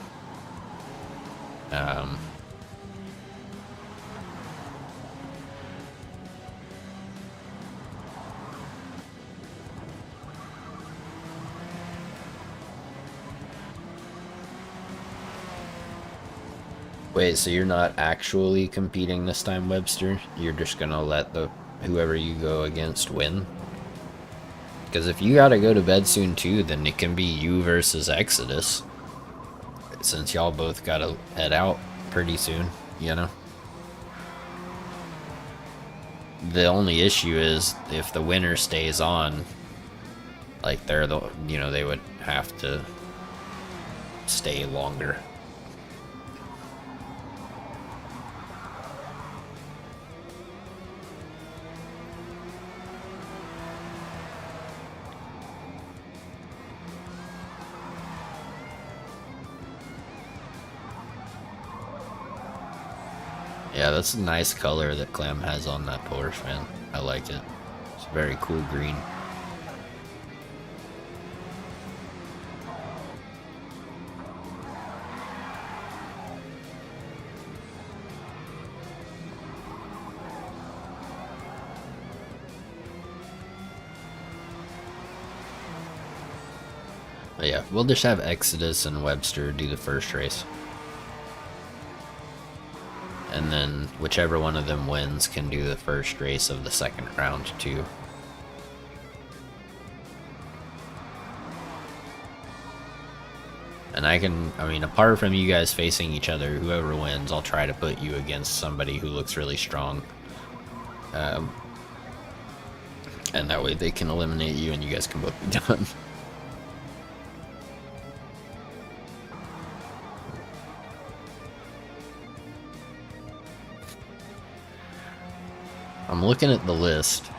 Wait, so you're not actually competing this time, Webster? You're just gonna let whoever you go against win? Because if you gotta go to bed soon too, then it can be you versus Exodus. Since y'all both gotta head out pretty soon, you know? The only issue is if the winner stays on, like they would have to stay longer. Yeah, that's a nice color that Clem has on that Porsche, man. I like it. It's a very cool green. But yeah, we'll just have Exodus and Webster do the first race. And then whichever one of them wins can do the first race of the second round too. And I mean, apart from you guys facing each other, whoever wins, I'll try to put you against somebody who looks really strong. And that way they can eliminate you and you guys can both be done. I'm looking at the list.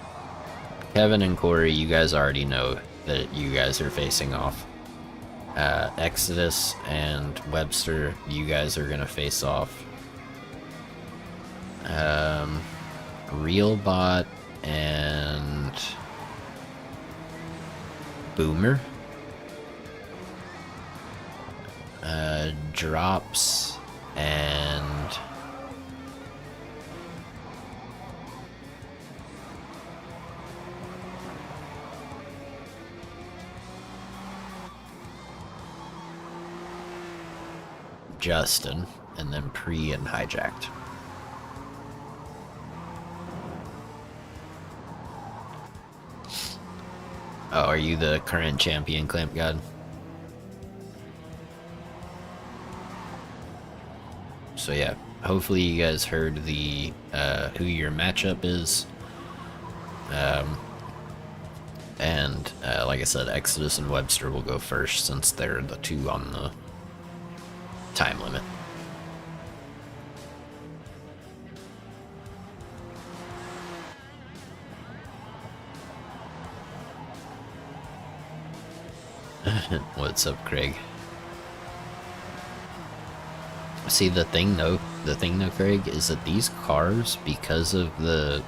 Kevin and Corey, you guys already know that you guys are facing off. Exodus and Webster, you guys are gonna face off. Realbot and Boomer. Drops and Justin, and then Pre and Hijacked. Oh, are you the current champion, Clamp God? So yeah, hopefully you guys heard the who your matchup is. Like I said, Exodus and Webster will go first since they're the two on the time limit. What's up, Craig? See, the thing though, Craig, is that these cars, because of the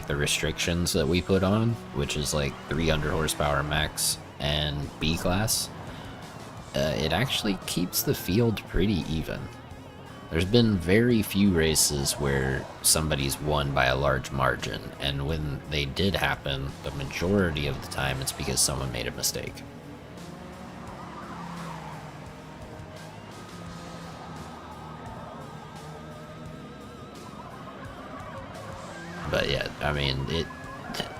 restrictions that we put on, which is like 300 horsepower max and B class, it actually keeps the field pretty even. There's been very few races where somebody's won by a large margin, and when they did happen, the majority of the time it's because someone made a mistake. But yeah, I mean,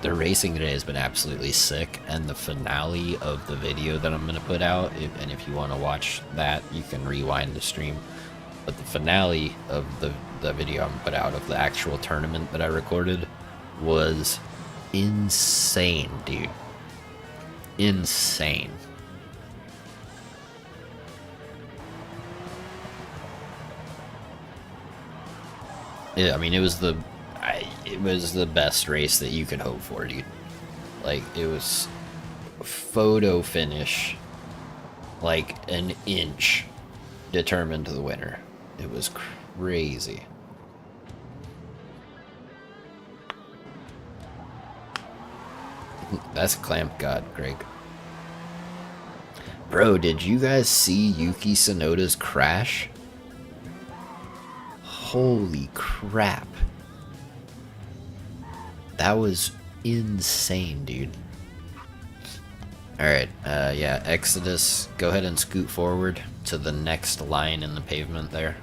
the racing today has been absolutely sick, and the finale of the video that I'm going to put out, and if you want to watch that, you can rewind the stream, but the finale of the video I'm going to put out of the actual tournament that I recorded was insane, dude. Insane. Yeah, I mean, it was the best race that you could hope for, dude. Like, it was photo finish, like an inch, determined the winner. It was crazy. That's Clamp God, Greg. Bro, did you guys see Yuki Tsunoda's crash? Holy crap. That was insane, dude. Alright, yeah, Exodus, go ahead and scoot forward to the next line in the pavement there.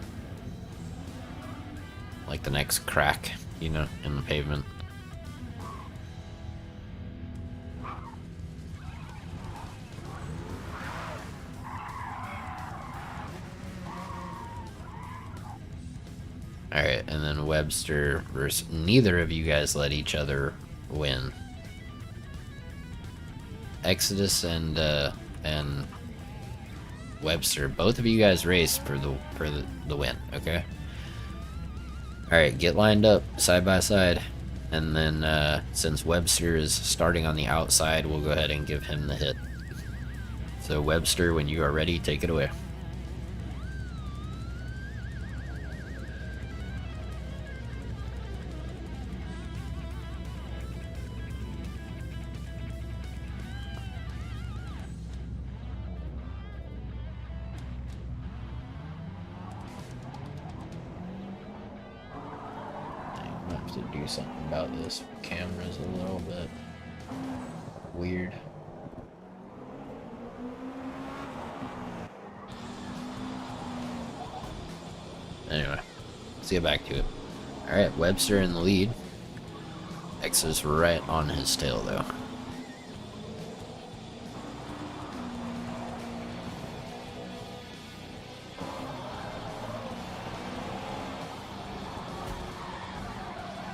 Like the next crack, you know, in the pavement. Alright, and then Webster versus... Neither of you guys let each other win. Exodus and Webster, both of you guys race for the win, okay? Alright, get lined up side by side. And then since Webster is starting on the outside, we'll go ahead and give him the hit. So Webster, when you are ready, take it away. have to do something about this. Camera's a little bit weird. Anyway, let's get back to it. Alright, Webster in the lead. Exodus right on his tail though.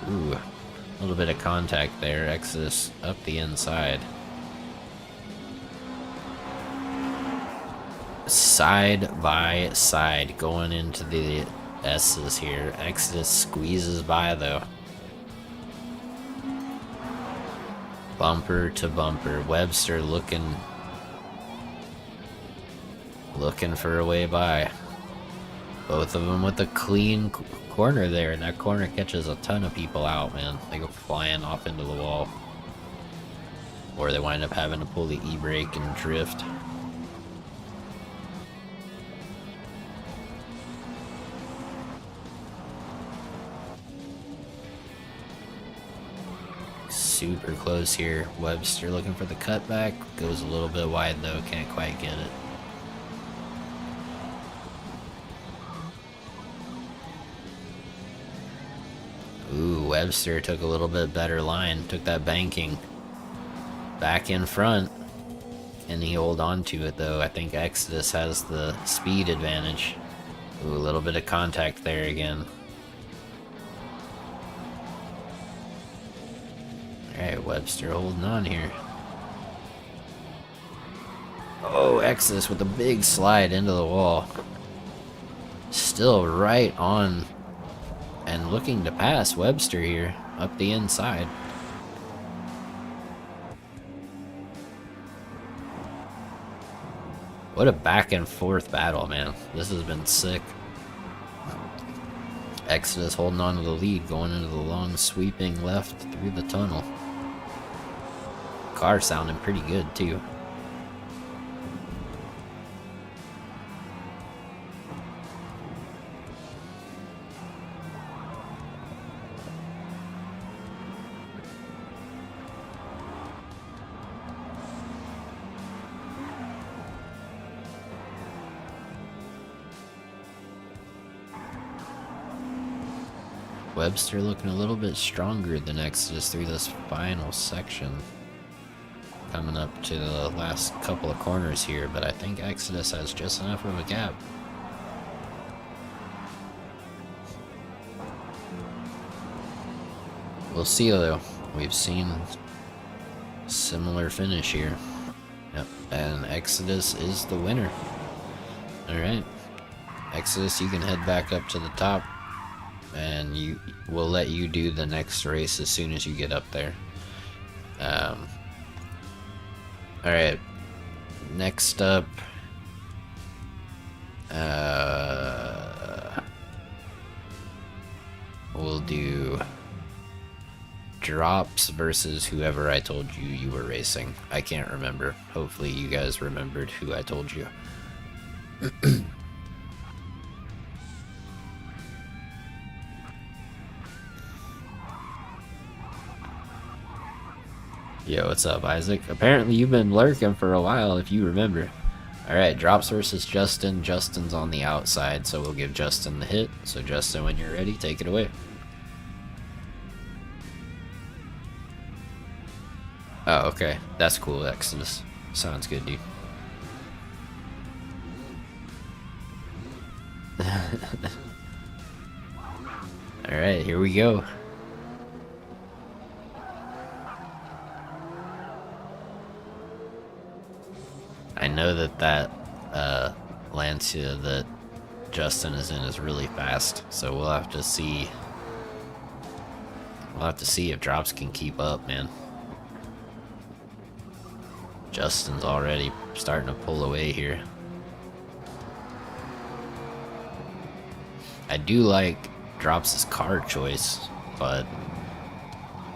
Ooh, a little bit of contact there. Exodus up the inside. Side by side going into the S's here. Exodus squeezes by though. Bumper to bumper. Webster looking for a way by. Both of them with a clean corner there, and that corner catches a ton of people out, man. They go flying off into the wall. Or they wind up having to pull the e-brake and drift. Super close here. Webster looking for the cutback. Goes a little bit wide though, can't quite get it. Ooh, Webster took a little bit better line. Took that banking back in front. Can he hold on to it though? I think Exodus has the speed advantage. Ooh, a little bit of contact there again. Alright, Webster holding on here. Oh, Exodus with a big slide into the wall. Still right on and looking to pass Webster here up the inside. What a back and forth battle, man. This has been sick. Exodus holding on to the lead, going into the long sweeping left through the tunnel. Car sounding pretty good too. Webster looking a little bit stronger than Exodus through this final section. Coming up to the last couple of corners here, but I think Exodus has just enough of a gap. We'll see though. We've seen similar finish here. Yep, and Exodus is the winner. Alright. Exodus, you can head back up to the top, and we'll let you do the next race as soon as you get up there. Alright, next up, we'll do drops versus whoever I told you were racing. I can't remember. Hopefully you guys remembered who I told you. Yo, what's up, Isaac? Apparently you've been lurking for a while, if you remember. Alright, drops versus Justin. Justin's on the outside, so we'll give Justin the hit. So Justin, when you're ready, take it away. Oh, okay. That's cool, Exodus. Sounds good, dude. Alright, here we go. I know that Lancia that Justin is in is really fast, so we'll have to see. We'll have to see if drops can keep up, man. Justin's already starting to pull away here. I do like drops' car choice, but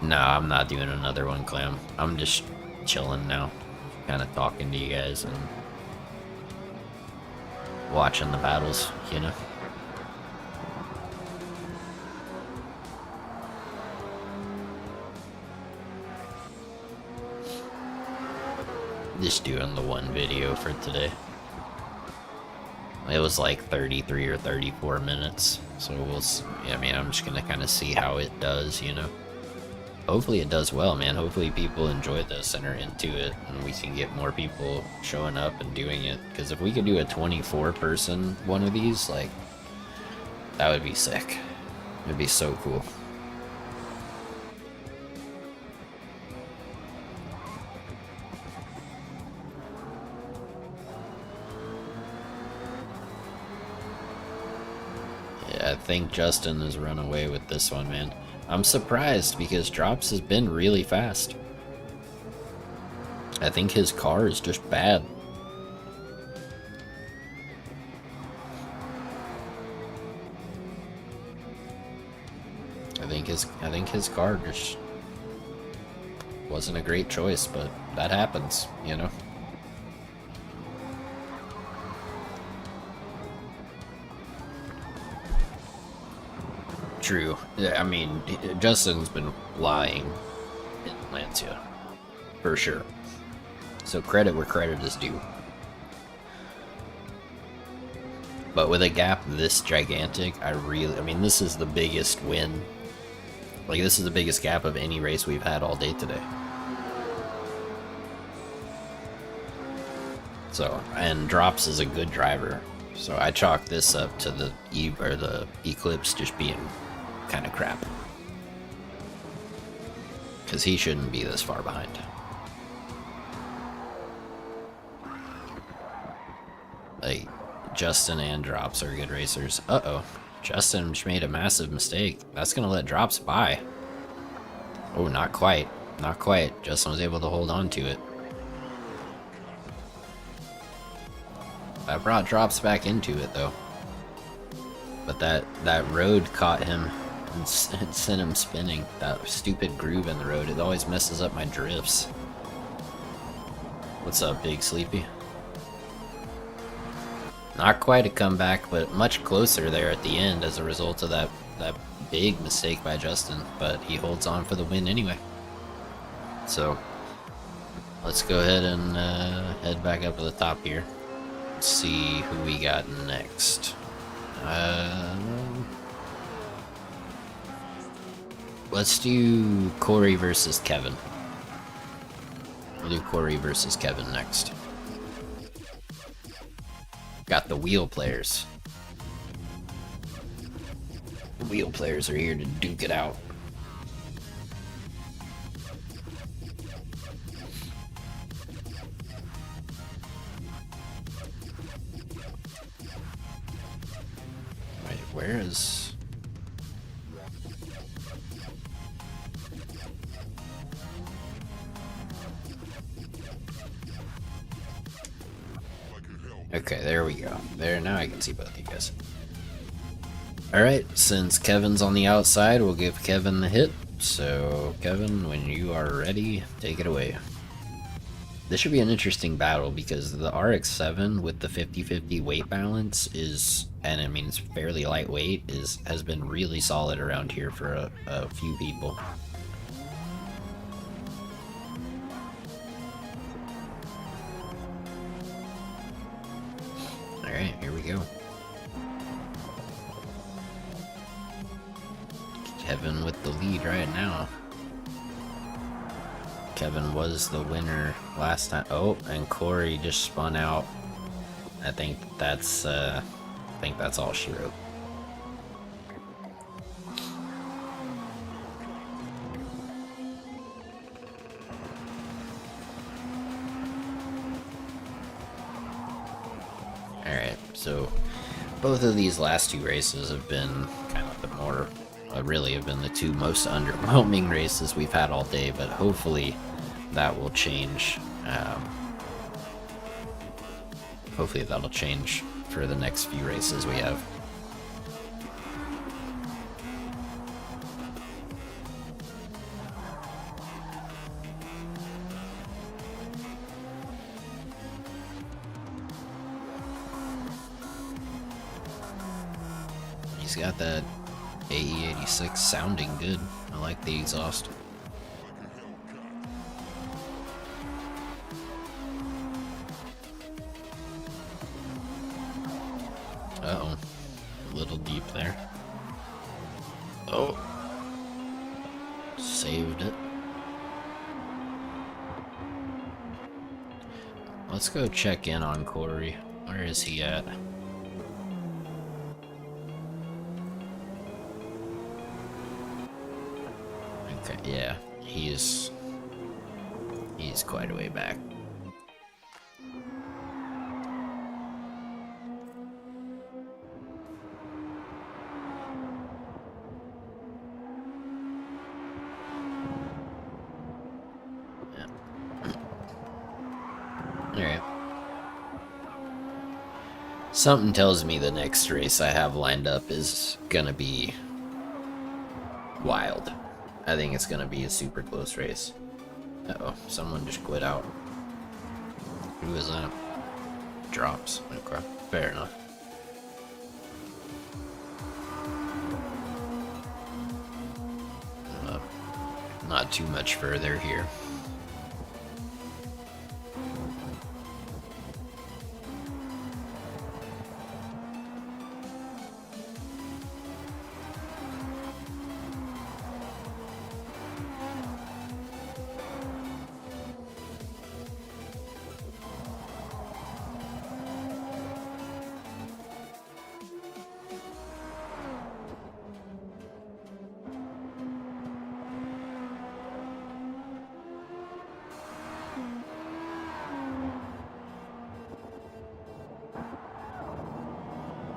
no, I'm not doing another one, Clam. I'm just chilling now. Kind of talking to you guys and watching the battles, you know. just doing the one video for today. It was like 33 or 34 minutes, so we'll see. I mean, I'm just gonna kind of see how it does, you know. Hopefully it does well, man. Hopefully people enjoy this and are into it, and we can get more people showing up and doing it. Because if we could do a 24-person one of these, like, that would be sick. It'd be so cool. Yeah, I think Justin has run away with this one, man. I'm surprised because Drops has been really fast. I think his car is just bad. I think his car just wasn't a great choice, but that happens, you know. True. Yeah, I mean, Justin's been lying in Lancia, for sure. So credit where credit is due. But with a gap this gigantic, I mean, this is the biggest win. Like, this is the biggest gap of any race we've had all day today. So, and Drops is a good driver. So I chalk this up to the Eclipse just being kind of crap. Because he shouldn't be this far behind. Like, Justin and Drops are good racers. Uh-oh. Justin just made a massive mistake. That's gonna let Drops by. Oh, not quite. Not quite. Justin was able to hold on to it. That brought Drops back into it, though. But that road caught him and sent him spinning. That stupid groove in the road, it always messes up my drifts. What's up, Big Sleepy? Not quite a comeback, but much closer there at the end as a result of that big mistake by Justin. But he holds on for the win anyway. So, let's go ahead and head back up to the top here. Let's see who we got next. Let's do Corey versus Kevin. We'll do Corey versus Kevin next. Got the wheel players. The wheel players are here to duke it out. Wait, where is... Okay, there we go. There, now I can see both of you guys. Alright, since Kevin's on the outside, we'll give Kevin the hit. So, Kevin, when you are ready, take it away. This should be an interesting battle because the RX-7 with the 50-50 weight balance is, and I mean it's fairly lightweight, has been really solid around here for a few people. Alright, here we go. Kevin with the lead right now. Kevin was the winner last time. Oh, and Corey just spun out. I think that's all she wrote. Alright, so both of these last two races have been kind of the more, really have been the two most underwhelming races we've had all day, but hopefully that will change. Hopefully that'll change for the next few races we have. He's got that AE86 sounding good. I like the exhaust. Uh-oh. A little deep there. Oh. Saved it. Let's go check in on Corey. Where is he at? Okay, yeah. He's quite a way back. Alright. Something tells me the next race I have lined up is gonna be wild. I think it's gonna be a super close race. Uh-oh, someone just quit out. Who is that? Drops. Okay, fair enough. Not too much further here.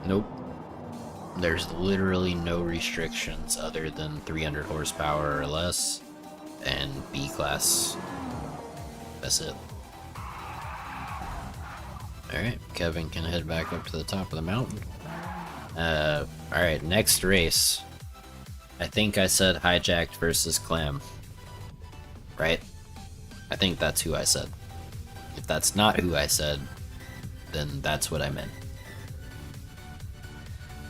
Nope. There's literally no restrictions other than 300 horsepower or less and B class. That's it. Alright, Kevin can head back up to the top of the mountain. Alright, next race. I think I said hijacked versus clam. Right? I think that's who I said. If that's not who I said, then that's what I meant.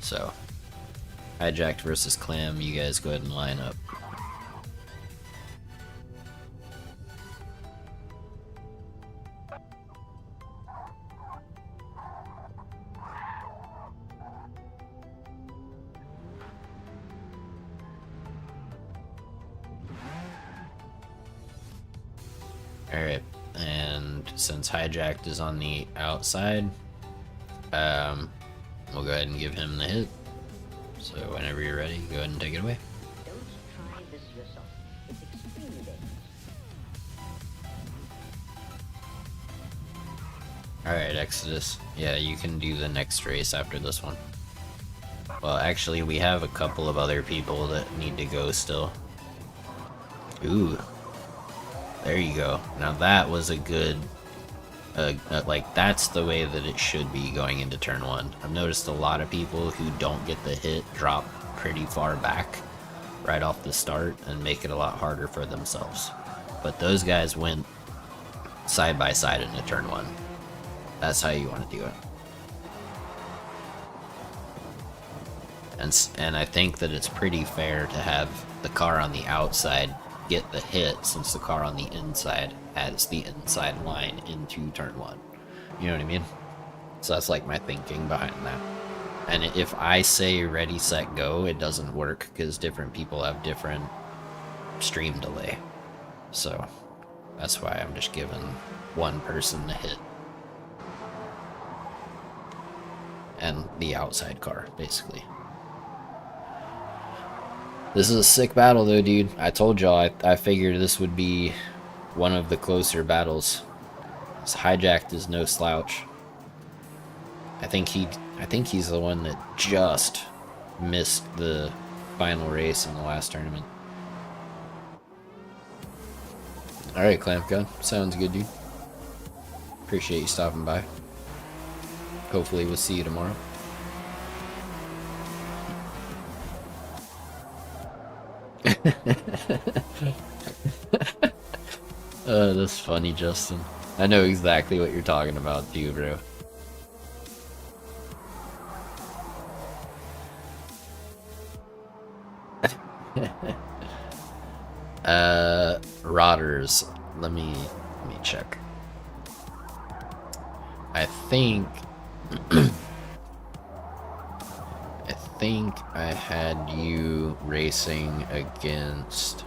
So, hijacked versus clam, you guys go ahead and line up. Alright, and since hijacked is on the outside, we'll go ahead and give him the hit. So whenever you're ready, go ahead and take it away. Don't try this yourself. It's extremely dangerous. Alright, Exodus. Yeah, you can do the next race after this one. Well, actually, we have a couple of other people that need to go still. Ooh. There you go. Now that was a good... like, that's the way that it should be going into turn 1. I've noticed a lot of people who don't get the hit drop pretty far back right off the start and make it a lot harder for themselves. But those guys went side by side into turn 1. That's how you want to do it. And I think that it's pretty fair to have the car on the outside get the hit, since the car on the inside has the inside line into turn 1. You know what I mean? So that's like my thinking behind that. And if I say ready, set, go, it doesn't work because different people have different stream delay. So that's why I'm just giving one person the hit. And the outside car, basically. This is a sick battle though, dude. I told y'all I figured this would be one of the closer battles. This hijacked is no slouch. I think he's the one that just missed the final race in the last tournament. Alright, Clamp Gun. Sounds good, dude. Appreciate you stopping by. Hopefully we'll see you tomorrow. That's funny, Justin. I know exactly what you're talking about too, bro. Rotters. Let me check. I think think I had you racing against...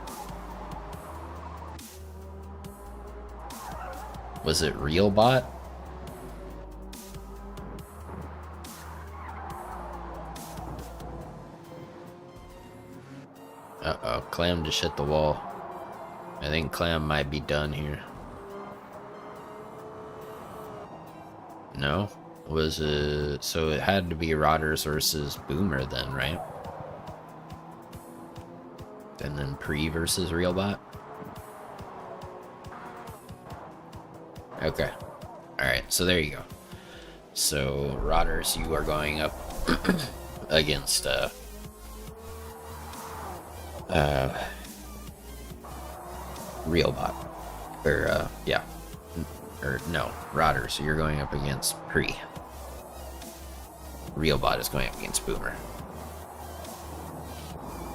Was it Realbot? Uh-oh, Clam just hit the wall. I think Clam might be done here. No? Was it... So it had to be Rodders versus Boomer then, right? And then Pre versus Realbot? Okay. Alright, so there you go. So, Rodders, you are going up against, Realbot. Or, yeah. Or, no, Rodders, you're going up against Pre. Realbot is going up against Boomer.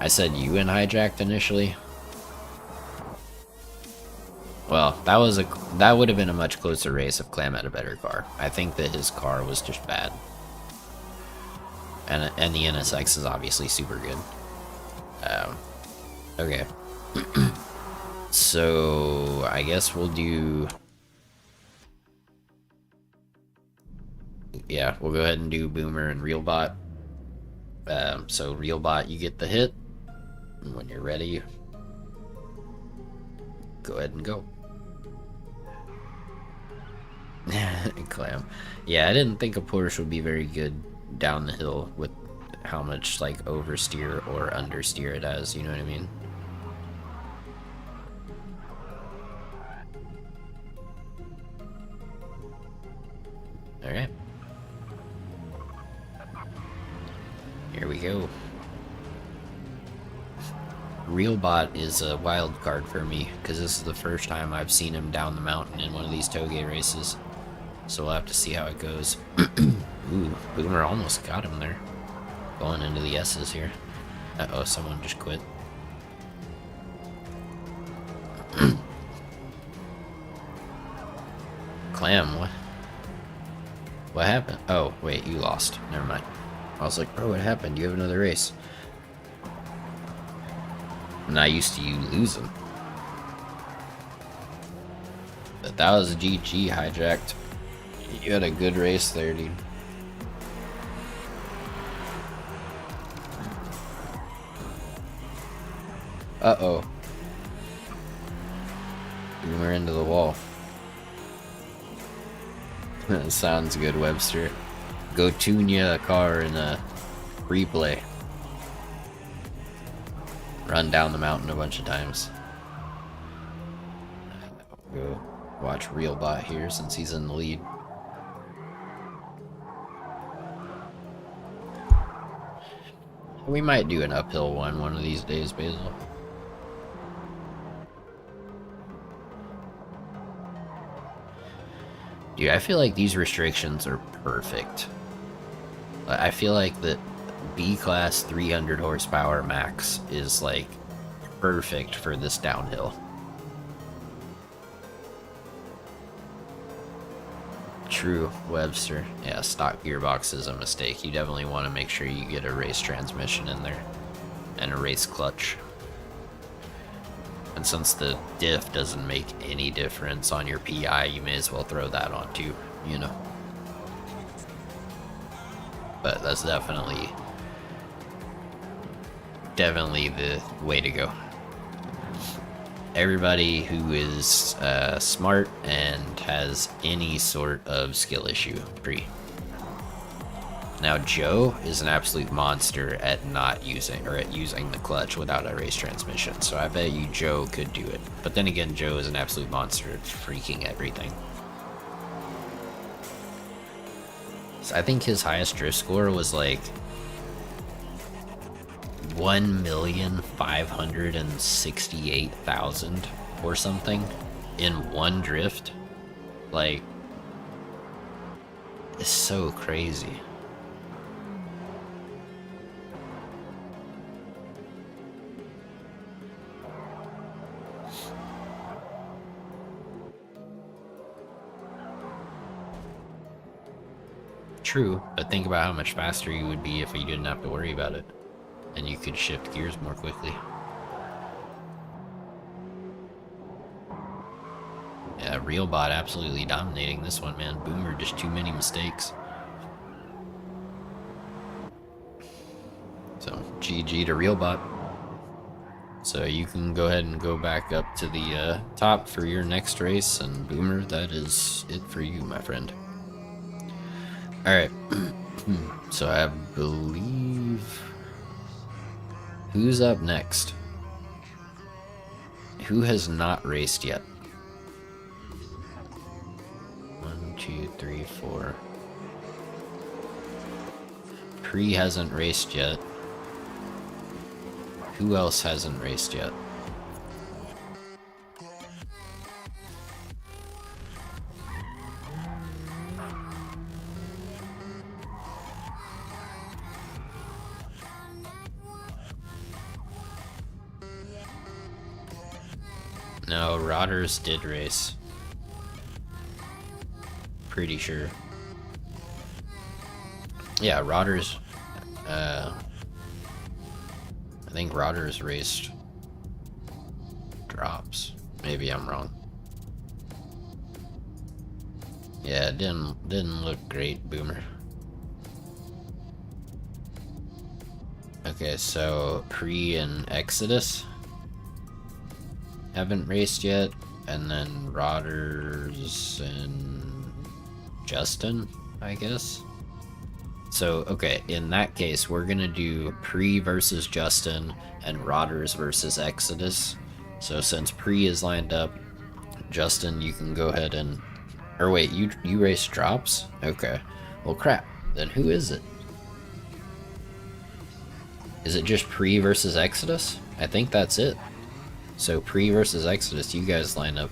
I said you and hijacked initially. Well, that would have been a much closer race if Clam had a better car. I think that his car was just bad. And the NSX is obviously super good. Okay. So, I guess we'll do... Yeah, we'll go ahead and do Boomer and Realbot. So, Realbot, you get the hit. And when you're ready, go ahead and go. Clam. Yeah, I didn't think a Porsche would be very good down the hill with how much, like, oversteer or understeer it has, you know what I mean? Alright. Here we go. Realbot is a wild card for me, because this is the first time I've seen him down the mountain in one of these Touge races. So we'll have to see how it goes. Ooh, Boomer almost got him there. Going into the S's here. Uh-oh, someone just quit. Clam, what? What happened? Oh, wait, you lost. Never mind. I was like, bro, what happened? You have another race. I'm not used to you losing. But that was a GG hijacked. You had a good race there, dude. Uh-oh. We're into the wall. Sounds good, Webster. Go tune ya a car in a replay. Run down the mountain a bunch of times. Go watch Realbot here since he's in the lead. We might do an uphill one of these days, Basil. Dude, I feel like these restrictions are perfect. I feel like that B-class 300 horsepower max is like perfect for this downhill. True, Webster. Yeah, stock gearbox is a mistake. You definitely want to make sure you get a race transmission in there and a race clutch. And since the diff doesn't make any difference on your PI, you may as well throw that on too, you know. But that's definitely the way to go. Everybody who is smart and has any sort of skill issue, free. Now Joe is an absolute monster at not using, or at using the clutch without a race transmission, so I bet you Joe could do it. But then again, Joe is an absolute monster at freaking everything. So I think his highest drift score was like 1,568,000 or something in one drift. Like, it's so crazy. True, but think about how much faster you would be if you didn't have to worry about it. And you could shift gears more quickly. Yeah, Realbot absolutely dominating this one, man. Boomer, just too many mistakes. So, GG to Realbot. So you can go ahead and go back up to the top for your next race, and Boomer, that is it for you, my friend. Alright, so I believe... Who's up next? Who has not raced yet? 1, 2, 3, 4. Pre hasn't raced yet. Who else hasn't raced yet? No, Rodders did race. Pretty sure. Yeah, Rodders, I think Rodders raced drops. Maybe I'm wrong. Yeah, it didn't look great, Boomer. Okay, so Pre and Exodus haven't raced yet, and then Rodders and Justin, I guess. So, okay, in that case, we're gonna do Pre versus Justin and Rodders versus Exodus. So since Pre is lined up, Justin, you can go ahead and... Or wait, you race drops? Okay. Well, crap. Then who is it? Is it just Pre versus Exodus? I think that's it. So Pre versus Exodus, you guys line up.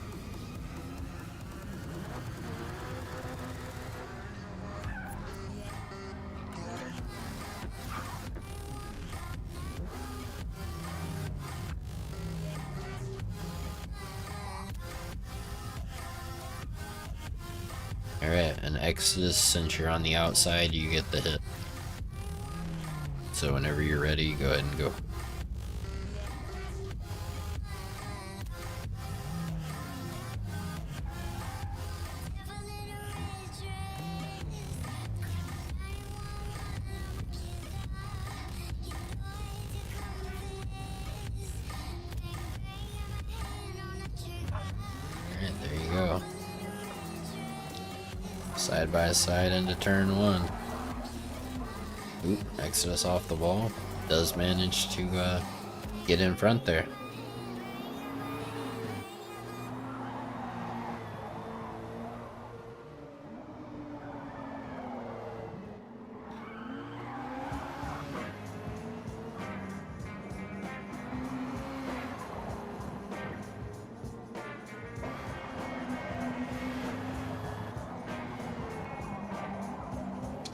Alright, and Exodus, since you're on the outside, you get the hit. So whenever you're ready, go ahead and go. Alright, there you go. Side by side into turn 1. Oop, Exodus off the wall. Does manage to get in front there.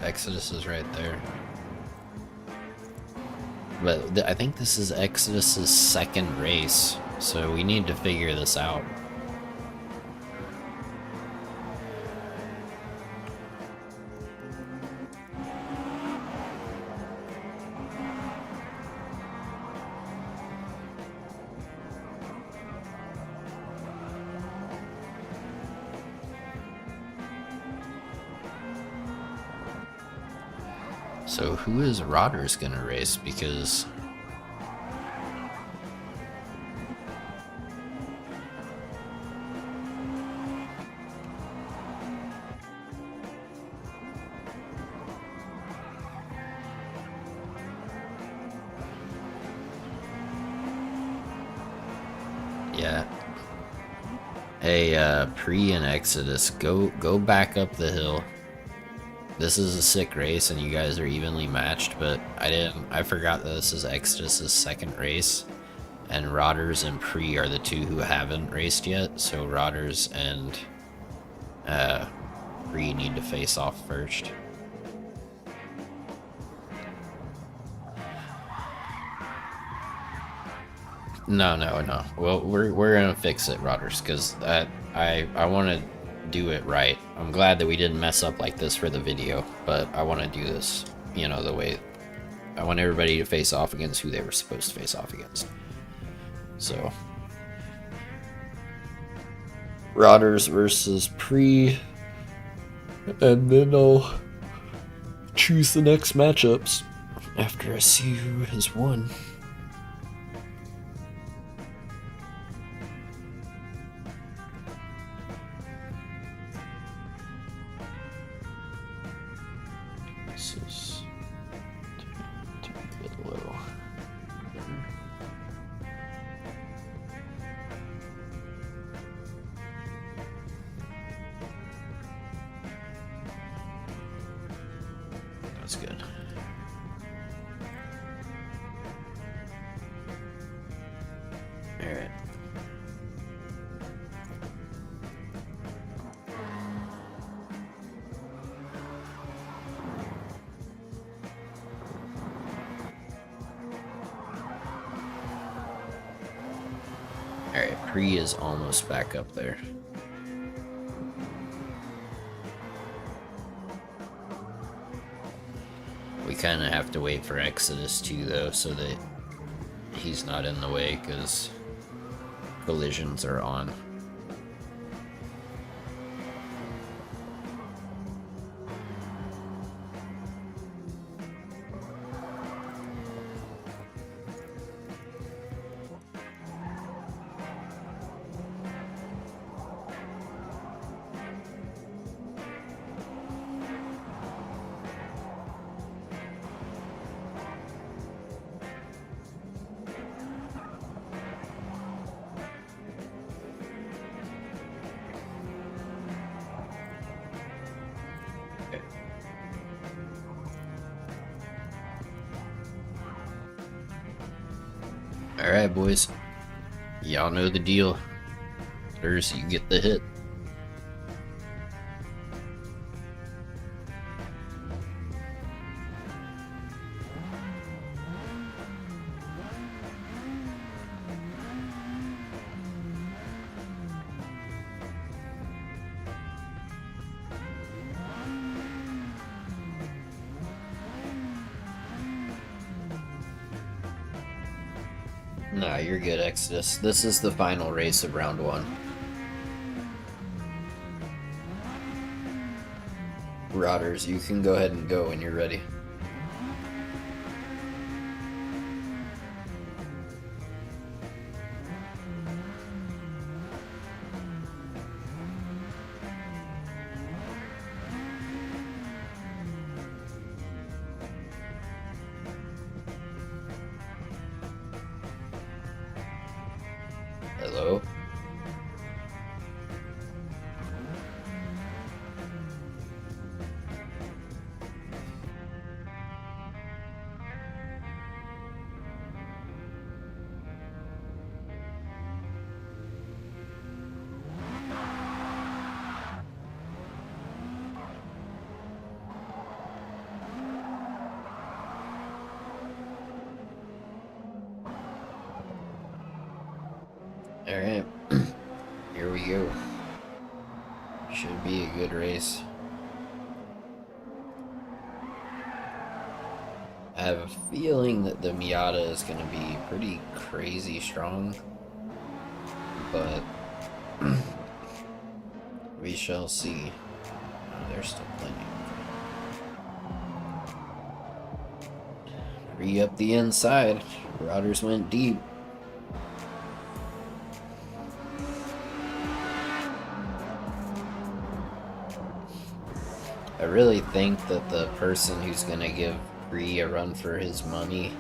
Exodus is right there. But I think this is Exodus's second race, so we need to figure this out. So who is Rodders gonna race? Because yeah. Hey, Pre and Exodus, go back up the hill. This is a sick race and you guys are evenly matched, but I forgot that this is Exodus's second race, and Rodders and Pre are the two who haven't raced yet, so Rodders and Pre need to face off first. No. Well, we're gonna fix it, Rodders, because I want to do it right. I'm glad that we didn't mess up like this for the video, but I want to do this, you know, the way I want everybody to face off against who they were supposed to face off against. So, Rotters versus Pre, and then I'll choose the next matchups after I see who has won. This is to get a little. That's good. All right. Alright, Pre is almost back up there. We kind of have to wait for Exodus too, though, so that he's not in the way, because collisions are on. Alright, boys. Y'all know the deal. First, you get the hit. Nah, you're good, Exodus. This is the final race of round 1. Rotters, you can go ahead and go when you're ready. Hello? Alright, here we go. Should be a good race. I have a feeling that the Miata is going to be pretty crazy strong, but we shall see. Oh, there's still plenty. Re-up the inside. Rotters went deep. I really think that the person who's gonna give Bree a run for his money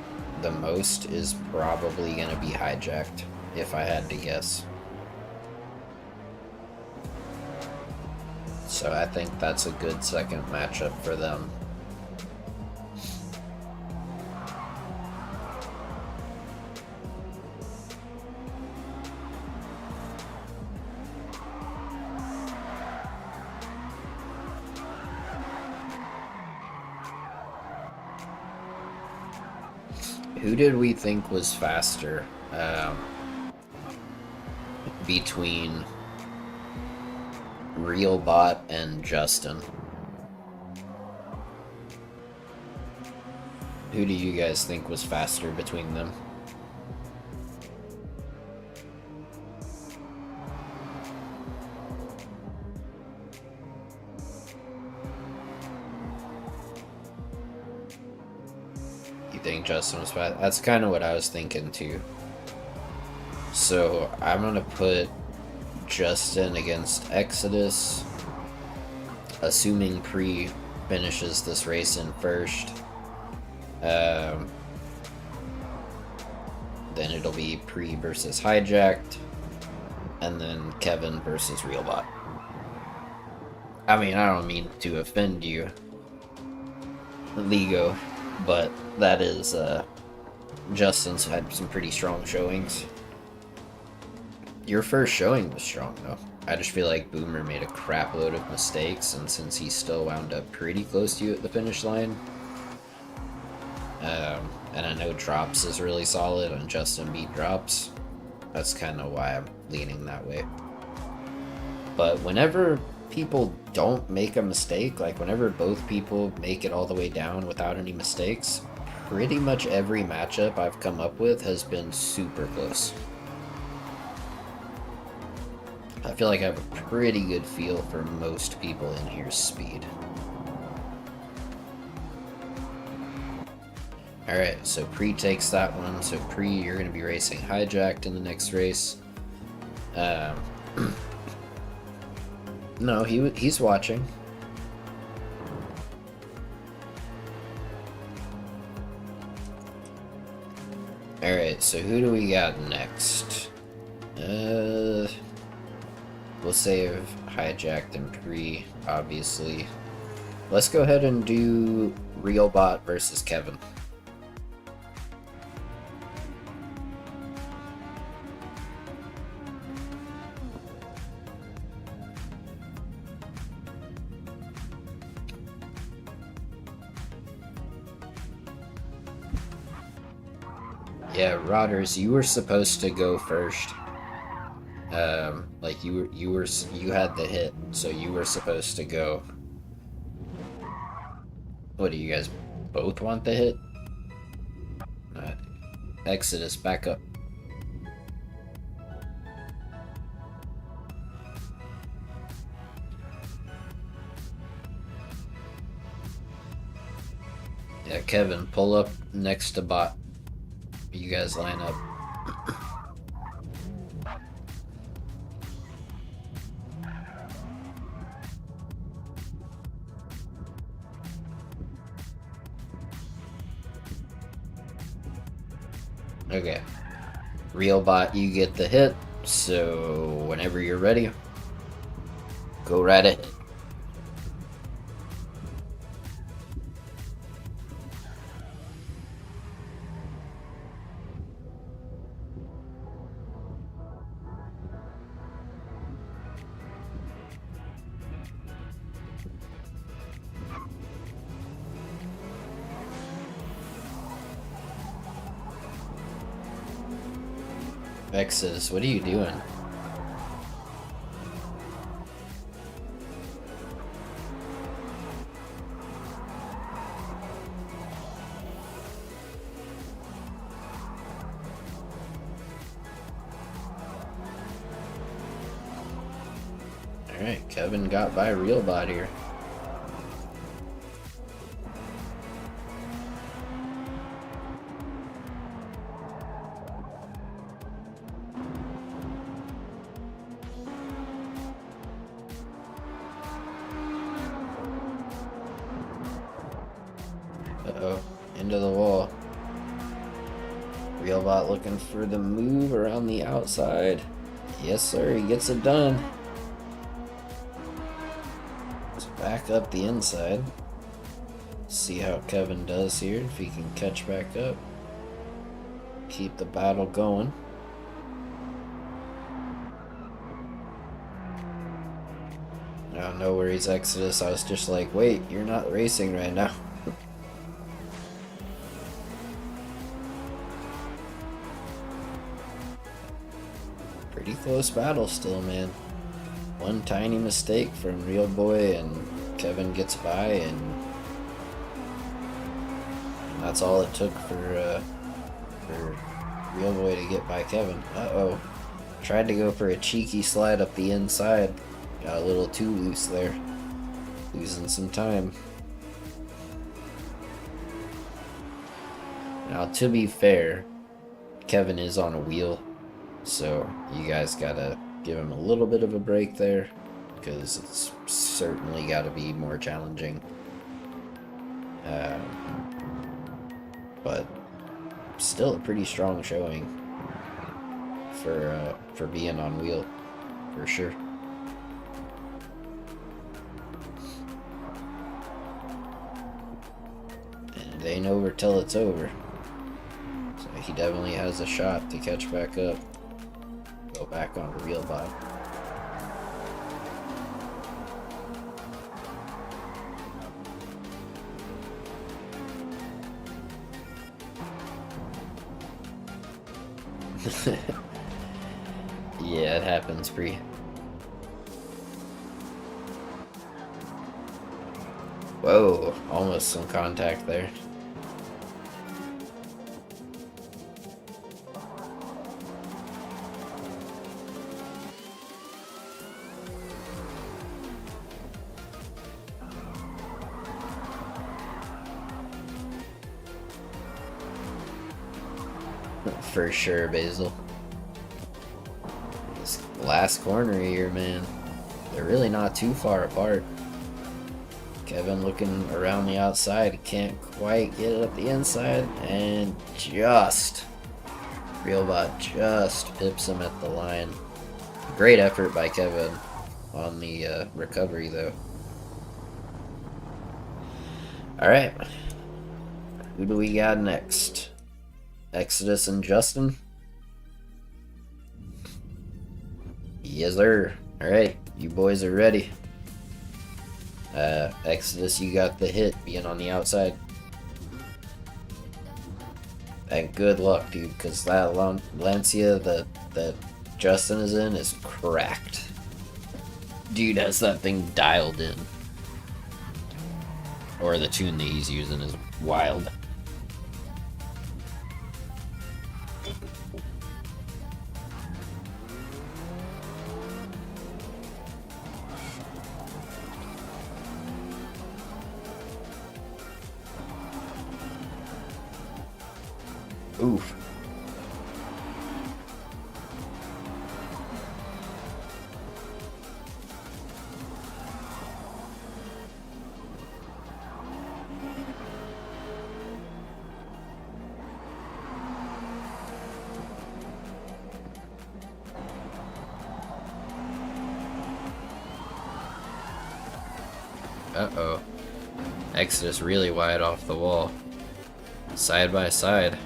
the most is probably gonna be Hijacked, if I had to guess. So I think that's a good second matchup for them. Who did we think was faster between Realbot and Justin. Who do you guys think was faster between them? You think Justin was fast? That's kind of what I was thinking too. So I'm gonna put Justin against Exodus, assuming Pre finishes this race in first. Then it'll be Pre versus Hijacked, and then Kevin versus Realbot. I mean, I don't mean to offend you, Ligo, but that is, Justin's had some pretty strong showings. Your first showing was strong, though. I just feel like Boomer made a crap load of mistakes, and since he still wound up pretty close to you at the finish line, and I know Drops is really solid, and Justin beat Drops, that's kind of why I'm leaning that way. But whenever people don't make a mistake, like whenever both people make it all the way down without any mistakes, pretty much every matchup I've come up with has been super close. I feel like I have a pretty good feel for most people in here's speed. Alright, so Pre takes that one. So Pre, you're going to be racing Hijacked in the next race. No, he's watching. Alright, so who do we got next? We'll save Hijacked and Pre, obviously. Let's go ahead and do Realbot versus Kevin. Yeah, Rodders, you were supposed to go first. Like you had the hit, so you were supposed to go. What do you guys both want the hit? Exodus, back up. Yeah, Kevin, pull up next to Bot. You guys line up. Okay. Realbot, you get the hit, so whenever you're ready, go right ahead. Exodus, what are you doing? Alright, Kevin got by Realbot here. Uh-oh, into the wall. Realbot looking for the move around the outside. Yes, sir, he gets it done. Let's back up the inside. See how Kevin does here, if he can catch back up. Keep the battle going. Oh, no worries, Exodus. I was just like, wait, you're not racing right now. Pretty close battle still, man. One tiny mistake from Real Boy and Kevin gets by, and that's all it took for Real Boy to get by Kevin. Uh-oh. Tried to go for a cheeky slide up the inside. Got a little too loose there. Losing some time. Now, to be fair, Kevin is on a wheel, so you guys gotta give him a little bit of a break there, because it's certainly gotta be more challenging. But still a pretty strong showing for being on wheel, for sure. And it ain't over till it's over. So he definitely has a shot to catch back up. Go back on a real bot. Yeah, it happens, Bree. Whoa, almost some contact there. For sure, Basil. This last corner here, man. They're really not too far apart. Kevin looking around the outside, can't quite get it up the inside, and just Realbot just pips him at the line. Great effort by Kevin on the recovery, though. Alright, who do we got next? Exodus and Justin? Yes, sir. Alright, you boys are ready. Exodus, you got the hit being on the outside. And good luck, dude, because that Lancia that Justin is in is cracked. Dude has that thing dialed in. Or the tune that he's using is wild. Oof. Uh-oh. Exodus really wide off the wall. Side by side.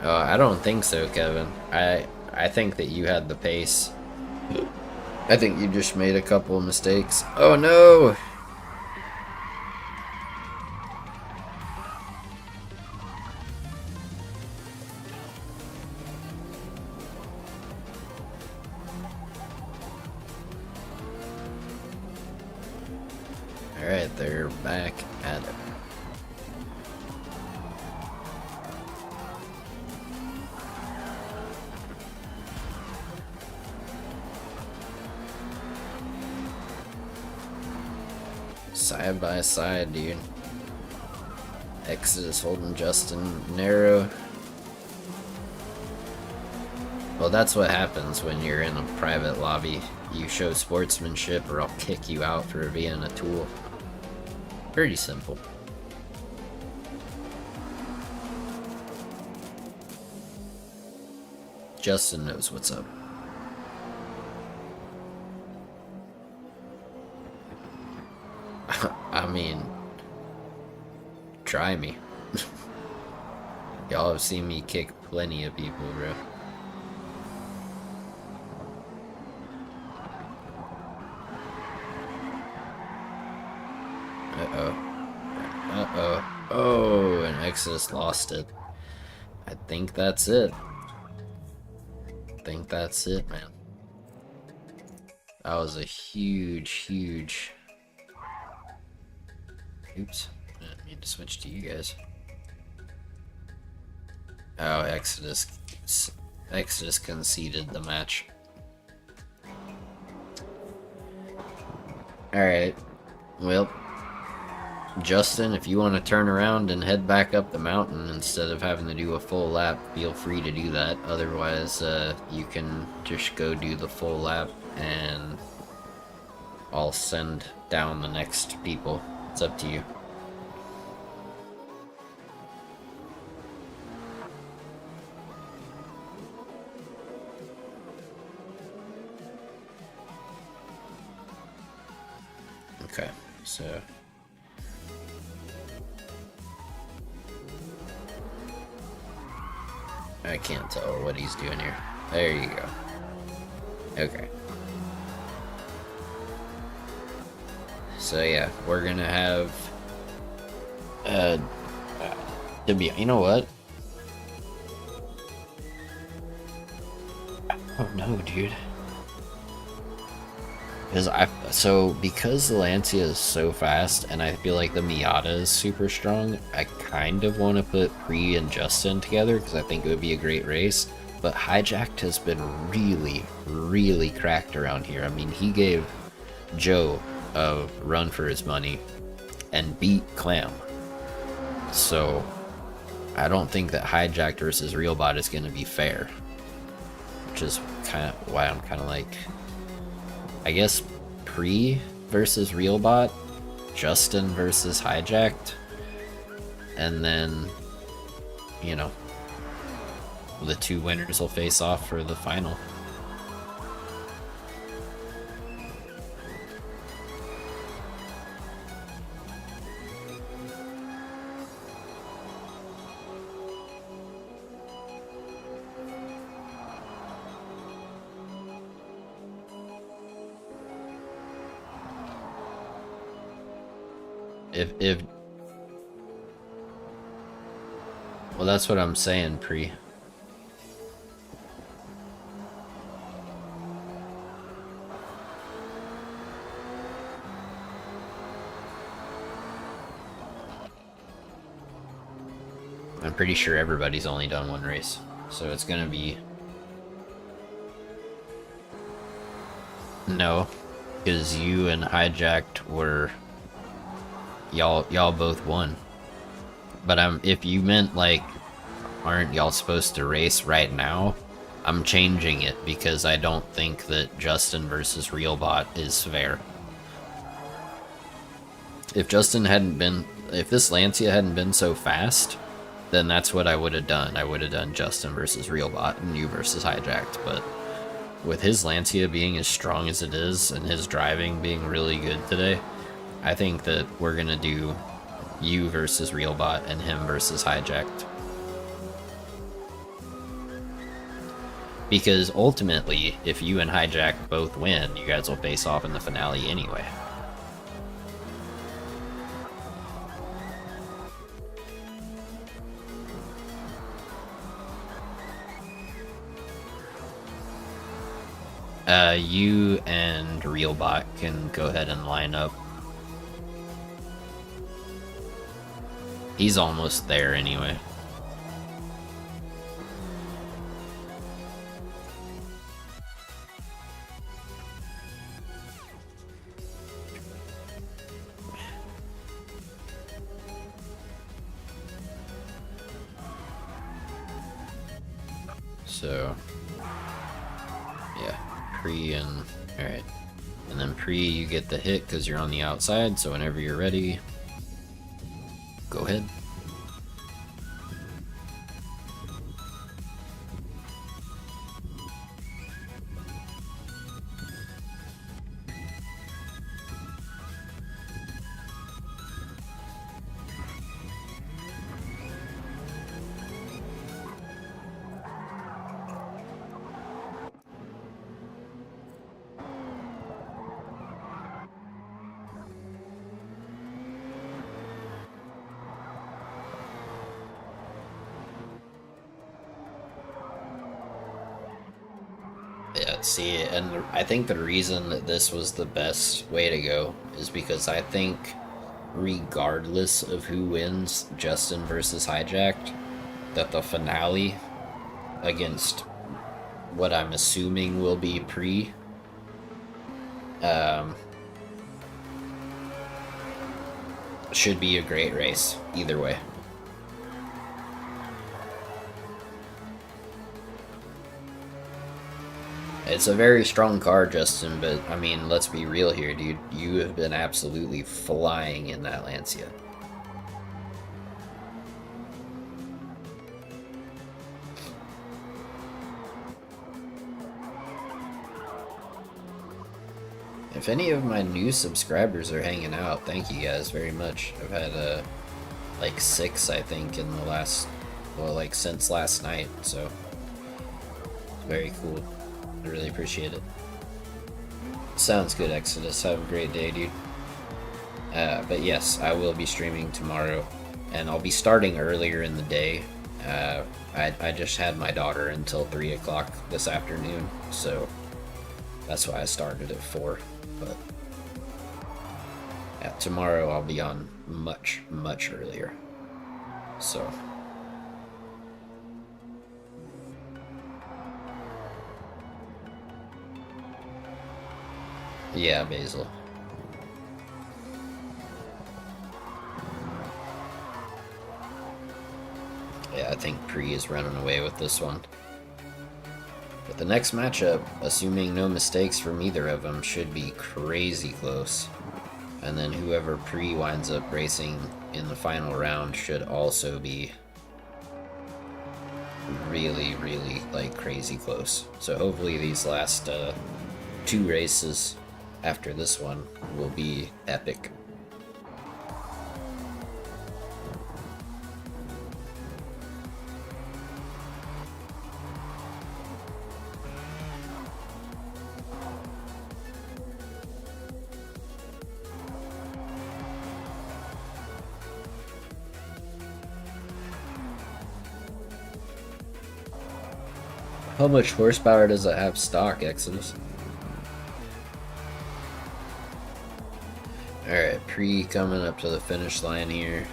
I don't think so, Kevin. I think that you had the pace. I think you just made a couple of mistakes. Oh no! Alright, they're back at it. Side by side, dude. Exodus holding Justin narrow. Well, that's what happens when you're in a private lobby. You show sportsmanship or I'll kick you out for being a tool. Pretty simple. Justin knows what's up. I mean, try me. Y'all have seen me kick plenty of people, bro. Uh-oh. Uh-oh. Oh, and Exodus lost it. I think that's it. I think that's it, man. That was a huge. Oops. I need to switch to you guys. Oh, Exodus conceded the match. Alright. Well, Justin, if you want to turn around and head back up the mountain instead of having to do a full lap, feel free to do that. Otherwise, you can just go do the full lap and I'll send down the next people. It's up to you. Okay, so I can't tell what he's doing here. There you go. Okay. So yeah, we're gonna have you know what? Oh no, dude. Because the Lancia is so fast and I feel like the Miata is super strong, I kind of want to put Pre and Justin together because I think it would be a great race. But Hijacked has been really cracked around here. I mean, he gave Joe a run for his money and beat Clam. So I don't think that Hijacked versus Realbot is going to be fair. Which is kind of why I'm kind of like, I guess Pre versus Realbot, Justin versus Hijacked, and then, you know, the two winners will face off for the final. If well, that's what I'm saying, Pre. I'm pretty sure everybody's only done one race, so it's gonna be no, because you and Hijacked were y'all both won. But if you meant like, aren't y'all supposed to race right now? I'm changing it because I don't think that Justin versus Realbot is fair. If this Lancia hadn't been so fast, then that's what I would have done. I would have done Justin versus Realbot and you versus Hijacked. But with his Lancia being as strong as it is and his driving being really good today, I think that we're gonna do you versus Realbot and him versus Hijacked. Because ultimately, if you and Hijack both win, you guys will face off in the finale anyway. You and Realbot can go ahead and line up. He's almost there anyway. So, yeah, Pre and, alright. And then Pre, you get the hit because you're on the outside, so whenever you're ready, go ahead. Yeah, see, and I think the reason that this was the best way to go is because I think, regardless of who wins Justin versus Hijacked, that the finale against what I'm assuming will be Pre, should be a great race either way. It's a very strong car, Justin, but I mean, let's be real here, dude. You have been absolutely flying in that Lancia. If any of my new subscribers are hanging out, thank you guys very much. I've had like 6, I think, in the last, well, like since last night, so it's very cool. I really appreciate it. Sounds good, Exodus. Have a great day, dude. But yes, I will be streaming tomorrow, and I'll be starting earlier in the day. I just had my daughter until 3 o'clock this afternoon, so that's why I started at 4. But yeah, tomorrow I'll be on much earlier. So yeah, Basil. Yeah, I think Pre is running away with this one. But the next matchup, assuming no mistakes from either of them, should be crazy close. And then whoever Pre winds up racing in the final round should also be really, like, crazy close. So hopefully these last 2 races after this one will be epic. How much horsepower does it have stock, Exodus? Alright, Pre coming up to the finish line here.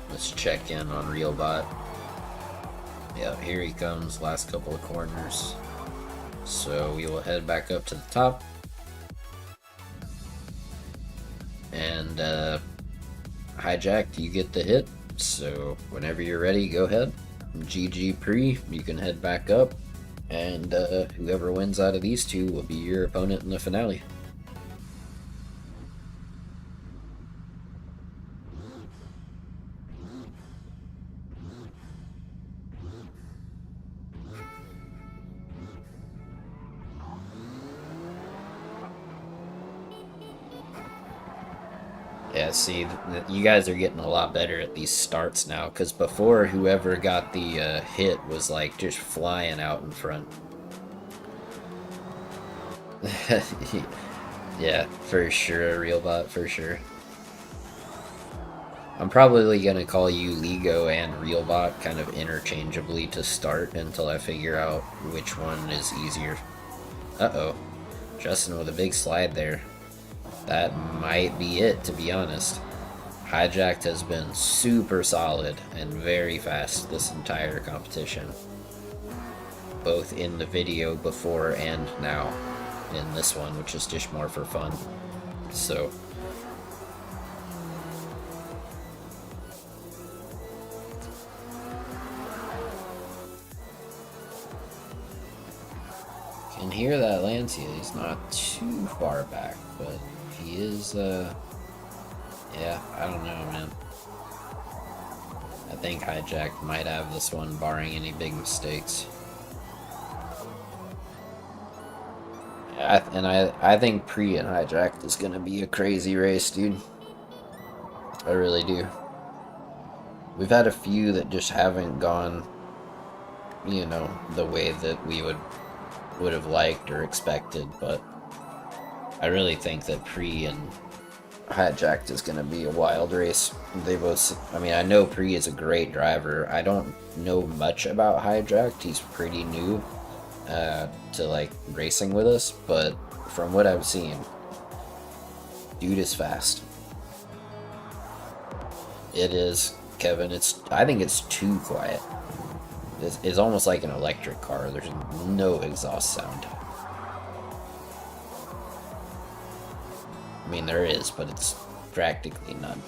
Let's check in on RealBot. Yeah, here he comes, last couple of corners. So we will head back up to the top. And Hijacked, you get the hit. So whenever you're ready, go ahead. GG Pre, you can head back up. And whoever wins out of these 2 will be your opponent in the finale. Yeah, see, you guys are getting a lot better at these starts now, because before, whoever got the hit was like just flying out in front. Yeah, for sure, RealBot, for sure. I'm probably gonna call you Lego and RealBot kind of interchangeably to start until I figure out which one is easier. Uh-oh. Justin with a big slide there. That might be it, to be honest. Hijacked has been super solid and very fast this entire competition. Both in the video before and now in this one, which is just more for fun. So can hear that Lancia. He's not too far back, but he is, yeah, I don't know, man. I think Hijacked might have this one, barring any big mistakes. I think Pre and Hijacked is gonna be a crazy race, dude. I really do. We've had a few that just haven't gone, you know, the way that we would have liked or expected, but I really think that Pre and Hijacked is going to be a wild race. They both, I mean, I know Pre is a great driver. I don't know much about Hijacked. He's pretty new to like racing with us, but from what I've seen, dude is fast. It is, Kevin. I think it's too quiet. It's almost like an electric car. There's no exhaust sound. I mean, there is, but it's practically none.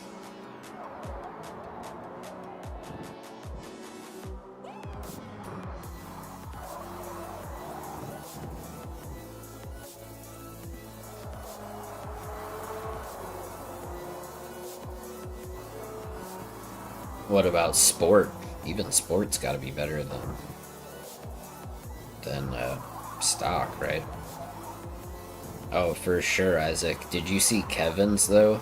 What about sport? Even sport's got to be better than stock, right? Oh, for sure, Isaac. Did you see Kevin's though?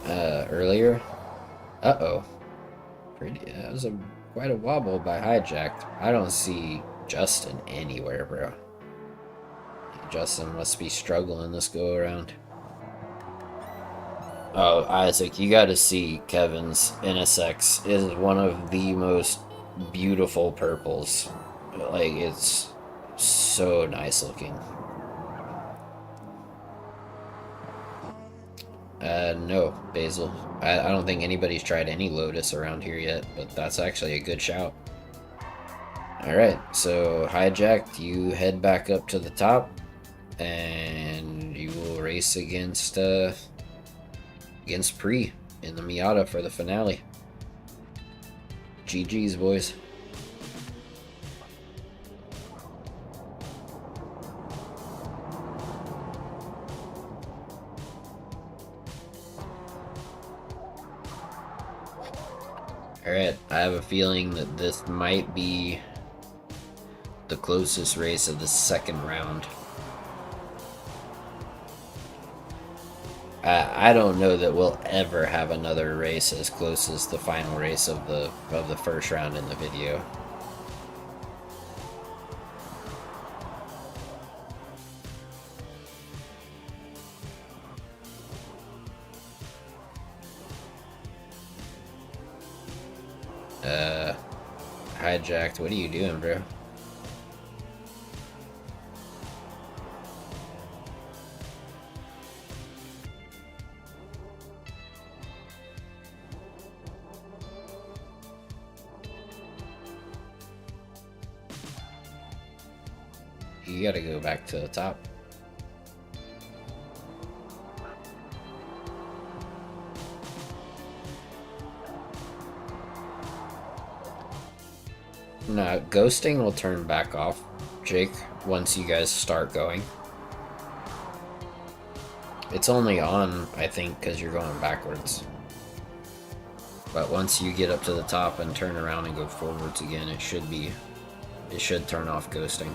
Earlier. Uh-oh. That was quite a wobble by Hijacked. I don't see Justin anywhere, bro. Justin must be struggling this go around. Oh, Isaac, you gotta see Kevin's NSX. It is one of the most beautiful purples. Like, it's so nice looking. No, Basil. I don't think anybody's tried any Lotus around here yet, but that's actually a good shout. Alright, so Hijacked, you head back up to the top, and you will race against Pre in the Miata for the finale. GG's, boys. Alright, I have a feeling that this might be the closest race of the second round. I don't know that we'll ever have another race as close as the final race of the first round in the video. Hijacked, what are you doing, bro? You gotta go back to the top. No, ghosting will turn back off, Jake, once you guys start going. It's only on, I think, because you're going backwards. But once you get up to the top and turn around and go forwards again, it should turn off ghosting.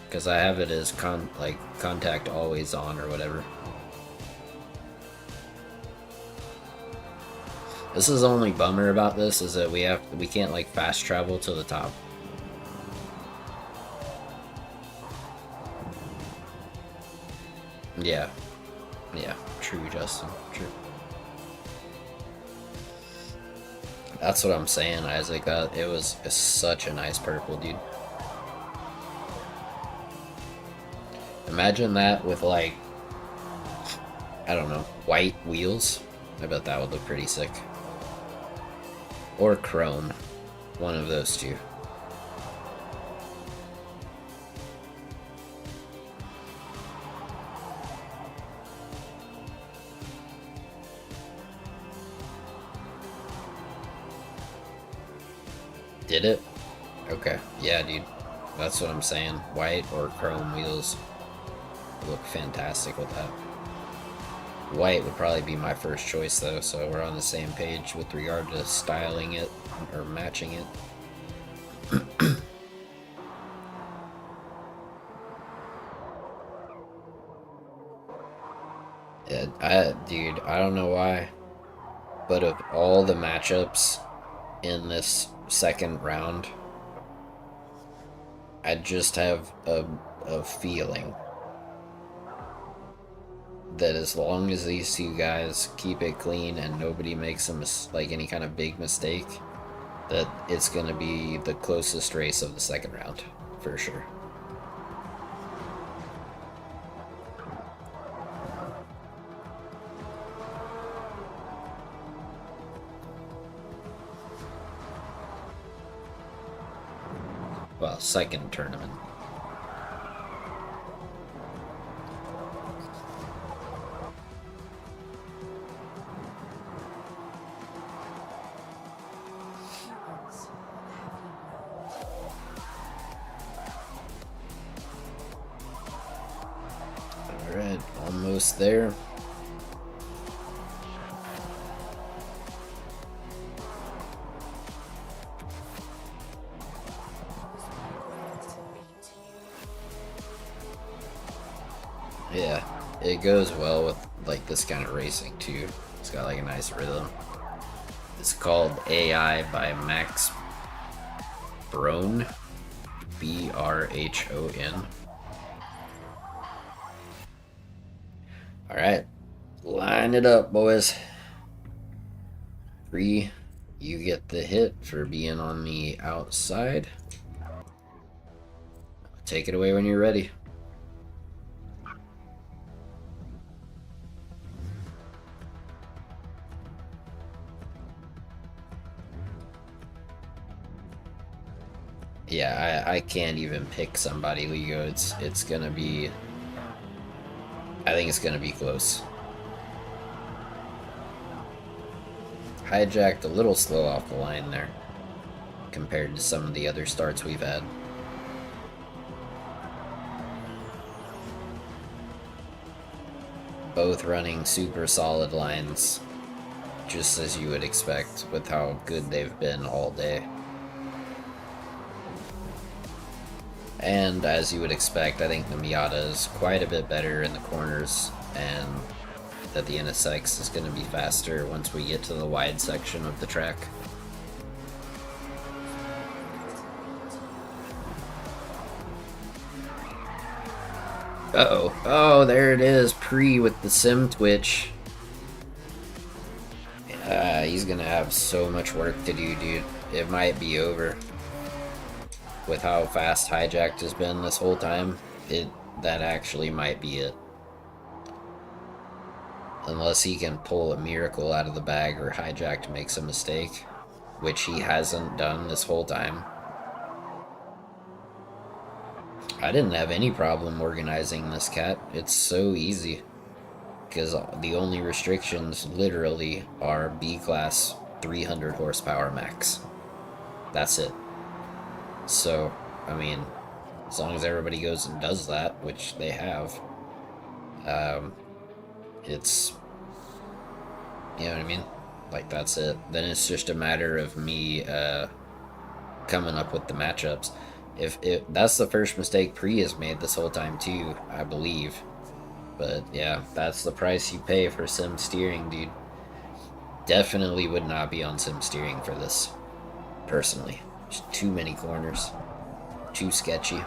Because I have it as contact always on or whatever. This is the only bummer about this is that we can't like fast travel to the top. Yeah. Yeah, true, Justin. True. That's what I'm saying, Isaac. It was such a nice purple, dude. Imagine that with like, I don't know, white wheels. I bet that would look pretty sick. Or chrome. One of those two. Did it? Okay. Yeah, dude. That's what I'm saying. White or chrome wheels look fantastic with that. White would probably be my first choice though, so we're on the same page with regard to styling it or matching it. Yeah, dude, I don't know why, but of all the matchups in this second round, I just have a feeling that as long as these two guys keep it clean and nobody makes any kind of big mistake, that it's going to be the closest race of the second round, for sure. Well, second tournament. Alright, almost there. Yeah, it goes well with like this kind of racing too. It's got like a nice rhythm. It's called AI by Max Brohn, Brhon. Alright, line it up, boys. 3, you get the hit for being on the outside. Take it away when you're ready. Yeah, I can't even pick somebody, Lego. It's gonna be... I think it's gonna be close. Hijacked a little slow off the line there, compared to some of the other starts we've had. Both running super solid lines, just as you would expect with how good they've been all day. And as you would expect, I think the Miata is quite a bit better in the corners, and that the NSX is going to be faster once we get to the wide section of the track. Uh-oh. Oh, there it is. Pre with the sim twitch. He's going to have so much work to do, dude. It might be over. With how fast Hijacked has been this whole time, that actually might be it. Unless he can pull a miracle out of the bag or Hijacked makes a mistake, which he hasn't done this whole time. I didn't have any problem organizing this cat. It's so easy. Because the only restrictions literally are B-Class 300 horsepower max. That's it. So, I mean, as long as everybody goes and does that, which they have, it's, you know what I mean? Like, that's it. Then it's just a matter of me coming up with the matchups. If that's the first mistake Pre has made this whole time too, I believe. But yeah, that's the price you pay for sim steering, dude. Definitely would not be on sim steering for this, personally. Just too many corners. Too sketchy.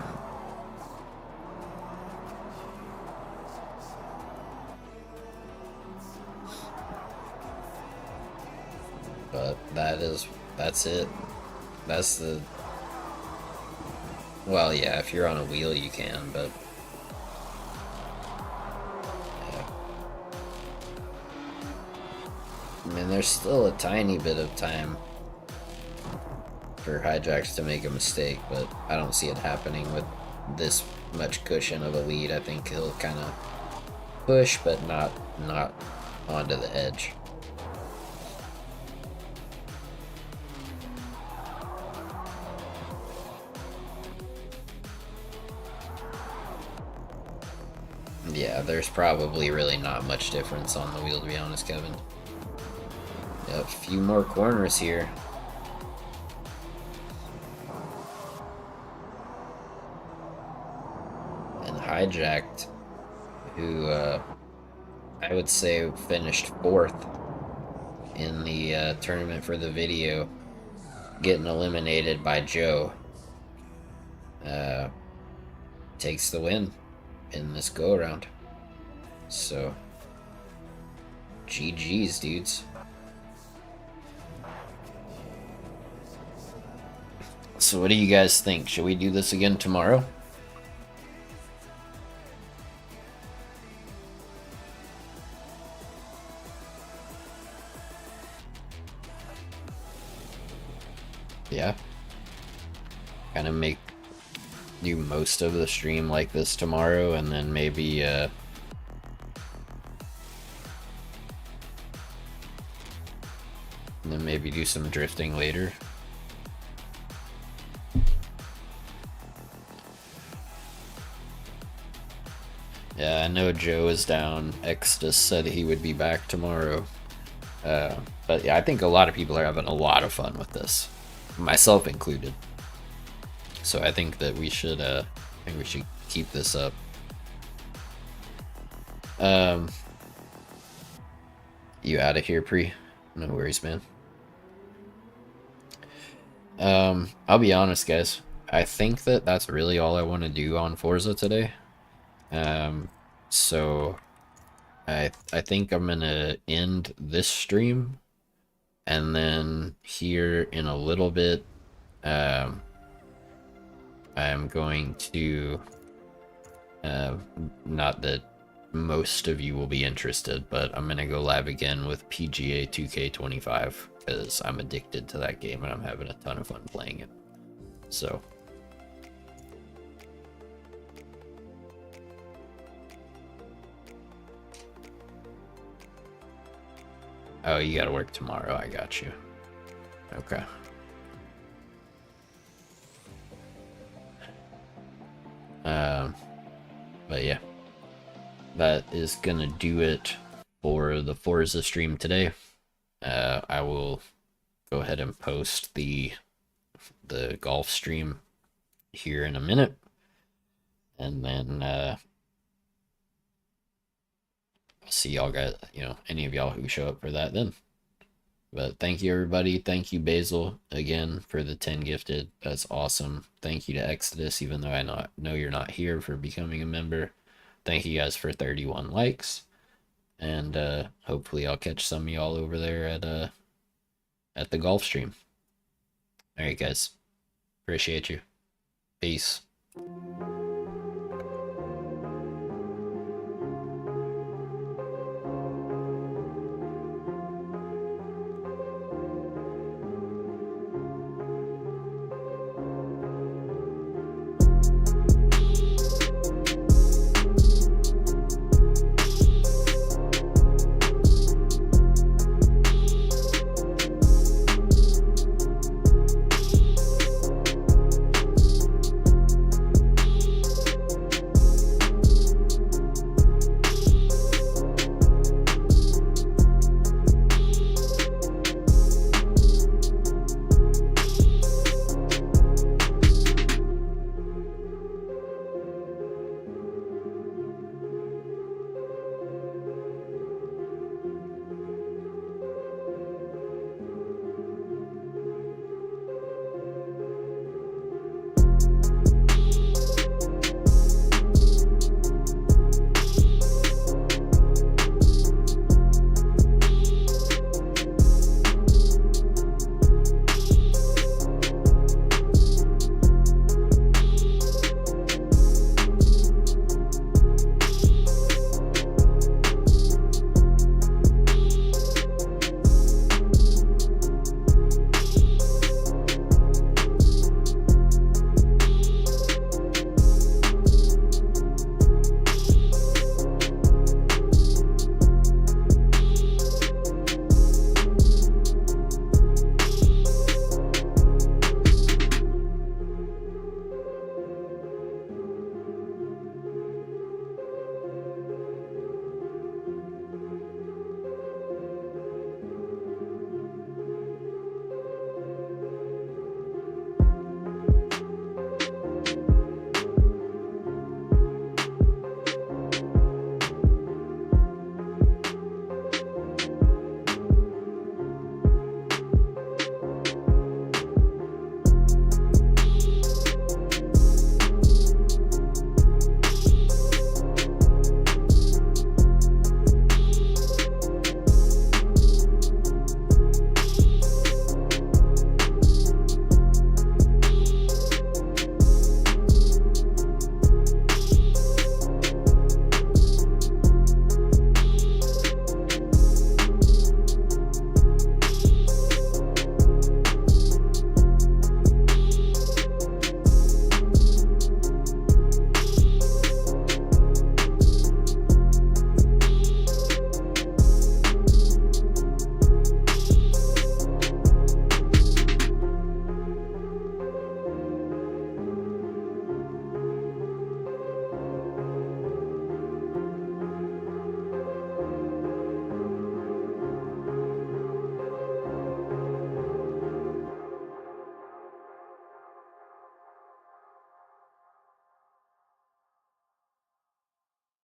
But that's it. That's the... Well, yeah, if you're on a wheel you can, but... Yeah. I mean, there's still a tiny bit of time for Hijacks to make a mistake, but I don't see it happening with this much cushion of a lead. I think he'll kind of push, but not onto the edge. Yeah, there's probably really not much difference on the wheel, to be honest, Kevin. Yep, a few more corners here. Hijacked, who I would say finished 4th in the tournament for the video, getting eliminated by Joe, takes the win in this go around. So GG's, dudes. So what do you guys think? Should we do this again tomorrow? Yeah. Kind of do most of the stream like this tomorrow, and then maybe and then maybe do some drifting later. Yeah, I know Joe is down. Extus said he would be back tomorrow. But yeah, I think a lot of people are having a lot of fun with this, myself included. So I think that we should keep this up. You out of here, Pre? No worries, man. I'll be honest, guys. I think that that's really all I want to do on Forza today. So I think I'm gonna end this stream, and then here in a little bit, I'm going to, not that most of you will be interested, but I'm gonna go live again with PGA 2K25 because I'm addicted to that game and I'm having a ton of fun playing it. So. Oh, you gotta work tomorrow. I got you. Okay. But yeah, that is gonna do it for the Forza stream today. I will go ahead and post the golf stream here in a minute, and then I'll see y'all guys, any of y'all who show up for that then. But thank you, everybody. Thank you, Basil, again, for the 10 gifted. That's awesome. Thank you to Exodus, even though I know you're not here, for becoming a member. Thank you guys for 31 likes. And hopefully I'll catch some of y'all over there at the golf stream. All right, guys. Appreciate you. Peace.